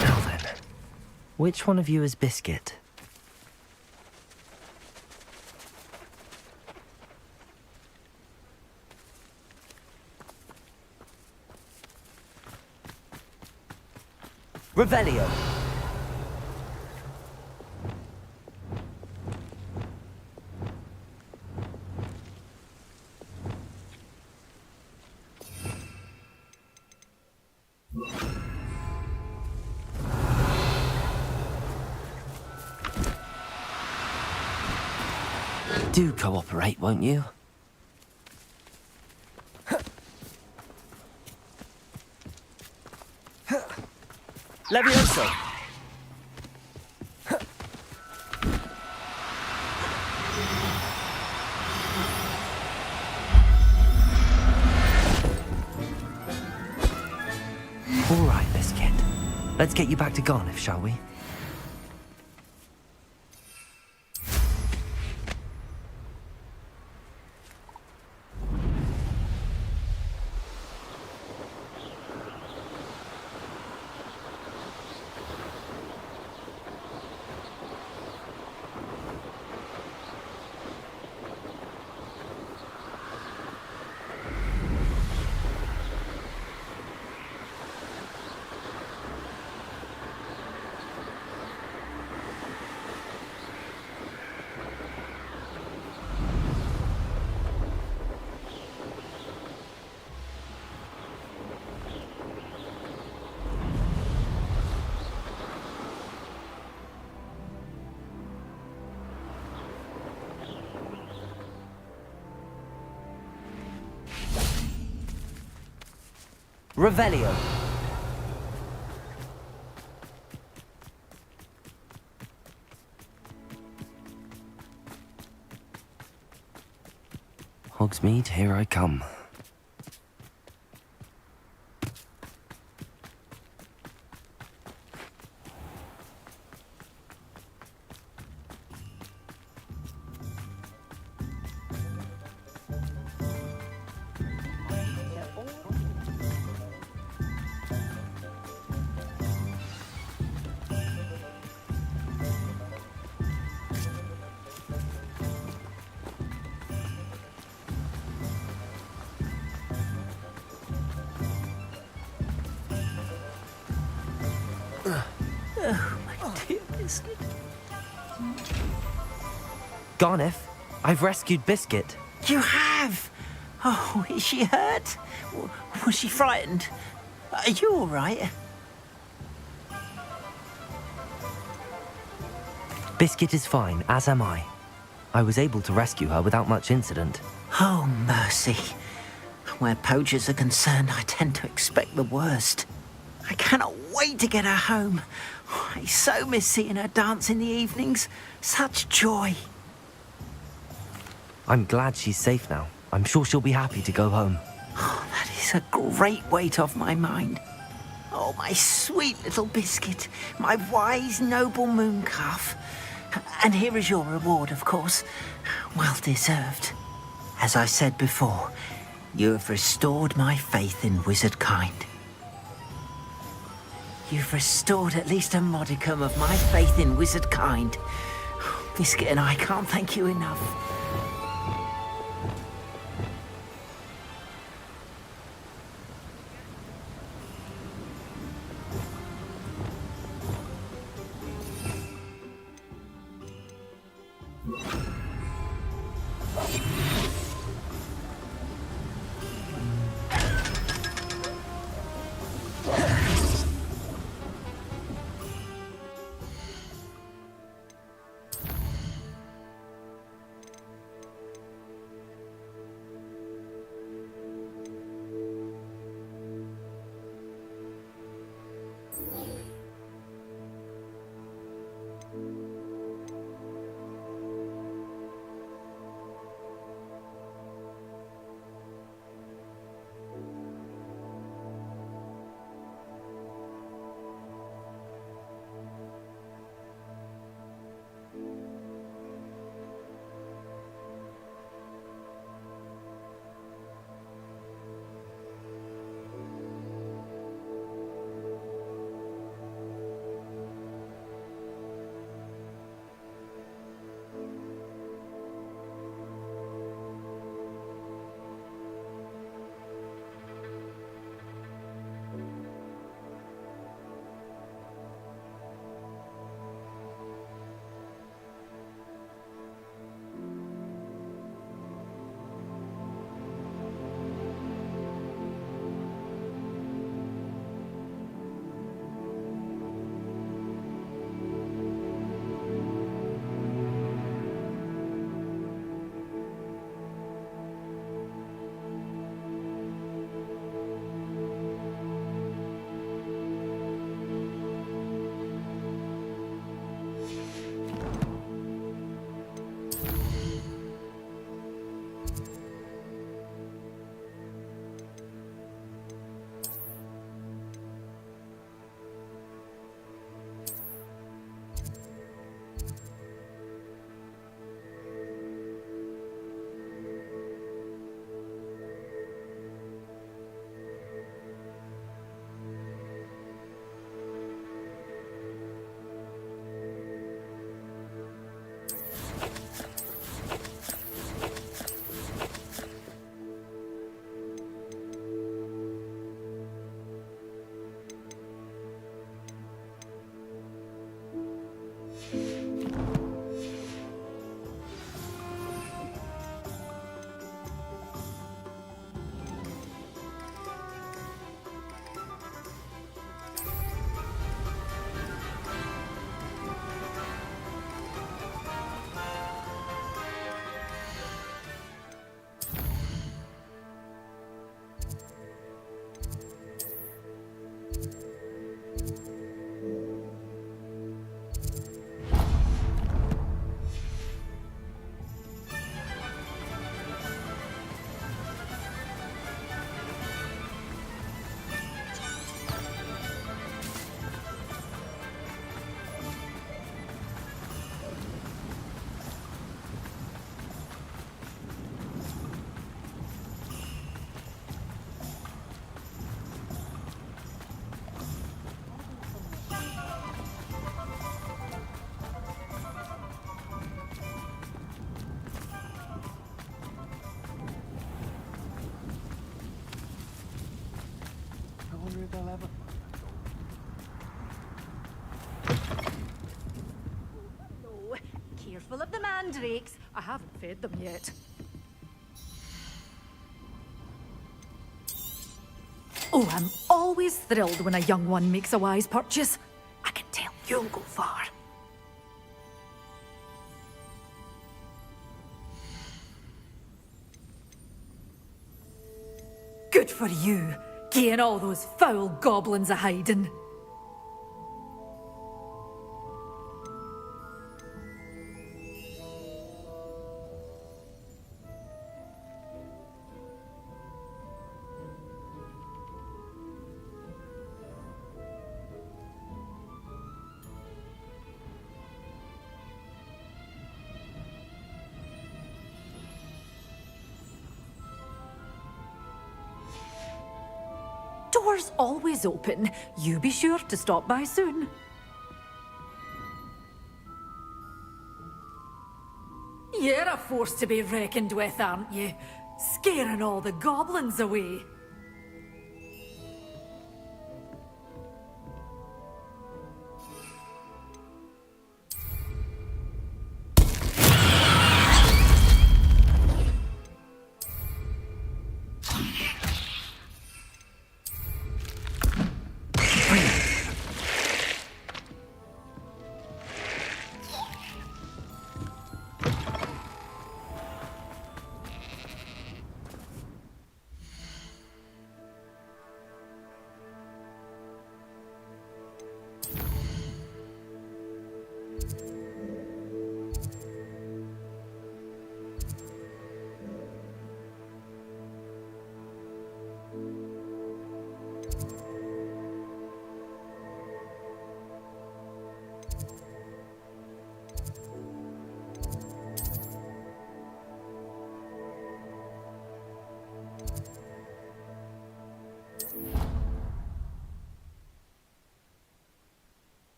Now then, which one of you is Biscuit? Revelio! Do cooperate, won't you? Levioso! All right, Biscuit. Let's get you back to Garniff, shall we? Revelio. Hogsmeade, here I come. Oh, my dear Biscuit. Garneth, I've rescued Biscuit. You have? Oh, is she hurt? Was she frightened? Are you all right? Biscuit is fine, as am I. I was able to rescue her without much incident. Oh, mercy. Where poachers are concerned, I tend to expect the worst. I cannot wait to get her home. I so miss seeing her dance in the evenings. Such joy. I'm glad she's safe now. I'm sure she'll be happy to go home. Oh, that is a great weight off my mind. Oh, my sweet little Biscuit, my wise, noble moon calf. And here is your reward, of course. Well deserved. As I said before, you have restored my faith in wizard kind. You've restored at least a modicum of my faith in wizard kind. Biscuit and I can't thank you enough. mandrakes. I haven't fed them yet. Oh, I'm always thrilled when a young one makes a wise purchase. I can tell you'll go far. Good for you, getting all those foul goblins a hiding. Door's always open. You be sure to stop by soon. You're a force to be reckoned with, aren't you? Scaring all the goblins away.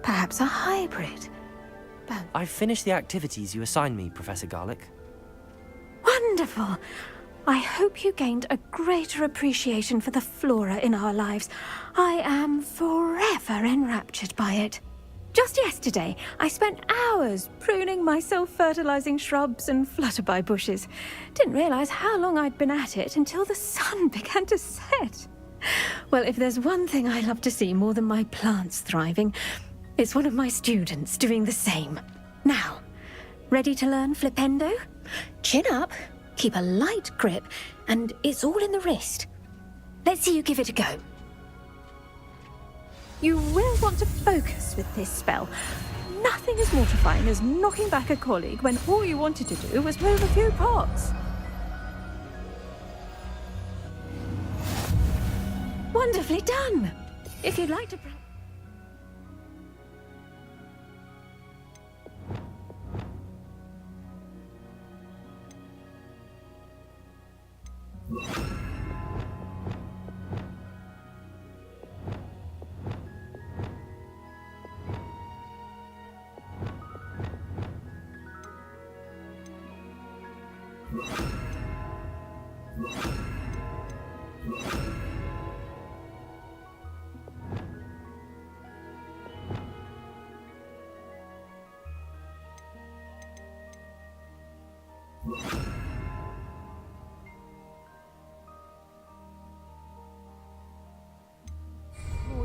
Perhaps a hybrid. I've finished the activities you assigned me, Professor Garlick. Wonderful! I hope you gained a greater appreciation for the flora in our lives. I am forever enraptured by it. Just yesterday, I spent hours pruning my self-fertilizing shrubs and flutterby bushes. Didn't realize how long I'd been at it until the sun began to set. Well, if there's one thing I love to see more than my plants thriving, it's one of my students doing the same. Now, ready to learn flipendo? Chin up, keep a light grip, and it's all in the wrist. Let's see you give it a go. You will want to focus with this spell. Nothing as mortifying as knocking back a colleague when all you wanted to do was move a few pots. Wonderfully done! If you'd like to...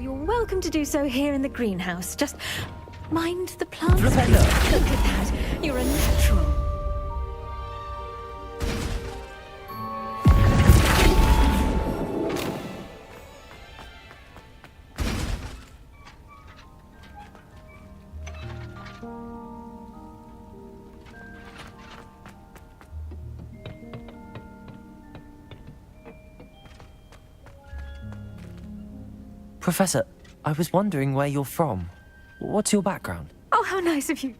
You're welcome to do so here in the greenhouse. Just mind the plants. Look at that. You're a natural. Professor, I was wondering where you're from. What's your background? Oh, how nice of you.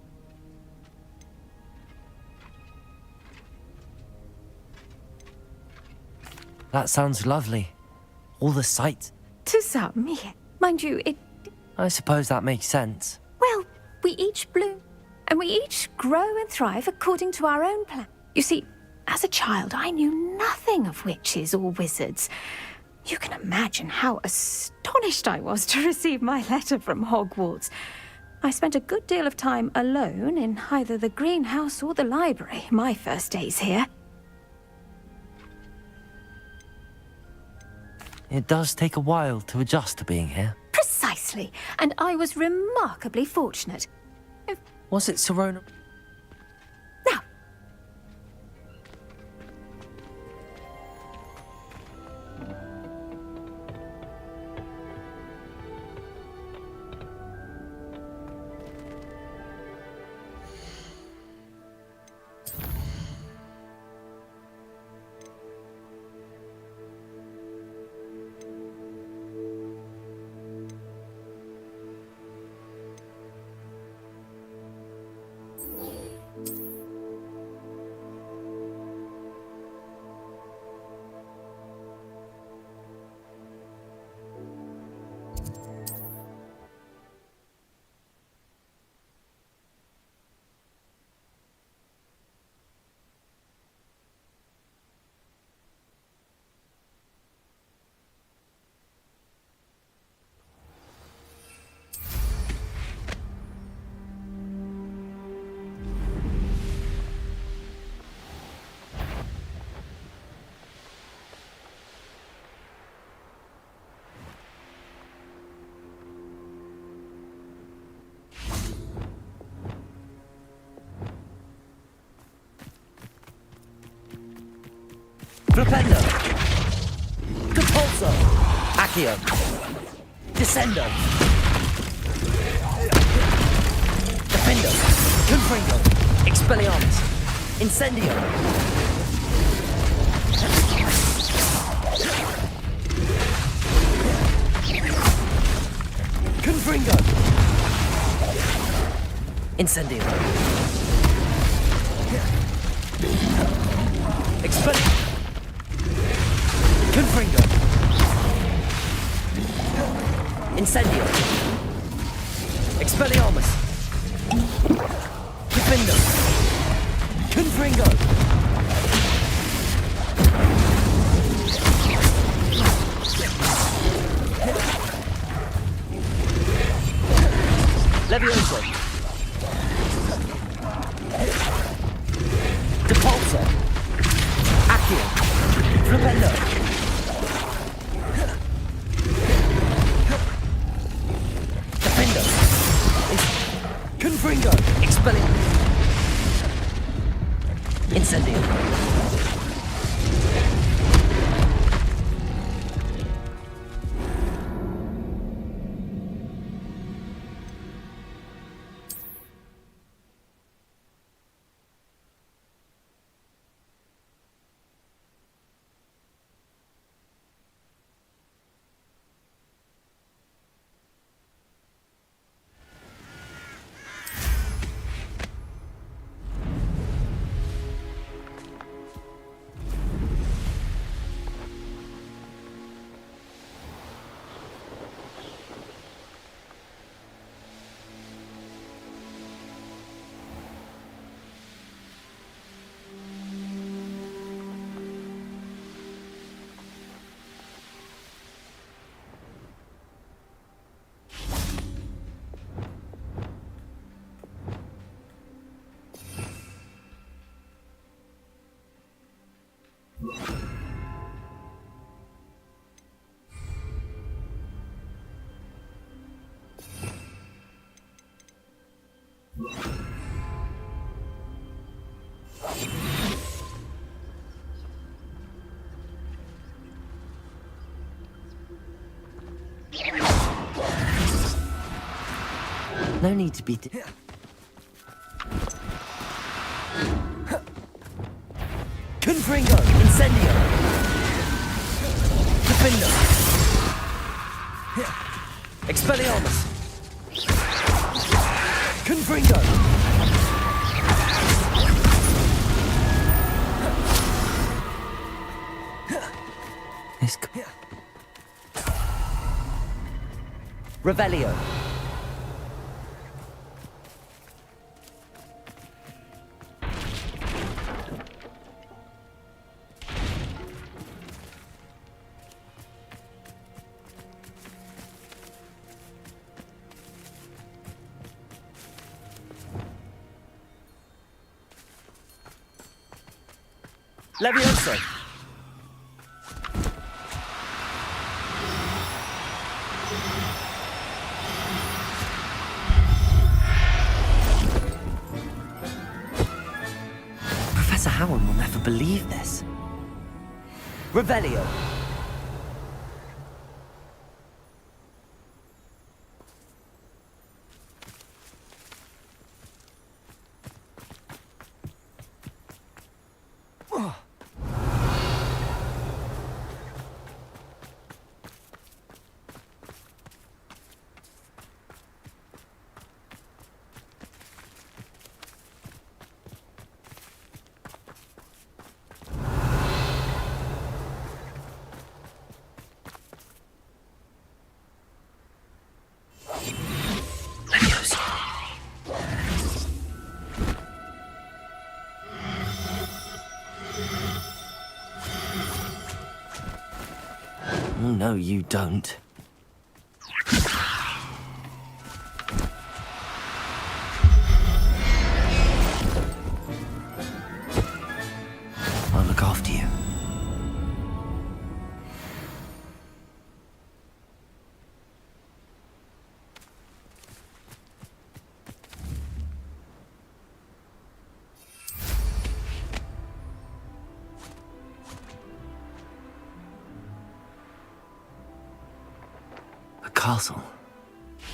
That sounds lovely. All the sights, to some, yeah. Mind you, I suppose that makes sense. well, we each bloom, and we each grow and thrive according to our own plan. You see, as a child, I knew nothing of witches or wizards. You can imagine how astonished I was to receive my letter from Hogwarts. I spent a good deal of time alone in either the greenhouse or the library my first days here. It does take a while to adjust to being here. Precisely, and I was remarkably fortunate. Was it Serona? Flipendo! Capulso! Accio! Descendo! Defendo! Confringo! Expelliarmus! Incendio! Confringo! Incendio! Expelliarmus! Confringo! Incendio! Expelliarmus! Defendo! Confringo! Levioso! Depulso! Accio! Flipendo! Confringo! Expelling! Incendio! No need to be... Confringo! Incendio! Defendo! Expelliarmus! Confringo! Revelio. Levioso. Professor Howard will never believe this. Revelio. Oh, no, you don't. I'll look after you. The castle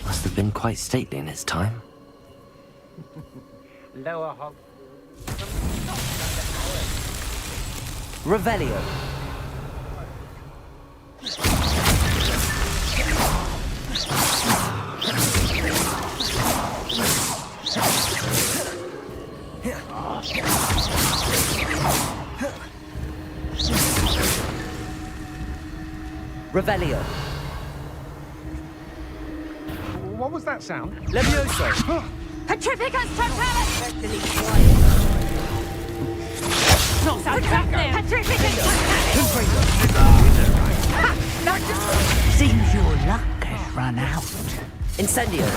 must have been quite stately in its time. Lower Hog. Revelio. Revelio. What was that sound? Levioso. Petrificus totalis! Not so Petrificus totalis! Seems your luck has run out. Incendio.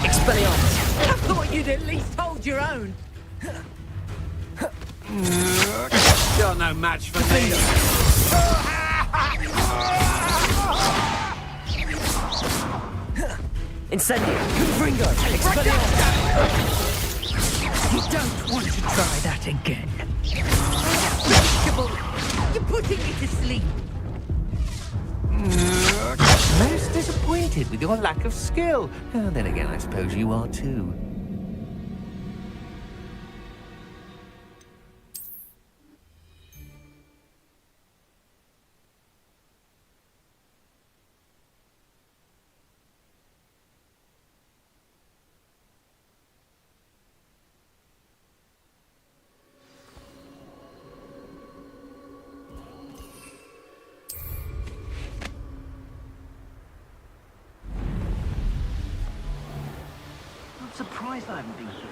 Expelliarmus. I thought you'd at least hold your own. You're no match for me. Incendio. Confringo. Expelliarmus. You don't want to try that again. Predictable. You're putting me to sleep. Most disappointed with your lack of skill. Oh, then again, I suppose you are too. I'm surprised I haven't been here.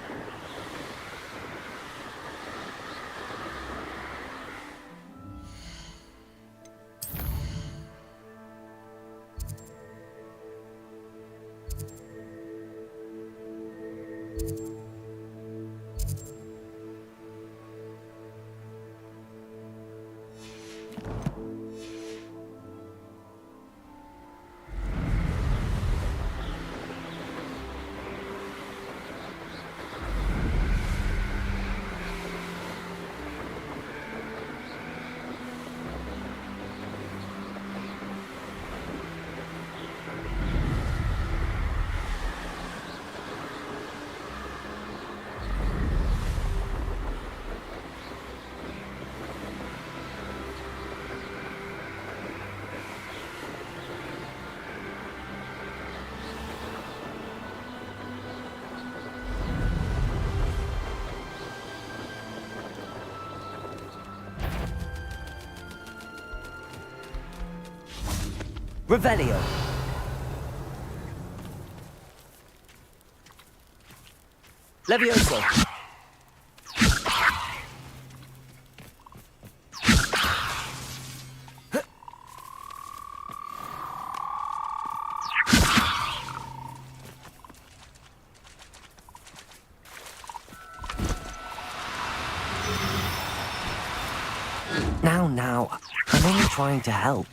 Revelio. Levioso. Now, I'm only trying to help.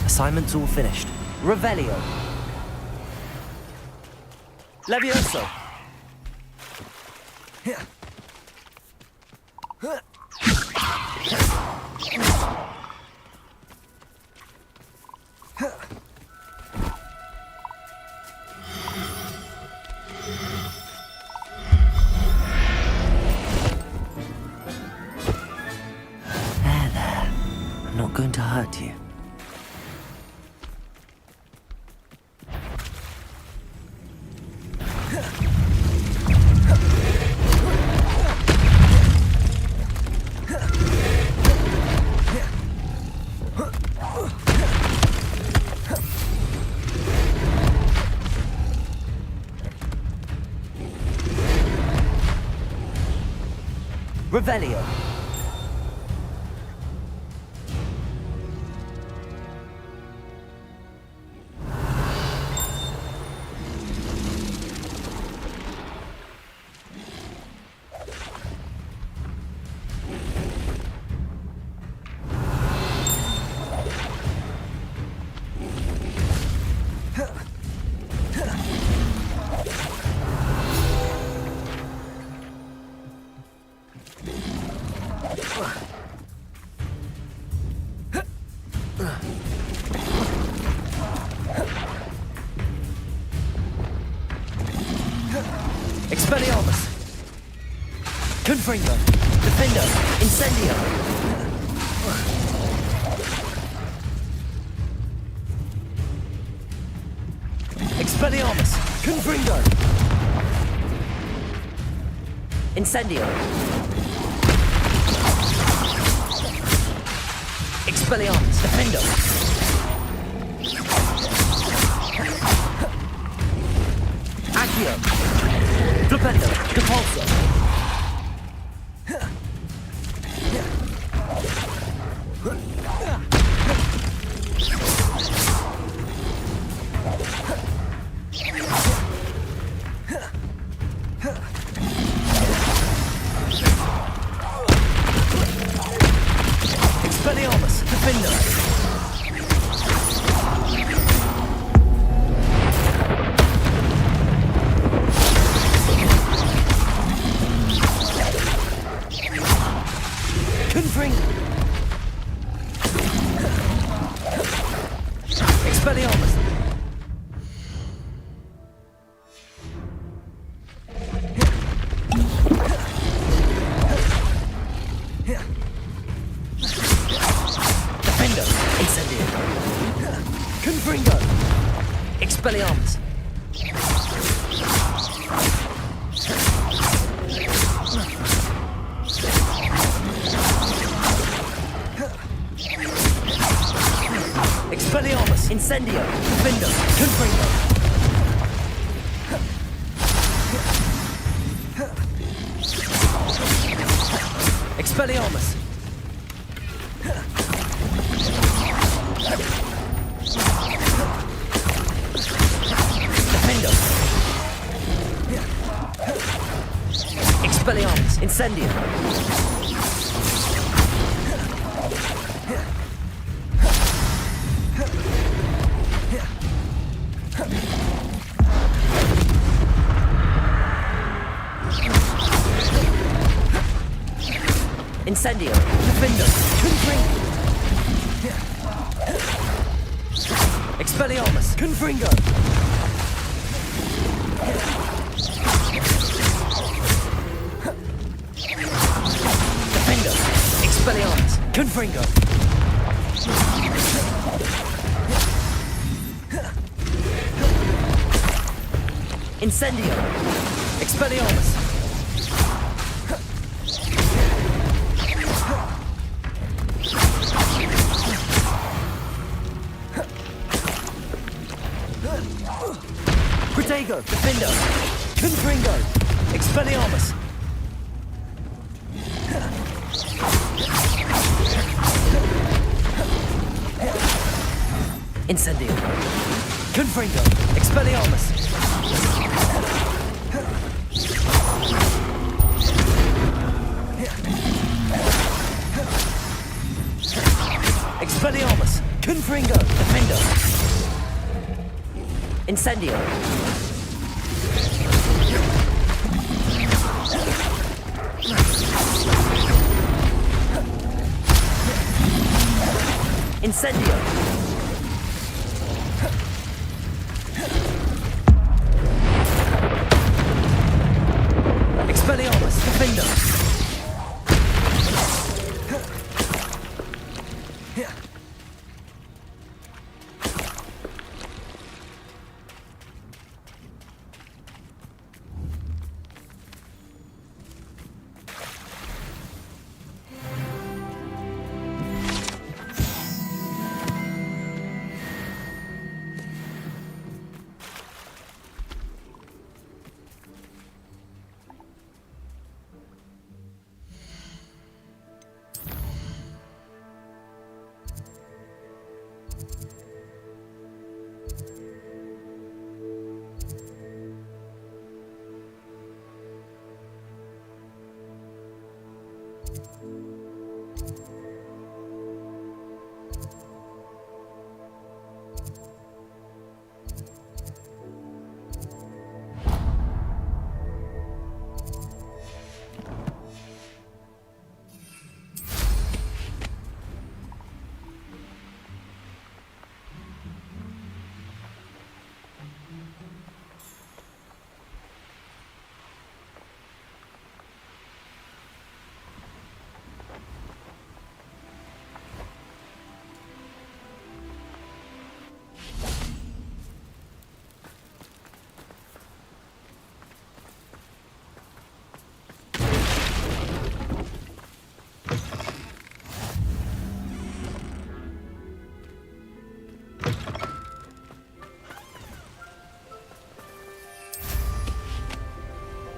Assignment's all finished. Revelio. Levioso. There. I'm not going to hurt you. Revelio. Expelliarmus! Confringo! Defendo! Incendio! Expelliarmus! Confringo! Incendio! Expelliarmus! Defendo! Accio! Flipendo! Depulso! Expelliarmus! Defendo! Confring! Expelliarmus! Defendo! Incendio! Confringo! Expelliarmus! Expelliarmus! Incendio! Defendo! Confringo! Expelliarmus! Defendo! Expelliarmus! Incendio! Incendio! Defendo! Confringo! Expelliarmus! Confringo! Defendo! Expelliarmus! Confringo! Incendio! Expelliarmus! Protego, Defendo, Confringo, Expelliarmus. Incendio, Confringo, Expelliarmus. Expelliarmus, Confringo, Defendo. Incendio. Incendio. Expelliarmus, Defendo.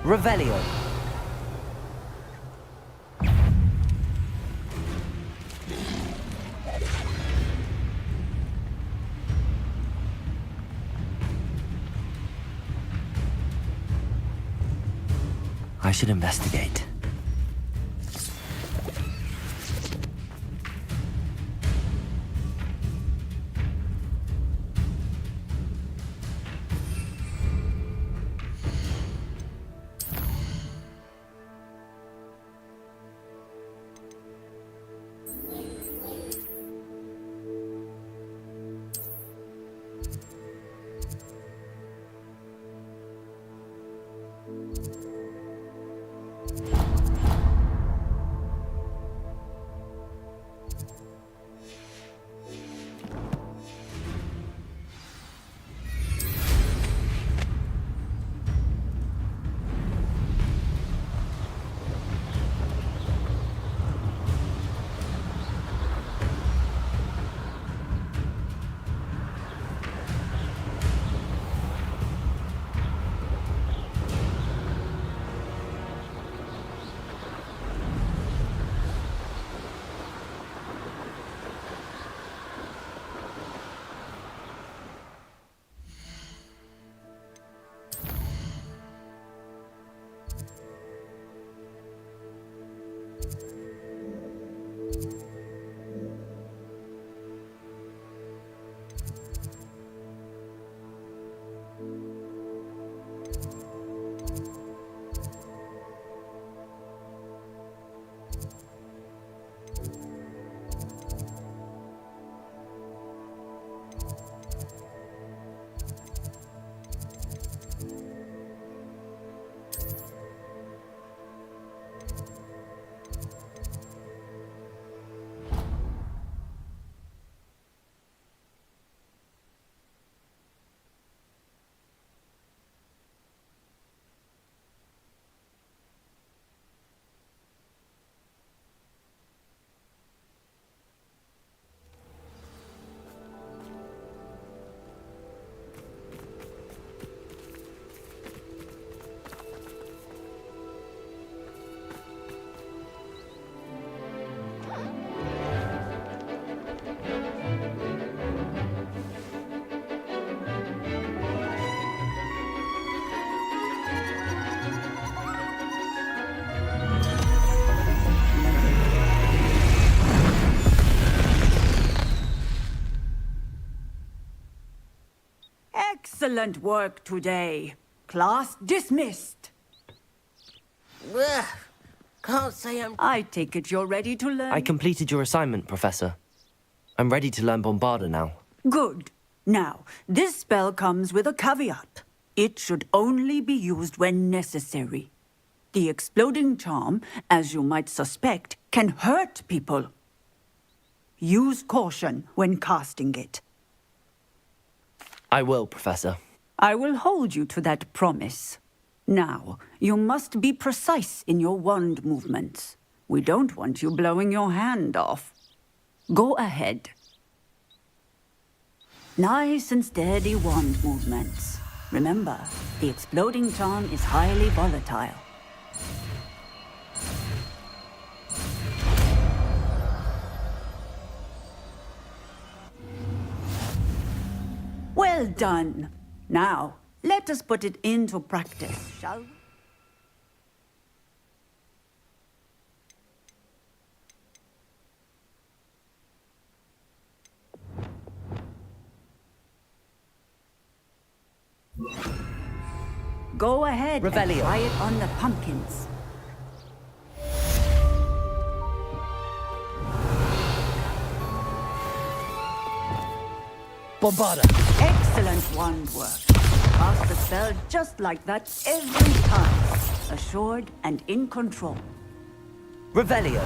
Revelio. I should investigate. Excellent work today. Class dismissed. Ugh, can't say I take it you're ready to learn. I completed your assignment, Professor. I'm ready to learn Bombarda now. Good. Now, this spell comes with a caveat. It should only be used when necessary. The exploding charm, as you might suspect, can hurt people. Use caution when casting it. I will, Professor. I will hold you to that promise. Now, you must be precise in your wand movements. We don't want you blowing your hand off. Go ahead. Nice and steady wand movements. Remember, the exploding charm is highly volatile. Well done. Now, let us put it into practice, shall we? Go ahead and try it on the pumpkins. Bombarda! Excellent wand work. Cast the spell just like that every time. Assured and in control. Revelio.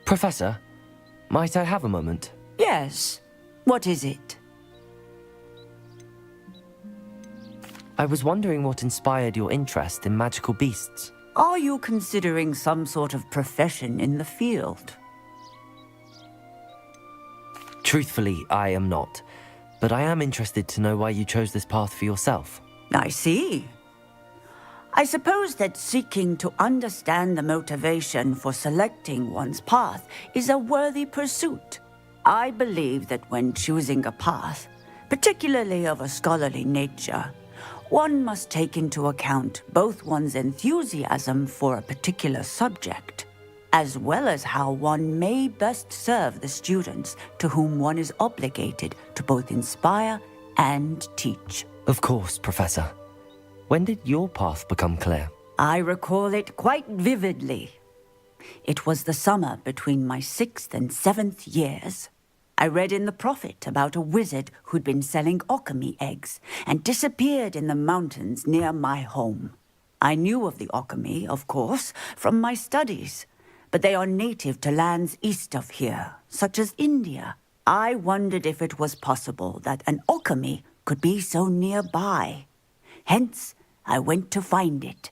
Professor, might I have a moment? Yes. What is it? I was wondering what inspired your interest in magical beasts. Are you considering some sort of profession in the field? Truthfully, I am not. But I am interested to know why you chose this path for yourself. I see. I suppose that seeking to understand the motivation for selecting one's path is a worthy pursuit. I believe that when choosing a path, particularly of a scholarly nature, one must take into account both one's enthusiasm for a particular subject, as well as how one may best serve the students to whom one is obligated to both inspire and teach. Of course, Professor. When did your path become clear? I recall it quite vividly. It was the summer between my 6th and 7th years. I read in the Prophet about a wizard who'd been selling alchemy eggs and disappeared in the mountains near my home. I knew of the alchemy, of course, from my studies, but they are native to lands east of here, such as India. I wondered if it was possible that an alchemy could be so nearby. Hence, I went to find it.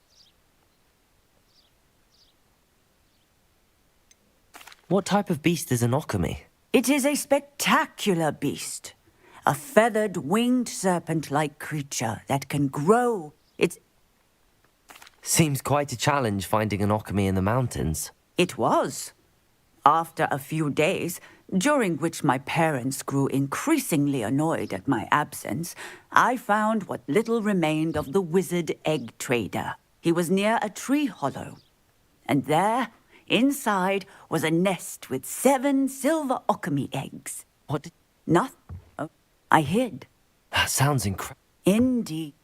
What type of beast is an alchemy? It is a spectacular beast. A feathered, winged serpent-like creature that can grow. Seems quite a challenge finding an alchemy in the mountains. It was. After a few days, during which my parents grew increasingly annoyed at my absence, I found what little remained of the wizard egg trader. He was near a tree hollow. And there, inside, was a nest with 7 silver alchemy eggs. What? Nothing. Oh, I hid. That sounds incredible. Indeed.